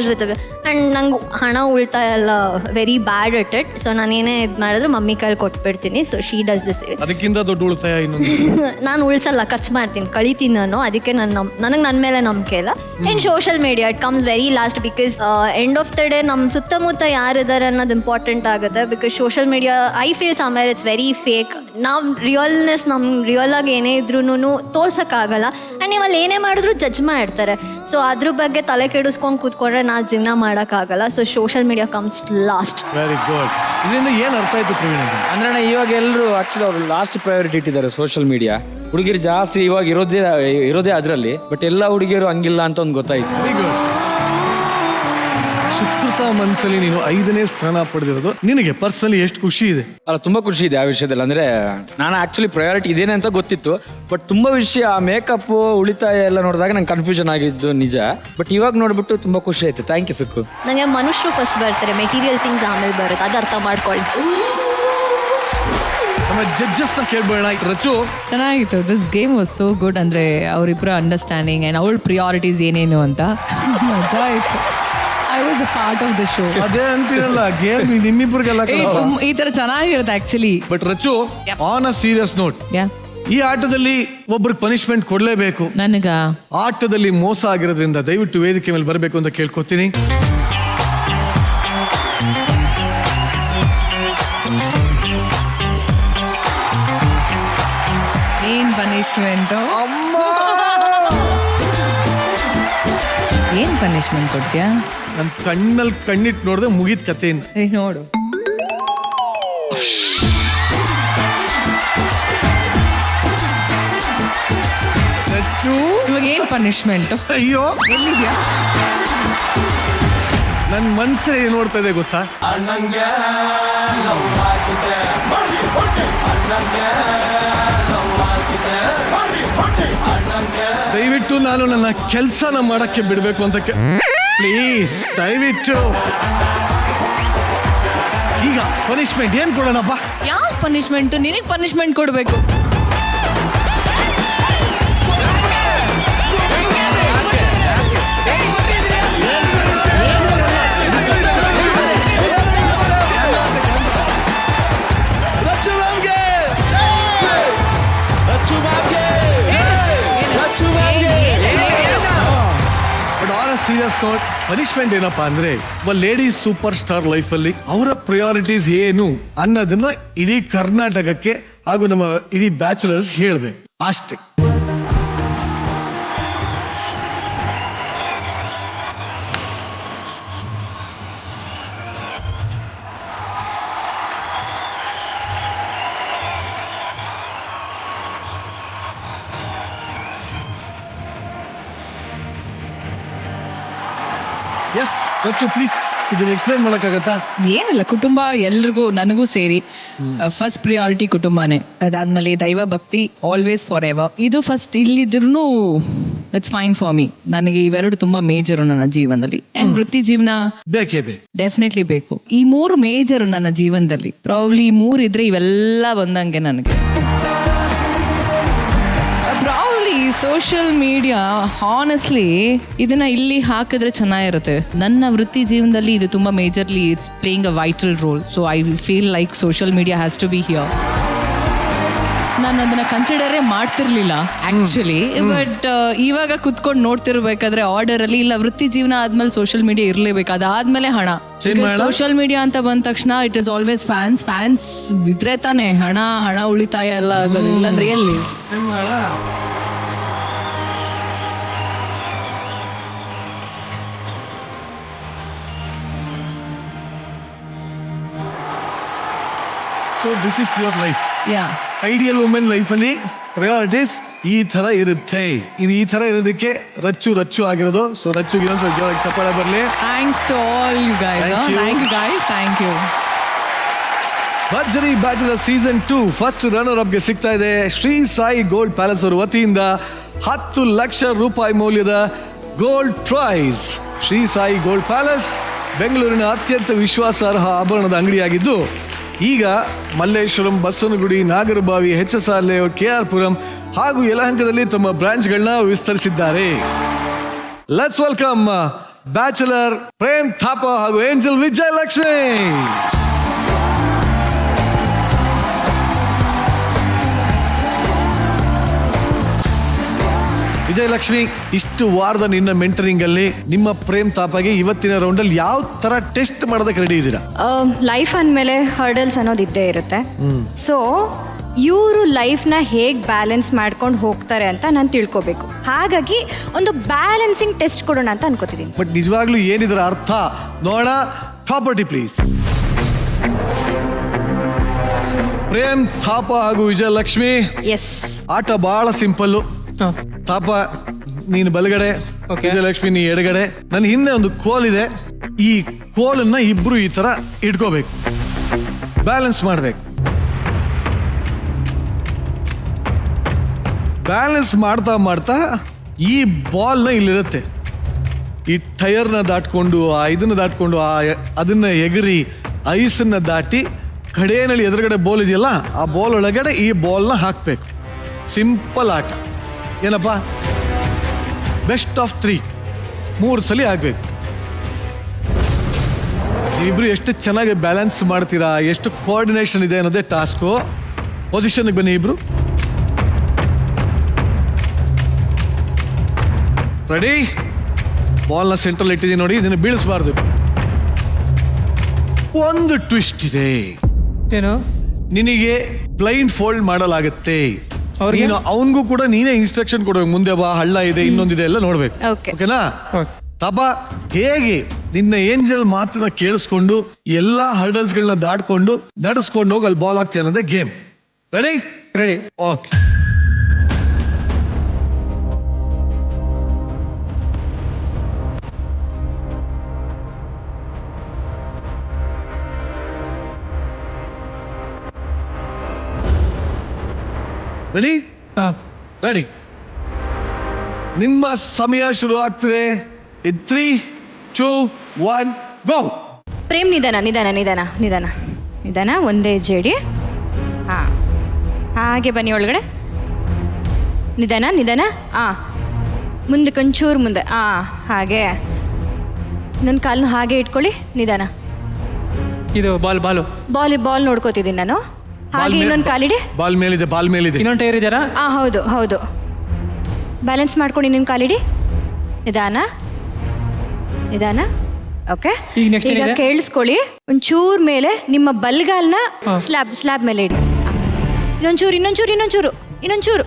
ವಿತ್ ಆ್ಯಂಡ್ ನಂಗೆ ಹಣ ಉಳಿತಾಯ ಎಲ್ಲ very bad at it. So ನಾನೇನೇ ಇದು ಮಾಡಿದ್ರು ಮಮ್ಮಿ ಕೈಲಿ ಕೊಟ್ಬಿಡ್ತೀನಿ. So she does this. ಅದಕ್ಕಿಂತ ದೊಡ್ಡ ಉಳಿತಾಯ ಇನ್ನೊಂದು ನಾನು ಉಳಿಸಲ್ಲ, ಖರ್ಚು ಮಾಡ್ತೀನಿ, ಕಳಿತೀನಿ ನಾನು. ಅದಕ್ಕೆ ನನಗೆ ನನ್ನ ಮೇಲೆ ನಂಬಿಕೆ ಇಲ್ಲ. And social media it comes very last because end of the day ನಮ್ಮ ಸುತ್ತಮುತ್ತ ಯಾರಿದ್ದಾರೆ ಅನ್ನೋದು ಇಂಪಾರ್ಟೆಂಟ್ ಆಗುತ್ತೆ. Because social media I feel somewhere it's very fake. ನಾವು ರಿಯಲ್ನೆಸ್ ನಮ್ಮ ರಿಯಲ್ ಆಗಿ ಏನೇ ಇದ್ರೂ ತೋರ್ಸೋಕ್ಕಾಗಲ್ಲ. ಆ್ಯಂಡ್ ನೀವು ಅಲ್ಲಿ ಏನೇ ಮಾಡಿದ್ರು ಜಡ್ಜ್ ಮಾಡ್ತಾರೆ. ಸೊ ಅದ್ರ ಬಗ್ಗೆ ತಲೆ ಕೆಡಿಸ್ಕೊಂಡು ಕೂತ್ಕೊಂಡ್ರೆ ನಾವು ಜೀವನ ಮಾಡೋಕ್ಕಾಗಲ್ಲ. So social media comes last. Very good. ಇದರಿಂದ ಏನು ಅರ್ಥ ಆಯ್ತು ಪ್ರವೀಣ್? ಅಂದ್ರೆ ಇವಾಗ ಎಲ್ಲರೂ ಆಕ್ಚುಲಿ ಅವ್ರು ಲಾಸ್ಟ್ ಪ್ರಯಾರಿಟಿ ಇಟ್ಟಿದ್ದಾರೆ ಸೋಷಿಯಲ್ ಮೀಡಿಯಾ. ಹುಡುಗಿರು ಜಾಸ್ತಿ ಇವಾಗ ಇರೋದೇ ಅದರಲ್ಲಿ. ಬಟ್ ಎಲ್ಲ ಹುಡುಗಿಯರು ಹಂಗಿಲ್ಲ ಅಂತ ಒಂದು ಗೊತ್ತಾಯ್ತು. Very good. ಸುಕೃತ ಮನಸ್ಸಲ್ಲಿ ನೀನು 5ನೇ ಸ್ಥಾನ ಪಡೆದಿರೋದು ನಿನಗೆ ಪರ್ಸನಲಿ ಎಷ್ಟು ಖುಷಿ ಇದೆ? ಅಲ್ಲ, ತುಂಬಾ ಖುಷಿ ಇದೆ ಆ ವಿಷಯದಲ್ಲಿ. ಅಂದ್ರೆ ನಾನು ಆಕ್ಚುಲಿ ಪ್ರಯಾರಿಟಿ ಇದೇನೆ ಅಂತ ಗೊತ್ತಿತ್ತು. ಬಟ್ ತುಂಬಾ ವಿಷಯ ಮೇಕಪ್ ಉಳಿತಾಯ ಎಲ್ಲ ನೋಡಿದಾಗ ನಂಗೆ ಕನ್ಫ್ಯೂಷನ್ ಆಗಿದ್ದು ನಿಜ. ಬಟ್ ಇವಾಗ ನೋಡ್ಬಿಟ್ಟು ತುಂಬಾ ಖುಷಿ ಆಯ್ತು. ಥ್ಯಾಂಕ್ ಯು ಸುಕ್ಕು. ನನಗೆ ಮನುಷ್ಯರು ಫಸ್ಟ್ ಬರ್ತಾರೆ, ಮೆಟೀರಿಯಲ್ ಥಿಂಗ್ಸ್ ಆಮೇಲೆ ಬರುತ್ತೆ. ಅದು ಅರ್ಥ ಮಾಡ್ಕೊಳ್ಳಿ. ನಮ್ಮ ಜಡ್ಜಸ್ನ ಕೇಳ್ಬೇಡ. ರಚು, ಚೆನ್ನಾಗಿತ್ತು. This game was so good. ಅಂದರೆ ಅವರಿಬ್ಬರ ಅಂಡರ್ಸ್ಟ್ಯಾಂಡಿಂಗ್ ಆ್ಯಂಡ್ ಅವಳ ಪ್ರಿಯಾರಿಟೀಸ್ ಏನೇನು ಅಂತ ಮಜಾ ಆಯಿತು. I was a part of the show. ಅದೇ ಅಂತೀರಲ್ಲ ಗೇಮ್ ನಿಮ್ಮಿಬ್ಬರಿಗೆಲ್ಲ. ಈ ಥರ ಚೆನ್ನಾಗಿರುತ್ತೆ actually. But Rachu, on a serious note, ಈ ಆಟದಲ್ಲಿ ಒಬ್ರಿಗೆ ಪನಿಷ್ಮೆಂಟ್ ಕೊಡ್ಲೇಬೇಕು. ನನಗ ಆಟದಲ್ಲಿ ಮೋಸ ಆಗಿರೋದ್ರಿಂದ ದಯವಿಟ್ಟು ವೇದಿಕೆ ಮೇಲೆ ಬರಬೇಕು ಅಂತ ಕೇಳ್ಕೊತೀನಿ. ಏನ್ ಪನಿಷ್ಮೆಂಟ್? ಏನ್ ಪನಿಷ್ಮೆಂಟ್ ಕೊಡ್ತೀಯಾ? ನನ್ನ ಕಣ್ಣಲ್ಲಿ ಕಣ್ಣಿಟ್ಟು ನೋಡಿದ್ರೆ ಮುಗಿದ ಕಥೆಯಿಂದ. ನೋಡು. ಇವಾಗ ಏನ್ ಪನಿಷ್ಮೆಂಟ್? ಅಯ್ಯೋ, ಎಲ್ಲಿದ್ಯಾ? ನನ್ನ ಮನ್ಸೇ ಏನ್ ನೋಡ್ತಾ ಇದೆ ಗೊತ್ತಾ? ದಯವಿಟ್ಟು ನಾನು ನನ್ನ ಕೆಲಸನ ಮಾಡಕ್ಕೆ ಬಿಡಬೇಕು ಅಂತ ಪ್ಲೀಸ್ ದಯವಿಟ್ಟು. ಈಗ ಪನಿಷ್ಮೆಂಟ್ ಏನ್ ಕೊಡೋಣಪ್ಪ? ಯಾವ ಪನಿಷ್ಮೆಂಟ್? ನಿನಗೆ ಪನಿಷ್ಮೆಂಟ್ ಕೊಡ್ಬೇಕು. ಸೀರಿಯಸ್ ನೋಟ್, ಪನಿಷ್ಮೆಂಟ್ ಏನಪ್ಪಾ ಅಂದ್ರೆ ಲೇಡೀಸ್ ಸೂಪರ್ ಸ್ಟಾರ್ ಲೈಫ್ ಅಲ್ಲಿ ಅವರ ಪ್ರಯಾರಿಟೀಸ್ ಏನು ಅನ್ನೋದನ್ನ ಇಡೀ ಕರ್ನಾಟಕಕ್ಕೆ ಹಾಗೂ ನಮ್ಮ ಇಡೀ ಬ್ಯಾಚುಲರ್ಸ್ ಹೇಳ್ಬೇಕು ಅಷ್ಟೇ. ಎಸ್ ರಚು, ಪ್ಲೀಸ್ ಇದನ್ನ ಎಕ್ಸ್ಪ್ಲೈನ್ ಮಾಡಕ್ಕಾಗತ್ತಾ? ಏನಿಲ್ಲ, ಕುಟುಂಬ ಎಲ್ರಿಗೂ, ನನಗೂ ಸೇರಿ ಫಸ್ಟ್ ಪ್ರಿಯಾರಿಟಿ ಕುಟುಂಬನೇ. ಅದಾದ್ಮೇಲೆ ದೈವ ಭಕ್ತಿ ಆಲ್ವೇಸ್ ಫಾರ್ ಎವರ್. ಇದು ಫಸ್ಟ್ ಇಲ್ಲಿದ್ರು ಇಟ್ಸ್ ಫೈನ್ ಫಾರ್ ಮೀ. ನನಗೆ ಇವೆರಡು ತುಂಬಾ ಮೇಜರು ನನ್ನ ಜೀವನದಲ್ಲಿ. ಅಂಡ್ ವೃತ್ತಿ ಜೀವನ ಬೇಕೇ ಬೇಕು, ಡೆಫಿನೆಟ್ಲಿ ಬೇಕು. ಈ 3 ಮೇಜರು ನನ್ನ ಜೀವನದಲ್ಲಿ. ಪ್ರಾಬ್ಲಿ 3 ಇದ್ರೆ ಇವೆಲ್ಲ ಬಂದಂಗೆ ನನಗೆ. ಸೋಷಿಯಲ್ ಮೀಡಿಯಾ ಹಾನೆಸ್ಟ್ಲಿ ಇದನ್ನ ಇಲ್ಲಿ ಹಾಕಿದ್ರೆ ಚೆನ್ನಾಗಿರುತ್ತೆ. ನನ್ನ ವೃತ್ತಿ ಜೀವನದಲ್ಲಿ ಇದು ತುಂಬಾ majorly it's playing a vital role. So I feel like social media has to be here. ನಾನು ಅದನ್ನ ಕನ್ಸಿಡರೇ ಮಾಡ್ತಿರ್ಲಿಲ್ಲ ಆಕ್ಚುಲಿ. ಬಟ್ ಇವಾಗ ಕುತ್ಕೊಂಡು ನೋಡ್ತಿರ್ಬೇಕಾದ್ರೆ ಆರ್ಡರ್ ಅಲ್ಲಿ ಇಲ್ಲ, ವೃತ್ತಿ ಜೀವನ ಆದ್ಮೇಲೆ ಸೋಷಿಯಲ್ ಮೀಡಿಯಾ ಇರ್ಲೇಬೇಕು. ಅದಾದ್ಮೇಲೆ ಹಣ. ಸೋಷಿಯಲ್ ಮೀಡಿಯಾ ಅಂತ ಬಂದ ತಕ್ಷಣ ಇಟ್ ಇಸ್ ಆಲ್ವೇಸ್ ಫ್ಯಾನ್ಸ್ ಇದ್ರೆ ತಾನೆ ಹಣ ಉಳಿತಾಯ ಎಲ್ಲ ಆಗೋದು. ಇಲ್ಲಾಂದ್ರೆ ಎಲ್ಲಿ? So this is your life. Yeah, ideal women ಲೈಫಲ್ಲಿ ಪ್ರಯಾರಿಟೀಸ್ ಈ ತರ ಇರುತ್ತೆ. ಇದು ಈ ತರ ಇರೋದಕ್ಕೆ ರಚ್ಚು ಆಗಿರೋದು. ಸೊ ರಚ್ಚುಗೆ ಇನ್ನೊಂದು ಜೋರಾಗಿ ಚಪ್ಪಾಳೆ ಬರಲಿ. Thanks to all you guys. Thank you guys, thank you. Bharjari bachelor season 2 first runner ಅಪ್ಗೆ ಸಿಗ್ತಾ ಇದೆ ಶ್ರೀ ಸಾಯಿ ಗೋಲ್ಡ್ ಪ್ಯಾಲೇಸ್ ಅವರ ವತಿಯಿಂದ 10 ಲಕ್ಷ ರೂಪಾಯಿ ಮೌಲ್ಯದ gold prize. Shri Sai gold palace ಬೆಂಗಳೂರಿನ ಅತ್ಯಂತ ವಿಶ್ವಾಸಾರ್ಹ ಆಭರಣದ ಅಂಗಡಿಯಾಗಿದ್ದು ಈಗ Malleshwaram, Basavanagudi, Nagarbhavi, HSR layout, KR Puram ಹಾಗೂ ಯಲಹಂಕದಲ್ಲಿ ತಮ್ಮ ಬ್ರಾಂಚ್ಗಳನ್ನ ವಿಸ್ತರಿಸಿದ್ದಾರೆ. Let's welcome bachelor Prem Thapa ಹಾಗೂ ಏಂಜಲ್ ವಿಜಯಲಕ್ಷ್ಮಿ. ವಿಜಯಲಕ್ಷ್ಮಿ, ಇಷ್ಟು ವಾರದ ನಿನ್ನ ಮೆಂಟರಿಂಗ್ ಅಲ್ಲಿ ನಿಮ್ಮ ಪ್ರೇಮ್ ತಾಪಾಗೆ ಇವತ್ತಿನ ರೌಂಡ್ ಅಲ್ಲಿ ಯಾವ ತರ ಟೆಸ್ಟ್ ಮಾಡೋದಕ್ಕೆ ರೆಡಿ ಇದ್ದೀರಾ? ಲೈಫ್ ಅಂದಮೇಲೆ ಹರ್ಡಲ್ಸ್ ಅನ್ನೋದು ಇದ್ದೇ ಇರುತ್ತೆ. ಸೊ ಇವರು ಲೈಫ್ನ ಹೇಗೆ ಬ್ಯಾಲೆನ್ಸ್ ಮಾಡ್ಕೊಂಡು ಹೋಗ್ತಾರೆ ಅಂತ ನಾನು ತಿಳ್ಕೊಬೇಕು. ಹಾಗಾಗಿ ಒಂದು ಬ್ಯಾಲೆನ್ಸಿಂಗ್ ಟೆಸ್ಟ್ ಕೊಡೋಣ ಅಂತ ಅನ್ಕೋತಿದ್ದೀನಿ. ಬಟ್ ನಿಜವಾಗ್ಲೂ ಏನಿದ್ರ ಅರ್ಥ ನೋಡ. Property please. ಪ್ರೇಮ್ ಥಾಪಾ ಹಾಗೂ ವಿಜಯಲಕ್ಷ್ಮಿ, ಎಸ್, ಆಟ ಬಹಳ ಸಿಂಪಲ್. ತಾಪ ನೀನು ಬಲಗಡೆ, ವಿಜಯಲಕ್ಷ್ಮಿ ನೀ ಎಡಗಡೆ. ನನ್ನ ಹಿಂದೆ ಒಂದು ಕೋಲ್ ಇದೆ. ಈ ಕೋಲನ್ನ ಇಬ್ರು ಈ ತರ ಇಟ್ಕೋಬೇಕು, ಬ್ಯಾಲೆನ್ಸ್ ಮಾಡ್ಬೇಕು. ಬ್ಯಾಲೆನ್ಸ್ ಮಾಡ್ತಾ ಮಾಡ್ತಾ ಈ ಬಾಲ್ನ ಇಲ್ಲಿರುತ್ತೆ. ಈ ಟೈರ್ನ ದಾಟ್ಕೊಂಡು ಇದನ್ನ ದಾಟ್ಕೊಂಡು ಅದನ್ನ ಎಗರಿ ಐಸನ್ನ ದಾಟಿ ಕಡೆಯಲ್ಲಿ ಎದುರುಗಡೆ ಬೋಲ್ ಇದೆಯಲ್ಲ ಆ ಬಾಲ್ ಒಳಗಡೆ ಈ ಬಾಲ್ನ ಹಾಕ್ಬೇಕು. ಸಿಂಪಲ್ ಆಟ. ಏನಪ್ಪ, ಬೆಸ್ಟ್ ಆಫ್ 3 ಸಲ ಆಗ್ಬೇಕು. ನೀವಿಬ್ರು ಎಷ್ಟು ಚೆನ್ನಾಗಿ ಬ್ಯಾಲೆನ್ಸ್ ಮಾಡ್ತೀರಾ, ಎಷ್ಟು ಕೋಆರ್ಡಿನೇಷನ್ ಇದೆ ಅನ್ನೋದೇ ಟಾಸ್ಕು. ಪೊಸಿಷನ್ಗೆ ಬನ್ನಿ ಇಬ್ರು. ರೆಡಿ? ಬಾಲ್ನ ಸೆಂಟ್ರಲ್ ಇಟ್ಟಿದ್ದೀನಿ ನೋಡಿ, ಇದನ್ನು ಬೀಳಿಸಬಾರ್ದು. ಒಂದು ಟ್ವಿಸ್ಟ್ ಇದೆ. ಏನು? ನಿನಗೆ ಬ್ಲೈಂಡ್ ಫೋಲ್ಡ್ ಮಾಡಲಾಗುತ್ತೆ. ನೀನು ಅವನಿಗೂ ಕೂಡ ನೀನೇ ಇನ್ಸ್ಟ್ರಕ್ಷನ್ ಕೊಡ್ಬೇಕು. ಮುಂದೆ ಬಾ, ಹಳ್ಳ ಇದೆ, ಇನ್ನೊಂದಿದೆ ಎಲ್ಲ ನೋಡ್ಬೇಕು. ಓಕೆನಾ? ತಾಪ, ಹೇಗೆ ನಿನ್ನ ಏಂಜಲ್ ಮಾತನ್ನ ಕೇಳಿಸ್ಕೊಂಡು ಎಲ್ಲಾ ಹರ್ಡಲ್ಸ್ಗಳನ್ನ ದಾಟ್ಕೊಂಡು ನಡೆಸ್ಕೊಂಡು ಹೋಗಿ ಅಲ್ಲಿ ಬಾಲ್ ಹಾಕ್ತೀಯ ಅನ್ನೋದೇ game. Ready? Ready. Okay. Ready? Ready. ನಿಮ್ಮ ಸಮಯ ಶುರು ಆಗ್ತದೆ. 3, 2, 1 ಗೋ. ಪ್ರೇಮ್, ನಿಧಾನ ನಿಧಾನ ನಿಧಾನ ನಿಧಾನ ನಿಧಾನ, ಒಂದೇ ಜೇಡಿ. ಹಾಂ, ಹಾಗೆ ಬನ್ನಿ ಒಳಗಡೆ. ನಿಧಾನ ನಿಧಾನ. ಮುಂದಕ್ಕೆ ಒಂಚೂರು ಮುಂದೆ. ಹಾಗೆ ನನ್ನ ಕಾಲನ್ನು ಹಾಗೆ ಇಟ್ಕೊಳ್ಳಿ. ನಿಧಾನ. ಇದು ಬಾಲ್ ನೋಡ್ಕೋತಿದ್ದೀನಿ ನಾನು. ಹಾಗೆ ಇನ್ನೊಂದು ಕಾಲಿಡಿ. ಬಾಲ್ ಮೇಲಿದೆ, ಬಾಲ್ ಮೇಲಿದೆ. ಇನ್ನೊಂದು ಟೈರ್ ಇದೆಯಾ? ಹೌದು ಹೌದು. ಬ್ಯಾಲೆನ್ಸ್ ಮಾಡ್ಕೊಂಡು ಇನ್ನೊಂದು ಕಾಲಿಡಿ. ನಿಧಾನ ನಿಧಾನ. ಓಕೆ, ಈಗ ಕೇಳಿಸ್ಕೊಳ್ಳಿ. ಒಂಚೂರು ಮೇಲೆ ನಿಮ್ಮ ಬಲ್ಗಾಲ್ನ ಸ್ಲ್ಯಾಬ್ ಮೇಲೆ ಇಡಿ. ಇನ್ನೊಂಚೂರು ಇನ್ನೊಂಚೂರು ಇನ್ನೊಂಚೂರು ಇನ್ನೊಂಚೂರು.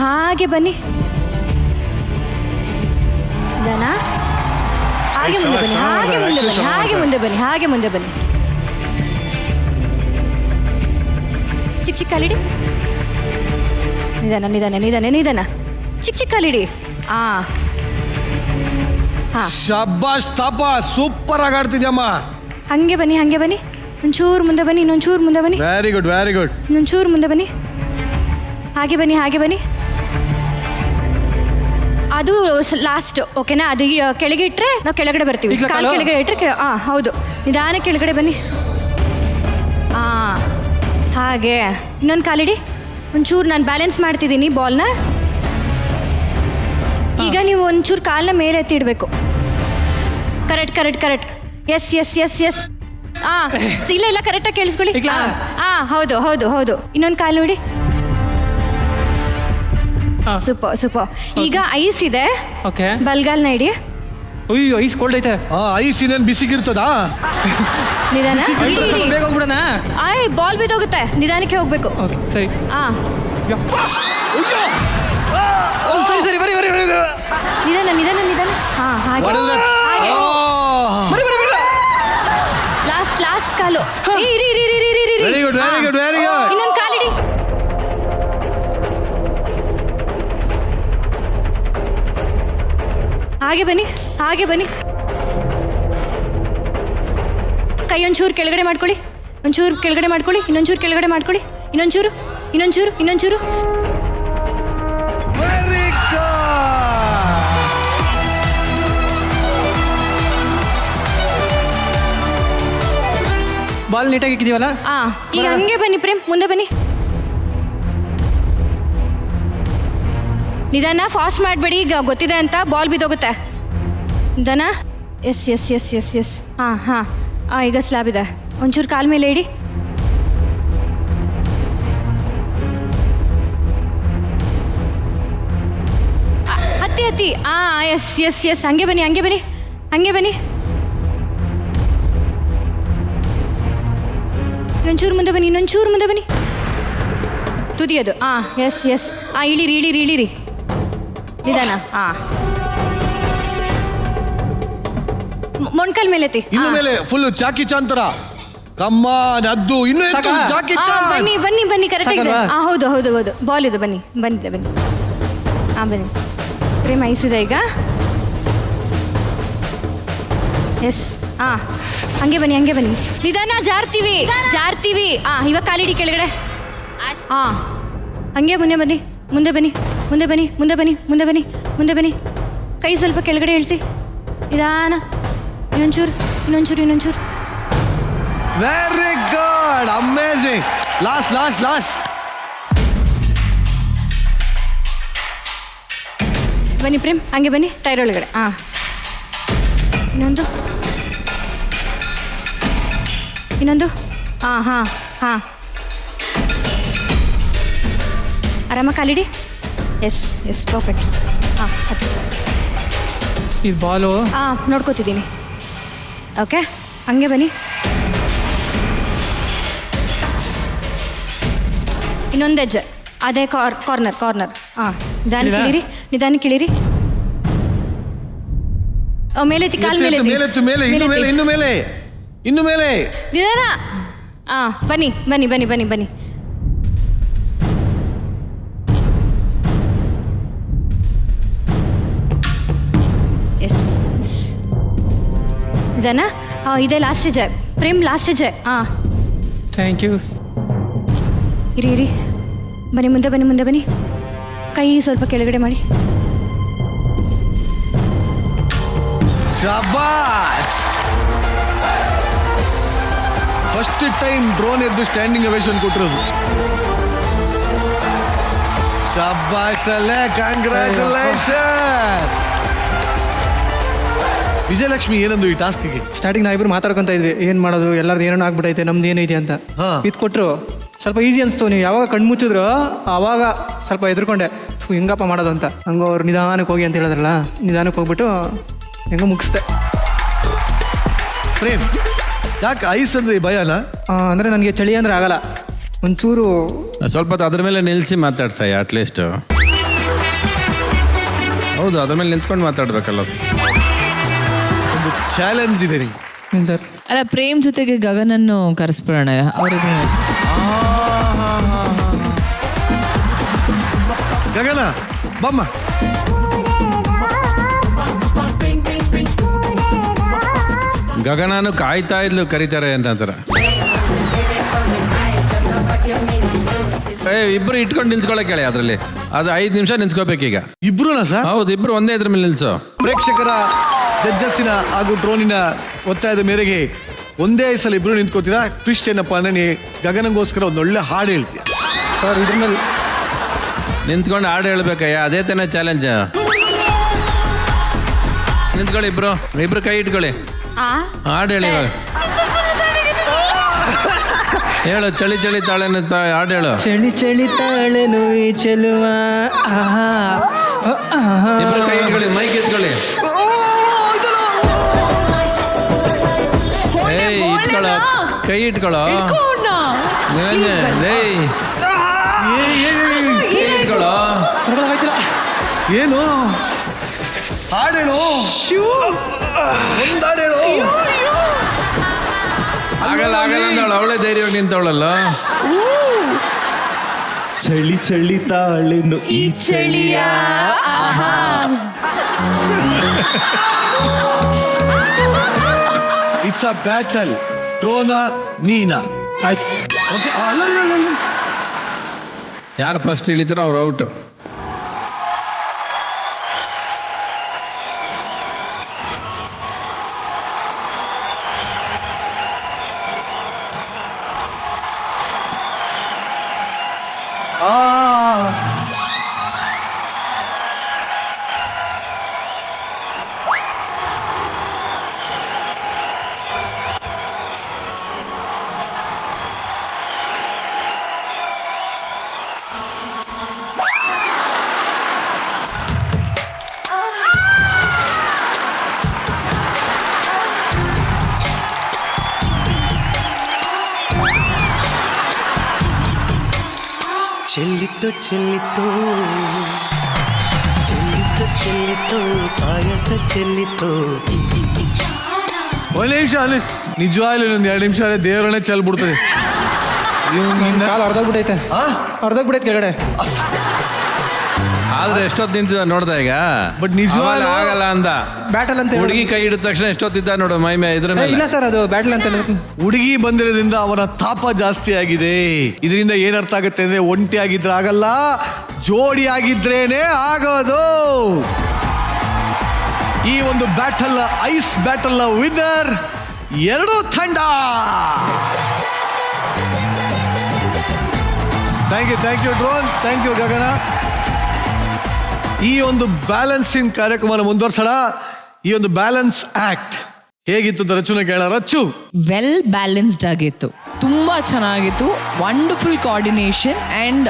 ಹಾಗೆ ಬನ್ನಿ. ನಿಧಾನ. ಹಾಗೆ ಮುಂದೆ ಬನ್ನಿ, ಹಾಗೆ ಮುಂದೆ ಬನ್ನಿ, ಹಾಗೆ ಮುಂದೆ ಬನ್ನಿ, ಹಾಗೆ ಮುಂದೆ ಬನ್ನಿ. ಚಿಕ್ಕ ಕಾಲಿಡಿ. ನಿಧಾನ ನಿಧಾನ ನಿಧಾನ ನಿಧಾನ. ಚಿಕ್ಕ ಕಾಲಿಡಿ. ಶಬ್ಬಾಷ್ ತಾಪ, ಸೂಪರ್ ಆಗಿ ಆಡ್ತಿದ್ಯಮ್ಮ. ಹಂಗೆ ಬನ್ನಿ, ಹಂಗೆ ಬನ್ನಿ. ಒಂಚೂರು ಮುಂದೆ ಬನ್ನಿ, ಇನ್ನೊಂಚೂರು ಮುಂದೆ ಬನ್ನಿ. Very good, very good. ಇನ್ನೊಂಚೂರು ಮುಂದೆ ಬನ್ನಿ. ಹಾಗೆ ಬನ್ನಿ, ಹಾಗೆ ಬನ್ನಿ. ಅದು ಲಾಸ್ಟ್. ಓಕೆನಾ? ಅದು ಕೆಳಗೆ ಇಟ್ಟರೆ ನಾವು ಕೆಳಗಡೆ ಬರ್ತೀವಿ. ಕಾಲು ಕೆಳಗಡೆ ಇಟ್ಟರೆ ಹೌದು. ನಿಧಾನ ಕೆಳಗಡೆ ಬನ್ನಿ. ಹಾಗೆ ಇನ್ನೊಂದು ಕಾಲಿಡಿ. ಒಂಚೂರು ನಾನು ಬ್ಯಾಲೆನ್ಸ್ ಮಾಡ್ತಿದ್ದೀನಿ ಬಾಲ್ನ. ಈಗ ನೀವು ಒಂಚೂರು ಕಾಲನ್ನ ಮೇಲೆ ಎತ್ತಿಡಬೇಕು. Correct correct correct. Yes yes yes yes. ಇಲ್ಲ ಇಲ್ಲ, ಕರೆಕ್ಟಾಗಿ ಕೇಳಿಸ್ಕೊಳ್ಳಿ. ಹೌದು ಹೌದು ಹೌದು. ಇನ್ನೊಂದು ಕಾಲು ನೋಡಿ. Super super. ಈಗ ಐಸ್ ಇದೆ, ಬಲ್ಗಾಲ್ನ ಇಡಿ. ಅಯ್ಯೋ, ಐಸ್ ಕೋಲ್ಡ್ ಐತೆ. ಐಸ್ ಇನ್ನೇನು ಬಿಸಿಗಿರ್ತದಾ? ನಿಧಾನ. ಬೇಗ ಹೋಗ್ಬಿಡೋಣ. ಬಾಲ್ ಬಿದ್ದೋಗುತ್ತೆ, ನಿಧಾನಕ್ಕೆ ಹೋಗ್ಬೇಕು. ಸರಿ. ಸರಿ ಸರಿ, ಬರಿ ಬರಿ ಬರಿ. ನಿಧಾನ ನಿಧಾನ ನಿಧಾನ. ಹಾಗೆ ಲಾಸ್ಟ್ ಕಾಲು. Very good, very good, very good. ಇನ್ನೊಂದು ಕಾಲಿಡಿ. ಹಾಗೆ ಬನ್ನಿ, ಹಾಗೆ ಬನ್ನಿ. ಕೈ ಒಂಚೂರು ಕೆಳಗಡೆ ಮಾಡ್ಕೊಳ್ಳಿ, ಒಂಚೂರು ಕೆಳಗಡೆ ಮಾಡ್ಕೊಳ್ಳಿ, ಇನ್ನೊಂಚೂರು ಕೆಳಗಡೆ ಮಾಡ್ಕೊಳ್ಳಿ, ಇನ್ನೊಂಚೂರು ಇನ್ನೊಂಚೂರು ಇನ್ನೊಂಚೂರು. Very good. ಬಾಲ್ ನೀಟಾಗಿ ಇಕ್ಕಿದೀವಲ್ಲ. ಈಗ ಹಂಗೆ ಬನ್ನಿ ಪ್ರೇಮ್, ಮುಂದೆ ಬನ್ನಿ. ನಿಧಾನ, ಫಾಸ್ಟ್ ಮಾಡಬೇಡಿ, ಈಗ ಗೊತ್ತಿದೆ ಅಂತ ಬಾಲ್ ಬಿದ್ದೋಗುತ್ತೆ. ನಿಧಾನ. Yes yes yes yes yes ಹಾಂ ಹಾಂ ಹಾಂ, ಈಗ ಸ್ಲ್ಯಾಬ್ ಇದೆ, ಒಂಚೂರು ಕಾಲ ಮೇಲೆ ಇಡಿ. ಹತ್ತಿ ಹತ್ತಿ. ಎಸ್ ಎಸ್ ಎಸ್, ಹಂಗೆ ಬನ್ನಿ ಹಂಗೆ ಬನ್ನಿ ಹಂಗೆ ಬನ್ನಿ. ಇನ್ನೊಂಚೂರು ಮುಂದೆ ಬನ್ನಿ, ಇನ್ನೊಂಚೂರು ಮುಂದೆ ಬನ್ನಿ. ತುದಿಯೋದು. S S. ಇಳಿರಿ ಇಳಿರಿ ಇಳಿರಿ, ನಿಧಾನ. ಮೊಣ್ಕಾಲ್ ಮೇಲೆ ಎತ್ತಿ. ಇನ್ನು ಮೇಲೆ ಫುಲ್ ಜಾಕಿ ಚಾನ್ ತರ ಕಮ್ಮಾನ್ ಅದ್ದು ಇನ್ನು ಹೆಚ್ಚು ಜಾಕಿ ಚಾನ್. ಬನ್ನಿ ಬನ್ನಿ ಬನ್ನಿ, ಕರೆಕ್ಟ್ ಆಗಿದೆ. ಹೌದು ಹೌದು ಹೌದು, ಬಾಲ್ ಇದೆ, ಬನ್ನಿ ಬಂದಿದೆ ಬನ್ನಿ. ಬನ್ನಿ. ಪ್ರೇಮ್ ಐಸ್ ಇದೆ ಈಗ. ಎಸ್. ಹಂಗೆ ಬನ್ನಿ ಹಂಗೆ ಬನ್ನಿ, ನಿಧಾನ, ಜಾರ್ತೀವಿ ಜಾರ್ತೀವಿ. ಇವಾಗ ಕಾಲಿಡಿ ಕೆಳಗಡೆ. ಹಂಗೆ ಮುಂದೆ ಬನ್ನಿ ಮುಂದೆ ಬನ್ನಿ ಮುಂದೆ ಬನ್ನಿ ಮುಂದೆ ಬನ್ನಿ ಮುಂದೆ ಬನ್ನಿ ಮುಂದೆ ಬನ್ನಿ. ಕೈ ಸ್ವಲ್ಪ ಕೆಳಗಡೆ ಇಳಿಸಿ, ನಿಧಾನ. ಇನ್ನೊಂಚೂರು ಇನ್ನೊಂಚೂರು ಇನ್ನೊಂಚೂರು. Very good, amazing. Last last last. ಬನ್ನಿ ಪ್ರೇಮ್, ಹಂಗೆ ಬನ್ನಿ, ಟೈರ್ ಒಳಗಡೆ. ಇನ್ನೊಂದು ಇನ್ನೊಂದು. ಹಾಂ ಹಾಂ ಹಾಂ, ಆರಾಮ ಕಾಲಿಡಿ. S S, perfect. ಅದು ಈ ಬಾಲು ನೋಡ್ಕೋತಿದ್ದೀನಿ. ಓಕೆ, ಹಂಗೆ ಬನ್ನಿ. ಇನ್ನೊಂದು ಹೆಜ್ಜೆ, ಅದೇ ಕಾರ್ನರ್ ಕಾರ್ನರ್. ನಿಧಾನಕ್ಕೆ ಇಳಿರಿ, ನಿಧಾನಕ್ಕೆ ಇಳಿರಿ. ಮೇಲೆತ್ತಿ, ಕಾಲು ಮೇಲೆ ಮೇಲೆತ್ತು, ಮೇಲೆ ಇನ್ನು ಮೇಲೆ ಇನ್ನು ಮೇಲೆ ಇನ್ನು ಮೇಲೆ. ನಿಧಾನ. ಬನ್ನಿ ಬನ್ನಿ ಬನ್ನಿ ಬನ್ನಿ ಬನ್ನಿ. ಎಸ್ ಎಸ್, ನಿಧಾನ. ಇದೇ ಲಾಸ್ಟ್ ಹೆಜ್ಜೆ ಪ್ರೇಮ್, ಲಾಸ್ಟ್ ಹೆಜ್ಜೆ. Thank you. ಇರಿ ಇರಿ, ಬನ್ನಿ ಮುಂದೆ ಬನ್ನಿ ಮುಂದೆ ಬನ್ನಿ. ಕೈ ಸ್ವಲ್ಪ ಕೆಳಗಡೆ ಮಾಡಿ. ಶಬಾಷ್. ಫಸ್ಟ್ ಟೈಮ್ ಡ್ರೋನ್ ಎದ್ದು ಸ್ಟ್ಯಾಂಡಿಂಗ್ ಅವೇಶನ್ ಕೊಟ್ಟಿರೋದು. ಶಬಾಷ್ ಅಲ್ಲೇ, ಕಂಗ್ರ್ಯಾಚುಲೇಷನ್. ವಿಜಯಲಕ್ಷ್ಮಿ ಏನಂದು ಈ ಟಾಸ್ಕ್ಗೆ? ಸ್ಟಾರ್ಟಿಂಗ್ ನಾವಿಬ್ರು ಮಾತಾಡ್ಕೊಂತ ಇದ್ವಿ, ಏನ್ ಮಾಡೋದು, ಎಲ್ಲರದ್ದು ಏನೋ ಆಗ್ಬಿಟ್ಟೈತೆ, ನಮ್ದು ಏನೈತೆ ಅಂತ. ಇದು ಕೊಟ್ಟರು ಸ್ವಲ್ಪ ಈಸಿ ಅನಿಸ್ತು. ನೀವು ಯಾವಾಗ ಕಣ್ಮುಚ್ಚಿದ್ರು ಆವಾಗ ಸ್ವಲ್ಪ ಎದ್ರುಕೊಂಡೆ, ಹೆಂಗಪ್ಪ ಮಾಡೋದು ಅಂತ. ಹಂಗೋ ಅವ್ರು ನಿಧಾನಕ್ಕೆ ಹೋಗಿ ಅಂತ ಹೇಳಿದ್ರಲ್ಲ, ನಿಧಾನಕ್ಕೆ ಹೋಗ್ಬಿಟ್ಟು ಹೆಂಗೋ ಮುಗಿಸ್ದೆ. ಪ್ರೇಮ್, ಯಾಕೆ ಐಸ್ ಅಂದ್ರೆ ಭಯನಾ? ಅಂದರೆ ನನಗೆ ಚಳಿ ಅಂದರೆ ಆಗಲ್ಲ, ಒಂಚೂರು ಸ್ವಲ್ಪ ಹೊತ್ತು ಅದ್ರ ಮೇಲೆ ನಿಲ್ಲಿಸಿ ಮಾತಾಡ್ಸಯ್ಯ ಅಟ್ಲೀಸ್ಟ್. ಹೌದು, ಅದ್ರ ಮೇಲೆ ನಿಂತ್ಕೊಂಡು ಮಾತಾಡ್ಬೇಕಲ್ಲ. ಒಂದು ಚಾಲೆಂಜ್ ಇದೆ ನಿಂಗೆ. ಏನು ಸರ್? ಅಲ್ಲ, ಪ್ರೇಮ್ ಜೊತೆಗೆ ಗಗನನ್ನು ಕರೆಸ್ಬಿಡೋಣ. ಅವ್ರಿಗೆ ಗಗನ ಬಮ್ಮ. ಗಗನನು ಕಾಯ್ತಾ ಇದ್ಲು ಕರೀತಾರೆ ಅಂತಾರ. ಇಬ್ರು ಇಟ್ಕೊಂಡು ನಿಲ್ಸ್ಕೊಳಕ್ ಹೇಳಿ ಅದ್ರಲ್ಲಿ. ಅದು 5 ನಿಮಿಷ ನಿಲ್ಸ್ಕೋಬೇಕೀಗ. ಇಬ್ರುನಾ ಸರ್? ಹೌದು, ಇಬ್ರು ಒಂದೇ ಇದ್ರ ಮೇಲೆ ನಿಲ್ಸು. ಪ್ರೇಕ್ಷಕರ, ಜಡ್ಜಸ್ಸಿನ ಹಾಗೂ ಡ್ರೋನಿನ ಒತ್ತಾಯದ ಮೇರೆಗೆ ಒಂದೇ ಸಲ ಇಬ್ರು ನಿಂತ್ಕೋತೀರಾ. ಟ್ವಿಸ್ಟ್ ಏನಪ್ಪ ಅಂದ್ರೆ ನೀ ಗಗನಗೋಸ್ಕರ ಒಂದು ಒಳ್ಳೆ ಹಾಡು ಹೇಳ್ತೀಯ ಸರ್. ಇದ್ರ ಮೇಲೆ ನಿಂತ್ಕೊಂಡು ಹಾಡು ಹೇಳ್ಬೇಕಯ್ಯ, ಅದೇ ತಾನೇ ಚಾಲೆಂಜ್. ನಿಂತ್ಕೊಳ್ಳಿ ಇಬ್ರು, ಇಬ್ರು ಕೈ ಇಟ್ಕೊಳ್ಳಿ, ಹಾಡು ಹೇಳಿ ಇವಾಗ. ಹೇಳು, ಚಳಿ ಚಳಿ ತಾಳೆನು ಹಾಡು ಹೇಳು. ಚಳಿ ಚಳಿ ತಾಳೆನು ಚೆಲುವ. ಇಬ್ರು ಕೈ ಇಟ್ಕೊಳ್ಳಿ, ಮೈಕ್ ಎತ್ಕೊಳ್ಳಿ. ಇಟ್ಕೊಳ್ಳೋ, ಕೈ ಇಟ್ಕೊಳ್ಳೋ. ಇಟ್ಕೊಳ್ಳೋ. ಏನು ಹಾಡೇಳು? ಒಂದು ಹಾಡೇಳು. ಆಗಲ್ಲ ಆಗಲ್ಲ ಅಂದವಳು, ಅವಳೇ ಧೈರ್ಯವಾಗಿ ನಿಂತವಳಲ್ಲ. ಚಳಿ ಚಳಿ ತಾಳೆನು ಈ ಚಳಿಯ. It's a battle. ಡ್ರೋನಾ ನೀನಾ? ಯಾರು ಫಸ್ಟ್ ಇಳಿತಾರೋ ಅವ್ರು ಔಟ್. ಚೆಲ್ಲಿತ್ತು ಚೆಲ್ಲಿತ್ತು ಚೆಲ್ಲಿತ್ತು ಚೆಲ್ಲಿತ್ತು ಪಾಯಸ ಚೆಲ್ಲಿತ್ತು. ಒಂದ್ ನಿಮಿಷ ಅಲ್ಲಿ ನಿಜವಾಗ್ಲೂ ಒಂದು 2 ನಿಮಿಷ ದೇವರನ್ನೇ ಚೆಲ್ಬಿಡ್ತದೆ. ಕಾಲು ಅರ್ಧೋಗ್ಬಿಟ್ಟೈತೆ ಅರ್ಧೋಗ್ಬಿಟ್ಟೈತೆ ಕೆಳಗಡೆ. ಆದ್ರೆ ಎಷ್ಟೊತ್ತು ನಿಂತಿದ್ದ ನೋಡ್ದ ಈಗ. ಬಟ್ ನಿಜವಾಗ್ಲೂ ಆಗಲ್ಲ ಅಂದ. ಬ್ಯಾಟಲ್ ಅಂತ ಹುಡುಗಿ ಕೈ ಹಿಡಿದ ತಕ್ಷಣ ಎಷ್ಟೊತ್ತಿದ್ದ ನೋಡು ಮೈ ಮೇ ಇದ್ರ ಮೇಲೆ. ಇಲ್ಲ ಸರ್, ಅದು ಬ್ಯಾಟಲ್ ಅಂತ ಹುಡುಗಿ ಬಂದಿರೋದ್ರಿಂದ ಅವನ ತಾಪ ಜಾಸ್ತಿ ಆಗಿದೆ. ಇದರಿಂದ ಏನರ್ಥ ಆಗುತ್ತೆ ಅಂದ್ರೆ ಒಂಟಿ ಆಗಿದ್ರೆ ಆಗಲ್ಲ, ಜೋಡಿ ಆಗಿದ್ರೇನೆ ಆಗೋದು. ಈ ಒಂದು ಬ್ಯಾಟಲ್ ಐಸ್ ಬ್ಯಾಟಲ್ ನ ವಿನ್ನರ್ ಎರಡು ತಂಡ. Thank you Drone, thank you Gagana. ಈ ಒಂದು ಬ್ಯಾಲೆನ್ಸಿಂಗ್ ಕಾರ್ಯಕ್ರಮನ ಮುಂದುವರ್ಸೋಣ. ಈ ಒಂದು ಬ್ಯಾಲೆನ್ಸ್ ಆಕ್ಟ್ ಹೇಗಿತ್ತು ಅಂತ ರಚನೆ ಕೇಳ. ರಚ್ಚು, ವೆಲ್ ಬ್ಯಾಲೆನ್ಸ್ಡ್ ಆಗಿತ್ತು, ತುಂಬಾ ಚೆನ್ನಾಗಿತ್ತು. Wonderful coordination and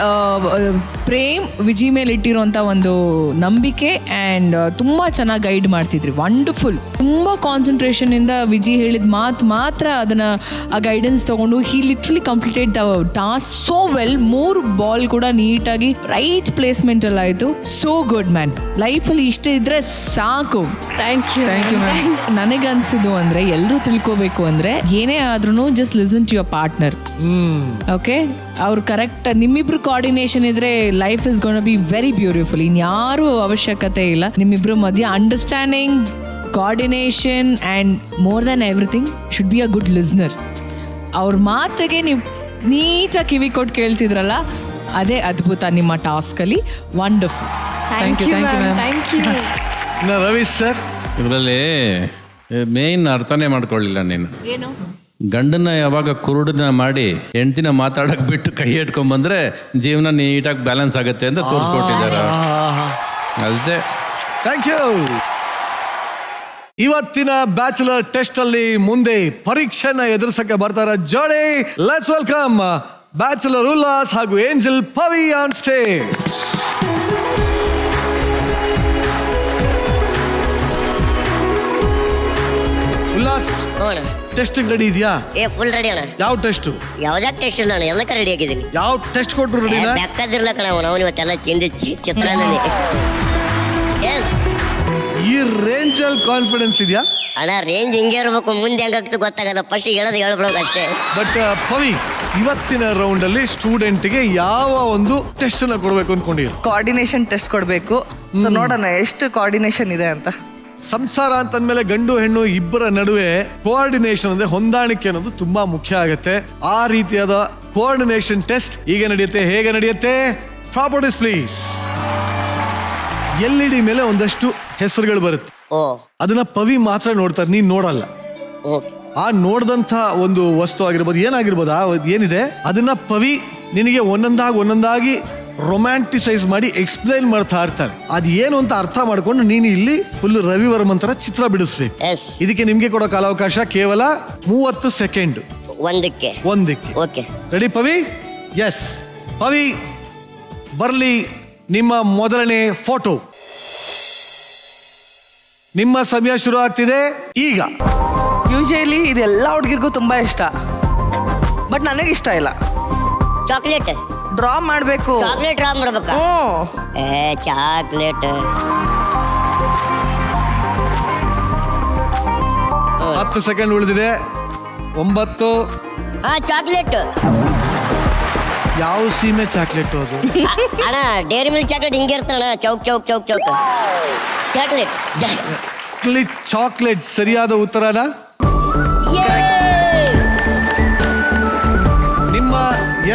Prem Viji ಮೇಲೆ ಇಟ್ಟಿರುವಂಥ ಒಂದು ನಂಬಿಕೆ ಆ್ಯಂಡ್ ತುಂಬ ಚೆನ್ನಾಗಿ ಗೈಡ್ ಮಾಡ್ತಿದ್ರಿ. ವಂಡರ್ಫುಲ್. ತುಂಬ ಕಾನ್ಸಂಟ್ರೇಷನ್ ಇಂದ ವಿಜಿ ಹೇಳಿದ ಮಾತು ಮಾತ್ರ ಅದನ್ನ ಆ ಗೈಡೆನ್ಸ್ ತಗೊಂಡು he literally completed the task so well. 3 ball ಕೂಡ ನೀಟಾಗಿ ರೈಟ್ ಪ್ಲೇಸ್ಮೆಂಟ್ ಅಲ್ಲಿ ಆಯಿತು. So good man. ಲೈಫಲ್ಲಿ ಇಷ್ಟ ಇದ್ರೆ ಸಾಕು. Thank you. ನನಗನ್ಸಿದ್ದು ಅಂದ್ರೆ ಎಲ್ಲರೂ ತಿಳ್ಕೋಬೇಕು ಅಂದ್ರೆ ಏನೇ ಆದ್ರೂ just listen to your partner. Okay, ಅವ್ರು ಕರೆಕ್ಟ್ ನಿಮ್ಮಿಬ್ರು ಕೋಆರ್ಡಿನೇಷನ್ ಇದ್ರೆ life is gonna be very beautiful. ಇನ್ಯಾರು ಅವಶ್ಯಕತೆ ಇಲ್ಲ. ನಿಮ್ಮಿಬ್ರು ಮಧ್ಯೆ understanding, coordination and more than everything should be a good listener. ಅವ್ರ ಮಾತಿಗೆ ನೀವು ನೀಟಾಗಿ ಕಿವಿ ಕೊಟ್ಟು ಕೇಳ್ತಿದ್ರಲ್ಲ, ಅದೇ ಅದ್ಭುತ ನಿಮ್ಮ ಟಾಸ್ಕಲ್ಲಿ. Wonderful. Thank you ma'am. Thank you. Ravi sir, ಇದರಲ್ಲಿ ಮೇನ್ ಅರ್ಥನೇ ಮಾಡ್ಕೊಳ್ಳಿಲ್ಲ ನೀನು. ಏನು? ಗಂಡನ ಯಾವಾಗ ಕುರುಡನ ಮಾಡಿ ಹೆಂಡ್ತಿನ ಮಾತಾಡಕ್ ಬಿಟ್ಟು ಕೈ ಇಟ್ಕೊಂಡ್ ಬಂದ್ರೆ ಜೀವನ ನೀಟಾಗಿ ಬ್ಯಾಲೆನ್ಸ್ ಆಗುತ್ತೆ ಅಂತ ತೋರಿಸ್ಕೊಟ್ಟಿದ್ದಾರೆ ಅಷ್ಟೇ. Thank you. ಇವತ್ತಿನ ಬ್ಯಾಚುಲರ್ ಟೆಸ್ಟ್ ಅಲ್ಲಿ ಮುಂದೆ ಪರೀಕ್ಷೆನ ಎದುರಿಸಕ್ಕೆ ಬರ್ತಾರ ಜೋಡಿ. ಲೆಟ್ಸ್ ವೆಲ್ಕಮ್ ಬ್ಯಾಚುಲರ್ ಉಲ್ಲಾಸ್ ಹಾಗೂ angel Pavi on stage. Ullas, test ready ಇದೆಯಾ? ಫುಲ್ ರೆಡಿ ಅಣ್ಣ. ಯಾವ ಟೆಸ್ಟ್? ಯಾವ್ದಾಗ ಟೆಸ್ಟ್ ಇಲ್ಲ ಅಣ್ಣ, ಎಲ್ಲಕ್ಕ ರೆಡಿ ಆಗಿದ್ದೀನಿ. ಯಾವ ಟೆಸ್ಟ್ ಕೊಟ್ರು ರೆಡಿ? ಬೆಕ್ಕದಿರ್ಲ ಕಣ ನಾವು ಇವತ್ತೆಲ್ಲ ಚಿತ್ರಾನ್ನ. ಈ ರೇಂಜ್ ಅಲ್ಲಿ ಕಾನ್ಫಿಡೆನ್ಸ್ ಇದೆಯಾ? ಅಣ್ಣ ರೇಂಜ್ ಹಿಂಗೆ ಇರ್ಬೇಕು, ಮುಂದೆ ಹೆಂಗಾಗ್ತದೆ ಗೊತ್ತಾಗಲ್ಲ. ಫಸ್ಟ್ ಹೇಳ್ಬಿಡೋದು ಅಷ್ಟೇ. ಬಟ್ ಪವಿ, ಇವತ್ತಿನ ರೌಂಡ್ ಅಲ್ಲಿ ಸ್ಟೂಡೆಂಟ್ಗೆ ಯಾವ ಒಂದು ಟೆಸ್ಟ್ ನ ಕೊಡ್ಬೇಕು ಅನ್ಕೊಂಡಿದ್ರು? ಕೋಆರ್ಡಿನೇಷನ್ ಟೆಸ್ಟ್ ಕೊಡಬೇಕು. ಸೊ ನೋಡೋಣ ಎಷ್ಟು ಕೋಆರ್ಡಿನೇಷನ್ ಇದೆ ಅಂತ. ಸಂಸಾರ ಅಂತಂದ್ಮೇಲೆ ಗಂಡು ಹೆಣ್ಣು ಇಬ್ಬರ ನಡುವೆ ಕೋಆರ್ಡಿನೇಷನ್ ಅಂದ್ರೆ ಹೊಂದಾಣಿಕೆ ಅನ್ನೋದು ತುಂಬಾ ಮುಖ್ಯ ಆಗುತ್ತೆ. ಆ ರೀತಿಯಾದ ಕೋಆರ್ಡಿನೇಷನ್ ಟೆಸ್ಟ್ ಈಗ ನಡೆಯುತ್ತೆ. ಹೇಗೆ ನಡೆಯುತ್ತೆ? Properties please. LED ಮೇಲೆ ಒಂದಷ್ಟು ಹೆಸರುಗಳು ಬರುತ್ತೆ. ಅದನ್ನ ಪವಿ ಮಾತ್ರ ನೋಡ್ತಾರೆ, ನೀನ್ ನೋಡಲ್ಲ. ಆ ನೋಡ್ದಂತ ಒಂದು ವಸ್ತು ಆಗಿರ್ಬೋದು, ಏನಾಗಿರ್ಬೋದು, ಏನಿದೆ ಅದನ್ನ ಪವಿ ನಿನಗೆ ಒಂದೊಂದಾಗಿ ರೊಮ್ಯಾಂಟಿಸೈಸ್ ಮಾಡಿ ಎಕ್ಸ್ಪ್ಲೈನ್ ಮಾಡ್ತಾ ಇರ್ತಾರೆ. ಅದ್ ಏನು ಅಂತ ಅರ್ಥ ಮಾಡ್ಕೊಂಡು ನೀನು ಇಲ್ಲಿ ಫುಲ್ ರವಿವರ್ಮನ್ ತರ ಚಿತ್ರ ಬಿಡಿಸ್ಬೇಕು. ಇದಕ್ಕೆ ನಿಮ್ಗೆ ಕೊಡೋ ಕಾಲಾವಕಾಶ ಕೇವಲ 30 ಸೆಕೆಂಡ್. ಒಂದಕ್ಕೆ. Okay, ready Pavi? Yes Pavi, ಬರ್ಲಿ ನಿಮ್ಮ ಮೊದಲನೇ ಫೋಟೋ. ನಿಮ್ಮ ಸಮಯ ಶುರು ಆಗ್ತಿದೆ ಈಗ. ಯೂಶಲಿ ಇದೆಲ್ಲ ಹುಡುಗಿರ್ಗೂ ತುಂಬಾ ಇಷ್ಟ, ಬಟ್ ನನಗೆ ಇಷ್ಟ ಇಲ್ಲ. ಚಾಕ್ಲೇಟ್ ಡ್ರಾ ಮಾಡಬೇಕು. ಚಾಕ್ಲೇಟ್ ಡ್ರಾ ಮಾಡ್ಬೇಕಾ? ಚಾಕ್ಲೇಟ್ 10 ಸೆಕೆಂಡ್ ಉಳಿದಿದೆ. 9. ಚಾಕ್ಲೇಟ್. ಯಾವ ಸೀಮೆ ಚಾಕ್ಲೇಟ್ ಅದು? ಅಣ್ಣ ಡೈರಿ ಮಿಲ್ಕ್ ಚಾಕ್ಲೇಟ್ ಹಿಂಗೆ ಇರ್ತಾನ, ಚೌಕ್ ಚೌಕ್ ಚೌಕ್ ಚೌಕ್ ಚಾಕ್ಲೇಟ್. ಚಾಕ್ಲೇಟ್ ಸರಿಯಾದ ಉತ್ತರನ? ನಿಮ್ಮ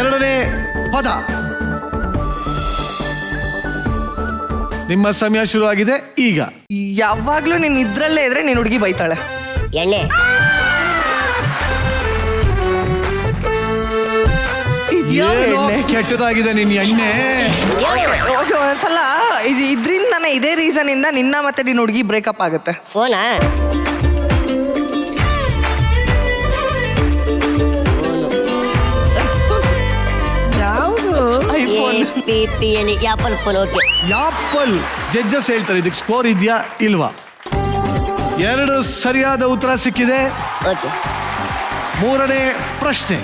ಎರಡನೇ ಪದ. ನಿಮ್ಮ ಸಮಯ ಶುರು ಆಗಿದೆ ಈಗ. ಯಾವಾಗ್ಲೂ ನೀನ್ ಇದ್ರಲ್ಲೇ ಇದ್ರೆ ನೀನ್ ಹುಡುಗಿ ಬೈತಾಳೆ. ಎಣ್ಣೆ. ಏನೋ ಕೆಟ್ಟದಾಗಿದೆ ನಿನ್ ಎಣ್ಣೆ. ಓಕೆ ಒಂದ್ಸಲ ಇದ್ರಿಂದಾನೆ ಇದೇ ರೀಸನ್ ಇಂದ ನಿನ್ನ ಮತ್ತೆ ನಿನ್ನ ಹುಡುಗಿ ಬ್ರೇಕಪ್ ಆಗುತ್ತೆ. ಫೋನಾ? Apple phone. Okay, Apple. Judges ಹೇಳ್ತಾರೆ ಇದಕ್ಕೆ ಸ್ಕೋರ್ ಇದೆಯಾ ಇಲ್ವಾ. 2 ಸರಿಯಾದ ಉತ್ತರ ಸಿಕ್ಕಿದೆ. ಓಕೆ. 3ನೇ ಪ್ರಶ್ನೆ.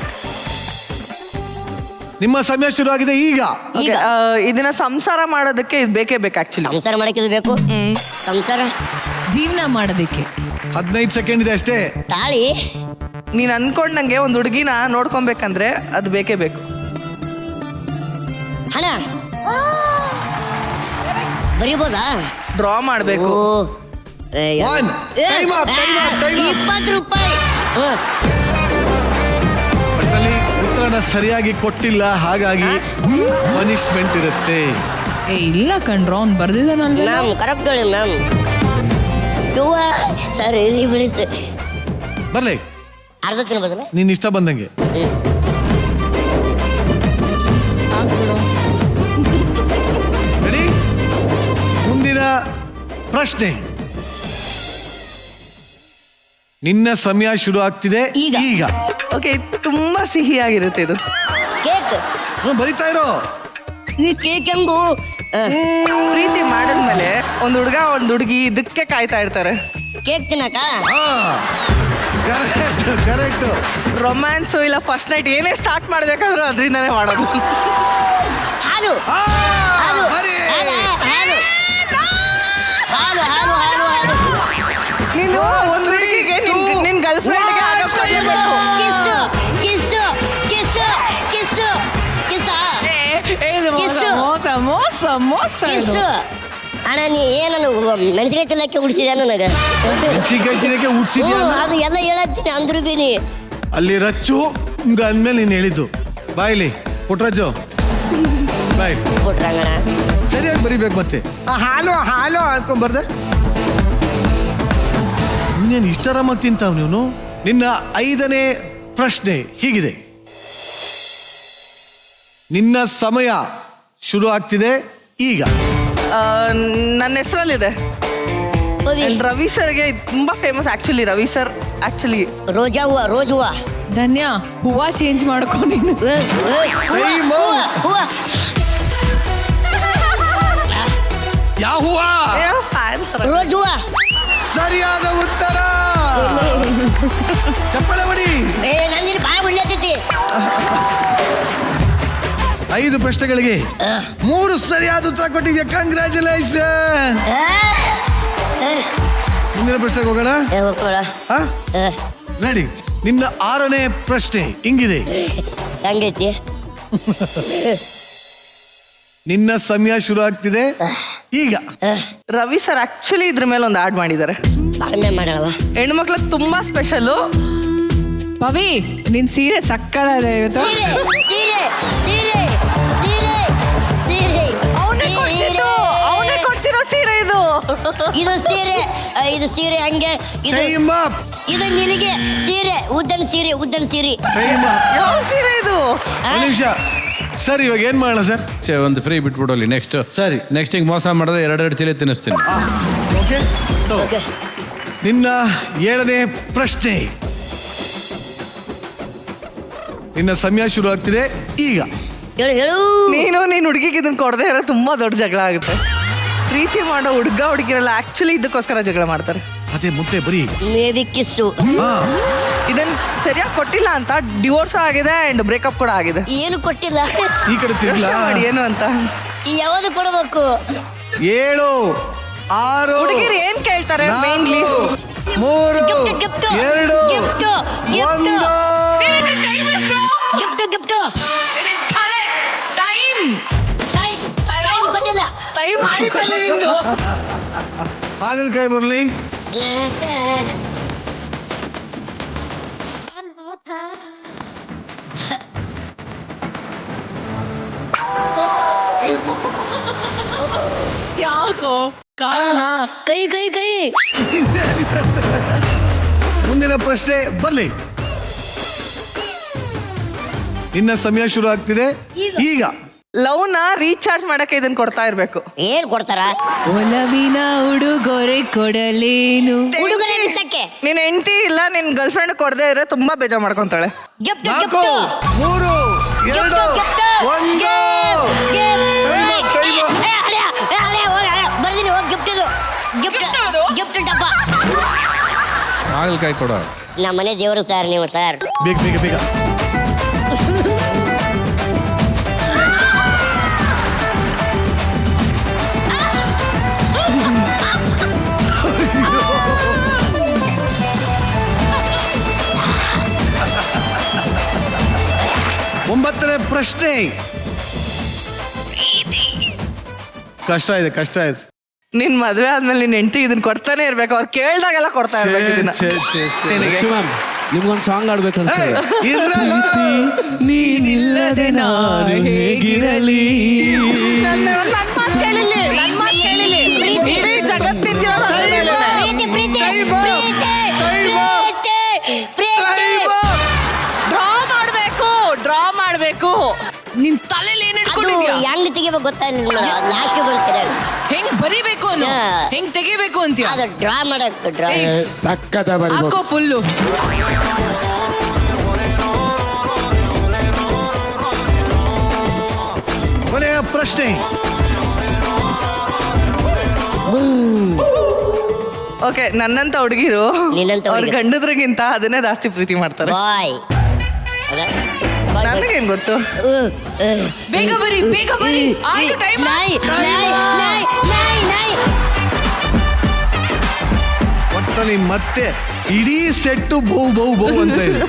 ನಿಮ್ಮ ಸಮಯ ಶುರುವಾಗಿದೆ ಈಗ. ಇದನ್ನ ಸಂಸಾರ ಮಾಡೋದಕ್ಕೆ ಇದು ಬೇಕೇ ಬೇಕು ಆಕ್ಚುಲಿ. ಸಂಸಾರ ಮಾಡಕ್ಕೆ ಇದು ಬೇಕು. ಸಂಸಾರ ಜೀವನ ಮಾಡೋದಕ್ಕೆ 15 ಸೆಕೆಂಡ್ ಇದೆ ಅಷ್ಟೇ. ತಾಳಿ. ನೀನ್ ಅನ್ಕೊಂಡಂಗೆ ಒಂದು ಹುಡುಗಿನ ನೋಡ್ಕೊಬೇಕಂದ್ರೆ ಅದು ಬೇಕೇ ಬೇಕು. ಹಣ ಬರೀಬೋದಾ? ಡ್ರಾ ಮಾಡ್ಬೇಕು. 1 ಟೈಮ್ ಅಪ್. 20 ರೂಪಾಯಿ. ಒಟ್ಟಿನಲ್ಲಿ ಉತ್ತರನ ಸರಿಯಾಗಿ ಕೊಟ್ಟಿಲ್ಲ, ಹಾಗಾಗಿ ಪನಿಷ್ಮೆಂಟ್ ಇರುತ್ತೆ. ಇಲ್ಲ ಕಣ್ರೋ ಅವ್ನು ಬರ್ದಿದ್ದಾನಲ್ವ. ಮ್ಯಾಮ್ ಕರೆಕ್ಟ್ ಹೇಳಿ ಮ್ಯಾಮ್. ಸರಿ ಬಿಡಿ ಸರ್. ಬರ್ಲಿ, ಅರ್ಧ ತಿನ್ಬೋದಲ್ಲ? ನಿನ್ ಇಷ್ಟ ಬಂದಂಗೆ. ರೆಡಿ? ಮುಂದಿನ ಪ್ರಶ್ನೆ. ನಿನ್ನ ಸಮಯ ಶುರು ಆಗ್ತಿದೆ ಈಗ. ಓಕೆ, ತುಂಬಾ ಸಿಹಿಯಾಗಿರುತ್ತೆ ಇದು. ಕೇಕ್. ಬರಿತಾ ಇರೋ. ಈ ಕೇಕ್ ಹೆಂಗು? ಪ್ರೀತಿ ಮಾಡಿದ್ಮೇಲೆ ಒಂದು ಹುಡುಗ ಒಂದು ಹುಡುಗಿ ಇದಕ್ಕೆ ಕಾಯ್ತಾ ಇರ್ತಾರೆ. ಕೇಕ್ ತಿನ್ನಕ? ಕರೆಕ್ಟ್. ರೊಮ್ಯಾನ್ಸು ಇಲ್ಲ ಫಸ್ಟ್ ನೈಟ್ ಏನೇ ಸ್ಟಾರ್ಟ್ ಮಾಡ್ಬೇಕಾದ್ರೂ ಅದರಿಂದಾನೇ ಮಾಡೋದು. ಹಾಲು. ಹಾಲು. ಬರೀ. ಹಾಲು. ಹಾಲು ಹಾಲು ಹಾಲು ಹಾಲು. ನೀನು ಒಂದು ಹುಡುಗಿಗೆ ನಿನ್ ಗರ್ಲ್ ಫ್ರೆಂಡ್ಗೆ kiss kiss kiss kiss kiss ಮೋಸ ಮೋಸ. ಕಿಸ್ಸು. ಅಣ್ಣ ನೀ ಏನನ್ನು ಮೆಣಸಿನಕಾಯಿ ತಿನ್ನಕ್ಕೆ ಉಡಿಸಿದ ನನಗೆ. ಮೆಣಸಿನಕಾಯಿ ತಿನ್ನಕ್ಕೆ ಉಡ್ಸಿದ್ಯಾ? ಅದು ಎಲ್ಲ ಹೇಳತ್ತೀನಿ ಅಂದ್ರು ಬೀನಿ. ಅಲ್ಲಿ ರಚ್ಚು ಅಂದ್ಮೇಲೆ ನೀನು ಹೇಳಿದ್ದು. ಬಾಯ್ಲಿ ಪುಟ್ರಾಜು ಬಾಯ್. ಕೊಟ್ರಂಗಣ ಸರಿಯಾಗಿ ಬರಿಬೇಕು ಮತ್ತೆ. ಹಾಲು ಹಾಲು ಅನ್ಕೊಂಬರ್ದೆ. ಇನ್ನೇನು ಇಷ್ಟರಾಮಾಗಿ ತಿಂತಾವ್ ನೀನು. ನಿನ್ನ 5ನೇ ಪ್ರಶ್ನೆ ಹೀಗಿದೆ. ನಿನ್ನ ಸಮಯ ಶುರು ಆಗ್ತಿದೆ ಈಗ. ನನ್ನ ಹೆಸರಲ್ಲಿದೆ. ರವಿ ಸರ್ಗೆ ತುಂಬಾ famous actually. Ravi sir actually ರೋಜಾ ಹೂವ. ರೋಜ್ ಹೂವ. ಧನ್ಯ ಹೂವ ಚೇಂಜ್ ಮಾಡ್ಕೊ ನೀನು. ಹೂವ. ಯಾವ ಹೂವ? ರೋಜ್ ಹೂವ. ಸರಿಯಾದ ಉತ್ತರ. ಚಪ್ಪಳೆ ಹೊಡಿ. ನಂದಿನ ಬಾಯ ಬಿಡ್ಲತ್ತೈತಿ. 5 ಪ್ರಶ್ನೆಗಳಿಗೆ 3 ಸರಿಯಾದ ಉತ್ತರ ಕೊಟ್ಟಿದ್ಯಾ. ಕಂಗ್ರ್ಯಾಚುಲೇಷನ್. ಮುಂದಿನ ಪ್ರಶ್ನೆಗೆ ಹೋಗೋಣ. ರೆಡಿ? ನಿನ್ನ 6ನೇ ಪ್ರಶ್ನೆ ಹಿಂಗಿದೆ. ಹೆಂಗೈತಿ? ನಿನ್ನ ಸಮಯ ಶುರು ಆಗ್ತಿದೆ ಈಗ. ರವಿ ಸರ್ ಆಕ್ಚುಲಿ ಇದ್ರ ಮೇಲೆ ಒಂದು ಆಡ್ ಮಾಡಿದ್ದಾರೆ. ಮಾಡವ ಹೆಣ್ಮಕ್ಳಿಗೆ ತುಂಬಾ ಸ್ಪೆಷಲು. ಪವಿ ನಿನ್ ಸೀರೆ ಸಕ್ಕತ್ತಾಗಿದೆ ಇವತ್ತು. ಅವನೇ ಕೊಡ್ಸಿರೋ ಸೀರೆ ಇದು. ಇದು ಸೀರೆ ಹಂಗೆ. ಇದು ನಿನಗೆ ಸೀರೆ. ಉದ್ದನ್ ಸೀರೆ. ಯಾವ ಸೀರೆ ಇದು? ಒಂದು ನಿಮಿಷ ಸರ್, ಇವಾಗ ಏನ್ ಮಾಡೋಣ ಸರ್? ಒಂದು ಫ್ರೀ ಬಿಟ್ಬಿಡೋಲಿ. ನೆಕ್ಸ್ಟ್ ಸರಿ. ನೆಕ್ಸ್ಟ್ ಹಿಂಗೆ ಮೋಸ ಮಾಡಿದ್ರೆ 2 ಚೀಲ ತಿನ್ನಿಸ್ತೀನಿ. ಓಕೆ. ನಿನ್ನ 7ನೇ ಪ್ರಶ್ನೆ. ನಿನ್ನ ಸಮಯ ಶುರು ಆಗ್ತಿದೆ ಈಗ. ಹೇಳು. ನೀನ್ ಹುಡುಗಿಗೆ ಇದನ್ನ ಕೊಡದೆ ಇರೋ ತುಂಬಾ ದೊಡ್ಡ ಜಗಳ ಆಗುತ್ತೆ. ಪ್ರೀತಿ ಮಾಡೋ ಹುಡುಗಿರಲ್ಲ ಆಕ್ಚುಲಿ ಇದಕ್ಕೋಸ್ಕರ ಜಗಳ ಮಾಡ್ತಾರೆ. ಅದೇ ಮುದ್ದೆ ಬರೀ ಮೇಬಿ ಕಿಸ್ಸು. ಇದನ್ನ ಸರಿಯಾಗಿ ಕೊಟ್ಟಿಲ್ಲ ಅಂತ ಡಿವೋರ್ಸ್ ಆಗಿದೆ ಅಂಡ್ ಬ್ರೇಕಪ್ ಕೂಡ ಆಗಿದೆ. ಏನು ಕೊಟ್ಟಿಲ್ಲ. ಈ ಕಡೆ ತಿರ್ಗ್ಲಾ? ಯೋಚ್ನೆ ಮಾಡಿ ಏನು ಅಂತ. ಯಾವುದು ಕೊಡಬೇಕು? 7 6 ಹುಡುಗಿರು ಏನ್ ಕೇಳ್ತಾರೆ mainly? 3 gift 2 gift 1. Gift time ಕೊಟ್ಟಿಲ್ಲ. ಹಾಗಲಕಾಯಿ ಬರಲಿ. ಯಾಕೋ ಕಾರಣ? ಕೈ ಮುಂದಿನ ಪ್ರಶ್ನೆ ಬರ್ಲಿ. ನಿನ್ನ ಸಮಯ ಶುರು ಆಗ್ತಿದೆ ಈಗ. ಲವ್ನ ರೀಚಾರ್ಜ್ ಮಾಡಕ್ಕೆ ಇದನ್ನ ಕೊಡ್ತಾ ಇರ್ಬೇಕು. ಏನ್ ಕೊಡ್ತಾರ? ಒಲವಿನ ಉಡುಗೊರೆ ಕೊಡಲೇನು. ಹುಡುಗರೇ ನಿಚ್ಚಕ್ಕೆ ನಿನ್ ಹೆಂಡತಿ ಇಲ್ಲ ನಿನ್ ಗರ್ಲ್ ಫ್ರೆಂಡ್ ಕೊಡದೆ ಇದ್ರೆ ತುಂಬಾ ಬೇಜಾರ್ ಮಾಡ್ಕೊಂತಾಳೆ. ಗಿಫ್ಟ್ 4 3 2 1 ಬರ್ತೀನಿ ಹೋಗಿ ಗಿಫ್ಟ್ ಇದು ಗಿಫ್ಟ್ ಡಬ್ಬ. ಹಾಗಲಕಾಯಿ ಕೊಡ. ನಮ್ಮ ಮನೆ ದೇವರು ಸರ್ ನೀವು ಸರ್. ಬೇಗ ಬೇಗ ಬೇಗ. ಒಂಬತ್ತನೇ ಪ್ರಶ್ನೆ. ಕಷ್ಟ ಇದೆ. ನಿನ್ ಮದ್ವೆ ಆದ್ಮೇಲೆ ನಿನ್ ಹೆಂಡತಿ ಇದನ್ನ ಕೊಡ್ತಾನೆ ಇರ್ಬೇಕು. ಅವ್ರು ಕೇಳ್ದಾಗೆಲ್ಲ ಕೊಡ್ತಾ ಇರ್ಬೇಕು ಇದನ್ನ. ನಿಮ್ಗೊಂದು ಸಾಂಗ್ ಆಡ್ಬೇಕು ಅನ್ಸುತ್ತೆ. ನೀನಿಲ್ಲದೆ ನಾನು ಹೇಗಿರಲಿ. ನನ್ ಮಾತ್ ಕೇಳಿಲ್ಲಿ. ಇಡೀ ಜಗತ್ತಿನ ಡ್ರಾ ಮಾಡ್ಬೇಕು. ನಿನ್ ತಲೆಯಲ್ಲಿ ಏನ್ ಇಟ್ಕೊಂಡಿದ್ಯಾ? ಹೆಂಗ್ ತೆಗಿಬೇಕು ಗೊತ್ತಾಗಿಲ್ಲ. ಲಾಸ್ಟ್ ಬಂದ್ರೆ ಹೆಂಗ್ ಬರಿಬೇಕು ಅನ್ನೋ, ಹೆಂಗ್ ತೆಗಿಬೇಕು ಅಂತೀಯ? ಅದು ಡ್ರಾ ಮಾಡಕ್ ಡ್ರಾ ಸಕ್ಕತ್ತ ಹಾಕೋ ಫುಲ್ಲು. ಕೊನೆಯ ಪ್ರಶ್ನೆ. ಓಕೆ, ನನ್ನಂತ ಹುಡುಗಿರು ನಿನ್ನಂತ ಅವ್ರ ಹುಡುಗಿರು. ಗಂಡದ್ರಿಗಿಂತ ಅದನ್ನೇ ಜಾಸ್ತಿ ಪ್ರೀತಿ ಮಾಡ್ತಾರೆ. ಬಾಯ್ ನನಗೇನ್ ಗೊತ್ತು. ಬೇಗ ಬರಿ. ಆಯ್ತು ಟೈಮ್. ಒಟ್ಟಲ್ಲಿ ಮತ್ತೆ ಇಡೀ ಸೆಟ್ಟು ಬಹು ಅಂತ ಇದೆ.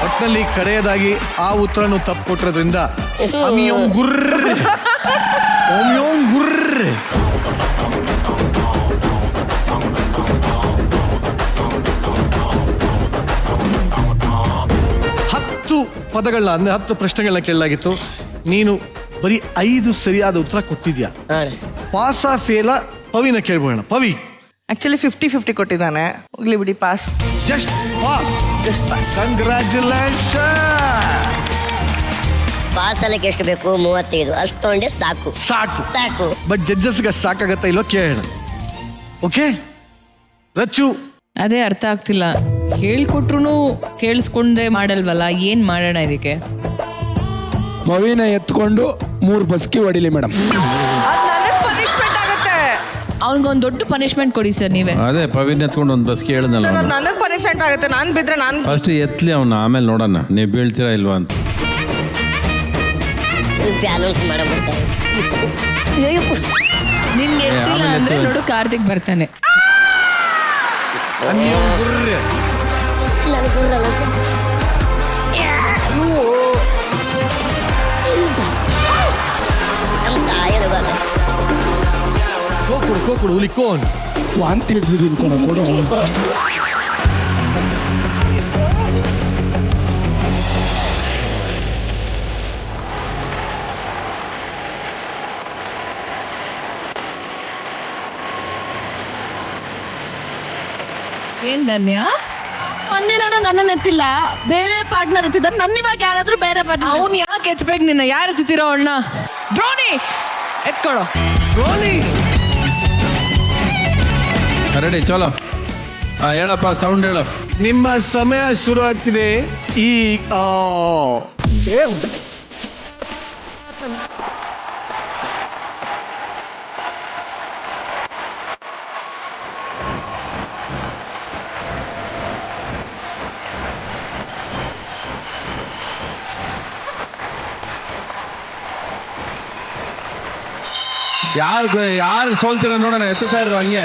ಒಟ್ಟಲ್ಲಿ ಕಡೆಯದಾಗಿ ಆ ಉತ್ತರನು ತಪ್ಪು ಕೊಟ್ಟಿರೋದ್ರಿಂದ ಅಮಿಯೋಂ ಗುರ್ರ್. ಪದಗಳನ್ನ ಅಂದ್ರೆ 10 ಪ್ರಶ್ನೆಗಳನ್ನ ಕೇಳಲಾಗಿತ್ತು. ನೀನು ಬರೀ 5 ಸರಿಯಾದ ಉತ್ತರ ಕೊಟ್ಟಿದ್ಯಾ. ಪಾಸಾ ಫೇಲಾ ಪವಿನ ಕೇಳ್ಬೋಣ. ಪವಿ ಆಕ್ಚುಲಿ 50-50 ಕೊಟ್ಟಿದ್ದಾನೆ. ಹೋಗ್ಲಿ ಬಿಡಿ, pass. Just pass. Congratulation. Pass ಅಲ್ಲಕ್ಕೆ ಎಷ್ಟು ಬೇಕು? 35. ಅಷ್ಟು ತೊಗೊಂಡೆ ಸಾಕು. ಬಟ್ ಜಡ್ಜಸ್ಗೆ ಸಾಕಾಗತ್ತಾ ಇಲ್ವಾ ಕೇಳೋಣ. ಓಕೆ ರಚ್ಚು. ಅದೇ ಅರ್ಥ ಆಗ್ತಿಲ್ಲ. ಹೇಳ್ಕೊಟ್ರು ಕೇಳಿಸ್ಕೊಂಡೆ ಮಾಡಲ್ವಲ್ಲ, ಏನ್ ಮಾಡೋಣ ಇದಕ್ಕೆ? ಪವಿನ ಎತ್ಕೊಂಡು 3 ಬಸ್ಕಿ ಹೊಡಿಲಿ ಮೇಡಮ್. ಪನಿಷ್ಮೆಂಟ್ ಆಗುತ್ತೆ. ಅವ್ನಿಗೊಂದು ದೊಡ್ಡ ಪನಿಷ್ಮೆಂಟ್ ಕೊಡಿ ಸರ್ ನೀವೇ. ಅದೇ ಪವಿನ ಎತ್ಕೊಂಡು ಒಂದು ಬಸ್ಗೆ ಹೇಳಿದ್ನಲ್ಲ. ನನಗ್ ಪನಿಷ್ಮೆಂಟ್ ಆಗುತ್ತೆ. ನಾನ್ ಬಿದ್ರೆ ನಾನು ಫಸ್ಟ್ ಎತ್ಲಿ ಅವನ್ನ, ಆಮೇಲೆ ನೋಡೋಣ ನೀವು ಬೀಳ್ತೀರಾ ಇಲ್ವಾ ಅಂತ. ಬ್ಯಾಲೆನ್ಸ್ ಮಾಡಬಿಡ್ತಾರೆ. ನಿನ್ಗೆ ಎತ್ತಿಲ್ಲ ಆಮೇಲೆ ಅಂದ್ರೆ ಎತ್ತು. ನೋಡು ಕಾರ್ತಿಕ್ ಬರ್ತಾನೆ. ಕೋಕುಡು ಹುಲಿಕೋನ್ ವಾಂತಿ ಹಿಡಿದಿದ್ದೀನಿ ಕೊಡು. ಏನ್ ಧನ್ಯ? ಮೊನ್ನೆ ನನ್ನ ಎತ್ತಿಲ್ಲ, ಬೇರೆ ಪಾರ್ಟ್ನರ್ ಎತ್ತಿದ್ದಾರೆ. ನನ್ನ ಇವಾಗ ಯಾರಾದ್ರೂ ಬೇರೆ ಪಾರ್ಟ್ನರ್. ಅವ್ನು ಯಾಕೆ ಎತ್ಬೇಕು ನಿನ್ನ? ಯಾರು ಎತ್ತಿರೋ ಅವಳನ್ನ? ಡ್ರೋನಿ ಎತ್ಕೊಳೋ. ರೆಡಿ ಚಲೋ. ಹೇಳಪ್ಪ, ಸೌಂಡ್ ಹೇಳು. ನಿಮ್ಮ ಸಮಯ ಶುರು ಆಗ್ತಿದೆ ಈಗ. ಯಾರು ಸೋಲ್ತೀರ ನೋಡೋಣ. ಎತ್ತುತ್ತಾ ಇರೋ ಹಂಗೆ.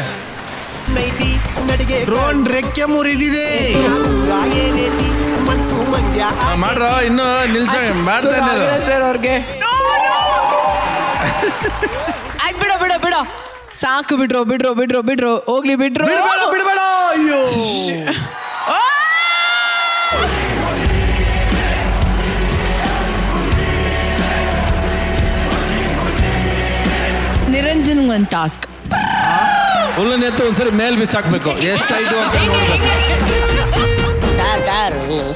ಡ್ರೋನ್ ರೆಕ್ಕೆ ಮುರಿದಿದೆ. ಮಾಡ್ರ ಇನ್ನು ನಿಲ್ಸ ಮಾಡ್ತಾನೆ. ಸರ್ ಅವ್ರಿಗೆ ಬಿಡ ಸಾಕು. ಬಿಡ್ರೋ ಹೋಗ್ಲಿ. ಬಿಡಬೇಡ. ಅಯ್ಯೋ ನಿರಂಜನ್ ಒಂದು ಟಾಸ್ಕ್. ಹುಲ್ಲನ್ನ ಎತ್ತು ಒಂದ್ಸರಿ ಮೇಲ್ ಬಿಸಾಕ್ಬೇಕು. ಎಷ್ಟು ಆಯ್ತು ಅಂತ ನೋಡ್ಬೇಕು.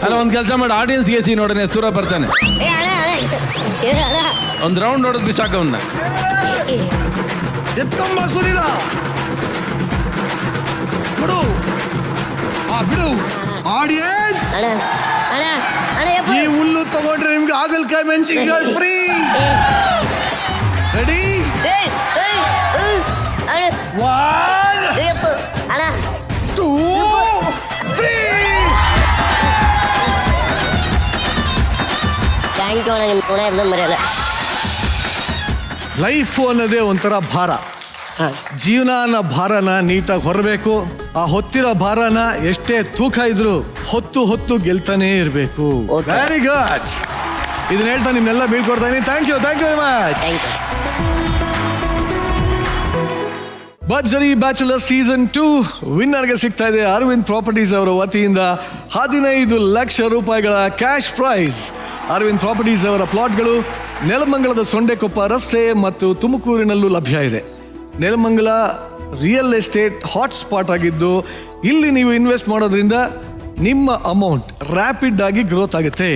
ಅಲ್ಲ ಒಂದ್ ಕೆಲಸ ಮಾಡಿ ಆಡಿಯನ್ಸ್ ಗೆಸಿ ನೋಡನೆ ಸೂರ ಬರ್ತಾನೆ. ಒಂದ್ ರೌಂಡ್ ನೋಡೋದು ಬಿಸಾಕವನ್ನ ಎತ್ಕೊಂಬ ಸುನೀಲ ಬಿಡು ಬಿಡು. ಆಡಿಯನ್ಸ್ ಈ ಹುಲ್ಲು ತಗೊಂಡ್ರೆ ನಿಮ್ಗೆ ಆಗಲ್ಕಾಯಿ ಮೆಣಸಿನಕಾಯಿ ಫ್ರೀ. ರೆಡಿ? ಲೈಫ್ ಅನ್ನೋದೇ ಒಂಥರ ಭಾರ. ಜೀವನ ಅನ್ನೋ ಭಾರನ ನೀಟಾಗಿ ಹೊರಬೇಕು. ಆ ಹೊತ್ತಿರೋ ಭಾರನ ಎಷ್ಟೇ ತೂಕ ಇದ್ರು ಹೊತ್ತು ಗೆಲ್ತಾನೆ ಇರಬೇಕು. Very good. ಇದನ್ನ ಹೇಳ್ತಾ ನಿಮ್ನೆಲ್ಲ ಬೀಳ್ಕೊಡ್ತಾ ಇದೀನಿ. Thank you very much. Bharjari bachelor season 2 ವಿನ್ನರ್ಗೆ ಸಿಗ್ತಾ ಇದೆ ಅರವಿಂದ್ ಪ್ರಾಪರ್ಟೀಸ್ ಅವರ ವತಿಯಿಂದ 15 ಲಕ್ಷ ರೂಪಾಯಿಗಳ ಕ್ಯಾಶ್ ಪ್ರೈಸ್. ಅರವಿಂದ್ ಪ್ರಾಪರ್ಟೀಸ್ ಅವರ ಪ್ಲಾಟ್ಗಳು ನೆಲಮಂಗಲದ ಸೊಂಡೆಕೊಪ್ಪ ರಸ್ತೆ ಮತ್ತು ತುಮಕೂರಿನಲ್ಲೂ ಲಭ್ಯ ಇದೆ. ನೆಲಮಂಗಲ ರಿಯಲ್ ಎಸ್ಟೇಟ್ ಹಾಟ್ಸ್ಪಾಟ್ ಆಗಿದ್ದು ಇಲ್ಲಿ ನೀವು ಇನ್ವೆಸ್ಟ್ ಮಾಡೋದ್ರಿಂದ ನಿಮ್ಮ ಅಮೌಂಟ್ ರ್ಯಾಪಿಡ್ ಆಗಿ ಗ್ರೋತ್ ಆಗುತ್ತೆ.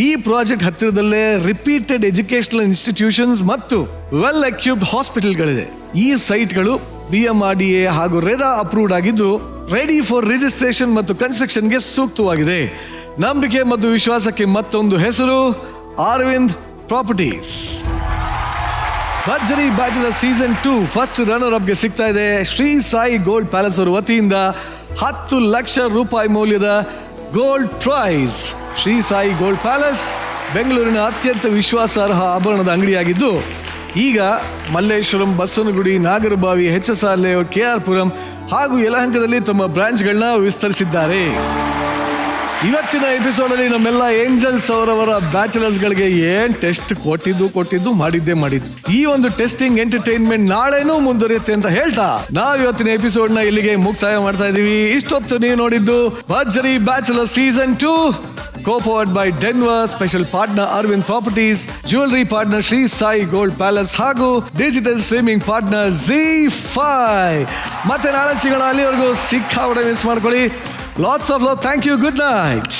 ಈ ಪ್ರಾಜೆಕ್ಟ್ ಹತ್ತಿರದಲ್ಲೇ ರಿಪೀಟೆಡ್ ಎಜುಕೇಶನಲ್ ಇನ್ಸ್ಟಿಟ್ಯೂಷನ್ಸ್ ಮತ್ತು ವೆಲ್ ಎಕ್ವಿಪ್ಡ್ ಹಾಸ್ಪಿಟಲ್ಗಳಿದೆ. ಈ ಸೈಟ್ಗಳು BMRDA ಹಾಗೂ ರೆರಾ ಅಪ್ರೂವ್ಡ್ ಆಗಿದ್ದು ರೆಡಿ ಫಾರ್ ರಿಜಿಸ್ಟ್ರೇಷನ್ ಮತ್ತು ಕನ್ಸ್ಟ್ರಕ್ಷನ್ಗೆ ಸೂಕ್ತವಾಗಿದೆ. ನಂಬಿಕೆ ಮತ್ತು ವಿಶ್ವಾಸಕ್ಕೆ ಮತ್ತೊಂದು ಹೆಸರು ಅರವಿಂದ್ ಪ್ರಾಪರ್ಟೀಸ್. ಭರ್ಜರಿ ಬ್ಯಾಚುಲರ್ ಸೀಸನ್ 2 ಫಸ್ಟ್ ರನ್ನರ್ ಅಪ್ಗೆ ಸಿಗ್ತಾ ಇದೆ ಶ್ರೀ ಸಾಯಿ ಗೋಲ್ಡ್ ಪ್ಯಾಲೇಸ್ ಅವರ ವತಿಯಿಂದ 10 ಲಕ್ಷ ರೂಪಾಯಿ ಮೌಲ್ಯದ gold prize. Shri Sai gold palace ಬೆಂಗಳೂರಿನ ಅತ್ಯಂತ ವಿಶ್ವಾಸಾರ್ಹ ಆಭರಣದ ಅಂಗಡಿಯಾಗಿದ್ದು ಈಗ Malleshwaram, Basavanagudi, Nagarbhavi, HSR layout, KR Puram ಹಾಗೂ ಯಲಹಂಕದಲ್ಲಿ ತಮ್ಮ ಬ್ರಾಂಚ್ಗಳನ್ನ ವಿಸ್ತರಿಸಿದ್ದಾರೆ. ಇವತ್ತಿನ ಎಪಿಸೋಡ್ ಅಲ್ಲಿ ನಮ್ಮೆಲ್ಲ ಏಂಜಲ್ಸ್ ಅವರವರ ಬ್ಯಾಚುಲರ್ಸ್ಗಳಿಗೆ ಏನ್ ಟೆಸ್ಟ್ ಕೊಟ್ಟಿದ್ದು ಮಾಡಿದ್ದು. ಈ ಒಂದು ಟೆಸ್ಟಿಂಗ್ ಎಂಟರ್ಟೈನ್ಮೆಂಟ್ ನಾಳೆನೂ ಮುಂದುವರಿಯುತ್ತೆ ಅಂತ ಹೇಳ್ತಾ ನಾವು ಇವತ್ತಿನ ಎಪಿಸೋಡ್ ನ ಇಲ್ಲಿಗೆ ಮುಕ್ತಾಯ ಮಾಡ್ತಾ ಇದೀವಿ. ಇಷ್ಟೊತ್ತು ನೀವು ನೋಡಿದ್ದು Bharjari bachelor season 2 co-powered by Denver, special partner Aravind properties, jewellery partner Shri Sai gold palace ಹಾಗೂ ಡಿಜಿಟಲ್ ಸ್ಟ್ರೀಮಿಂಗ್ ಪಾರ್ಟ್ನರ್ ZEE5. ಮತ್ತೆ ನಾಳೆ ಸಿಗೋಣ. ಅಲ್ಲಿವರೆಗೂ ಸಿಕ್ಕಾಪಟ್ಟೆ ಮಿಸ್ ಮಾಡ್ಕೊಳ್ಳಿ. Lots of love. Thank you. Good night.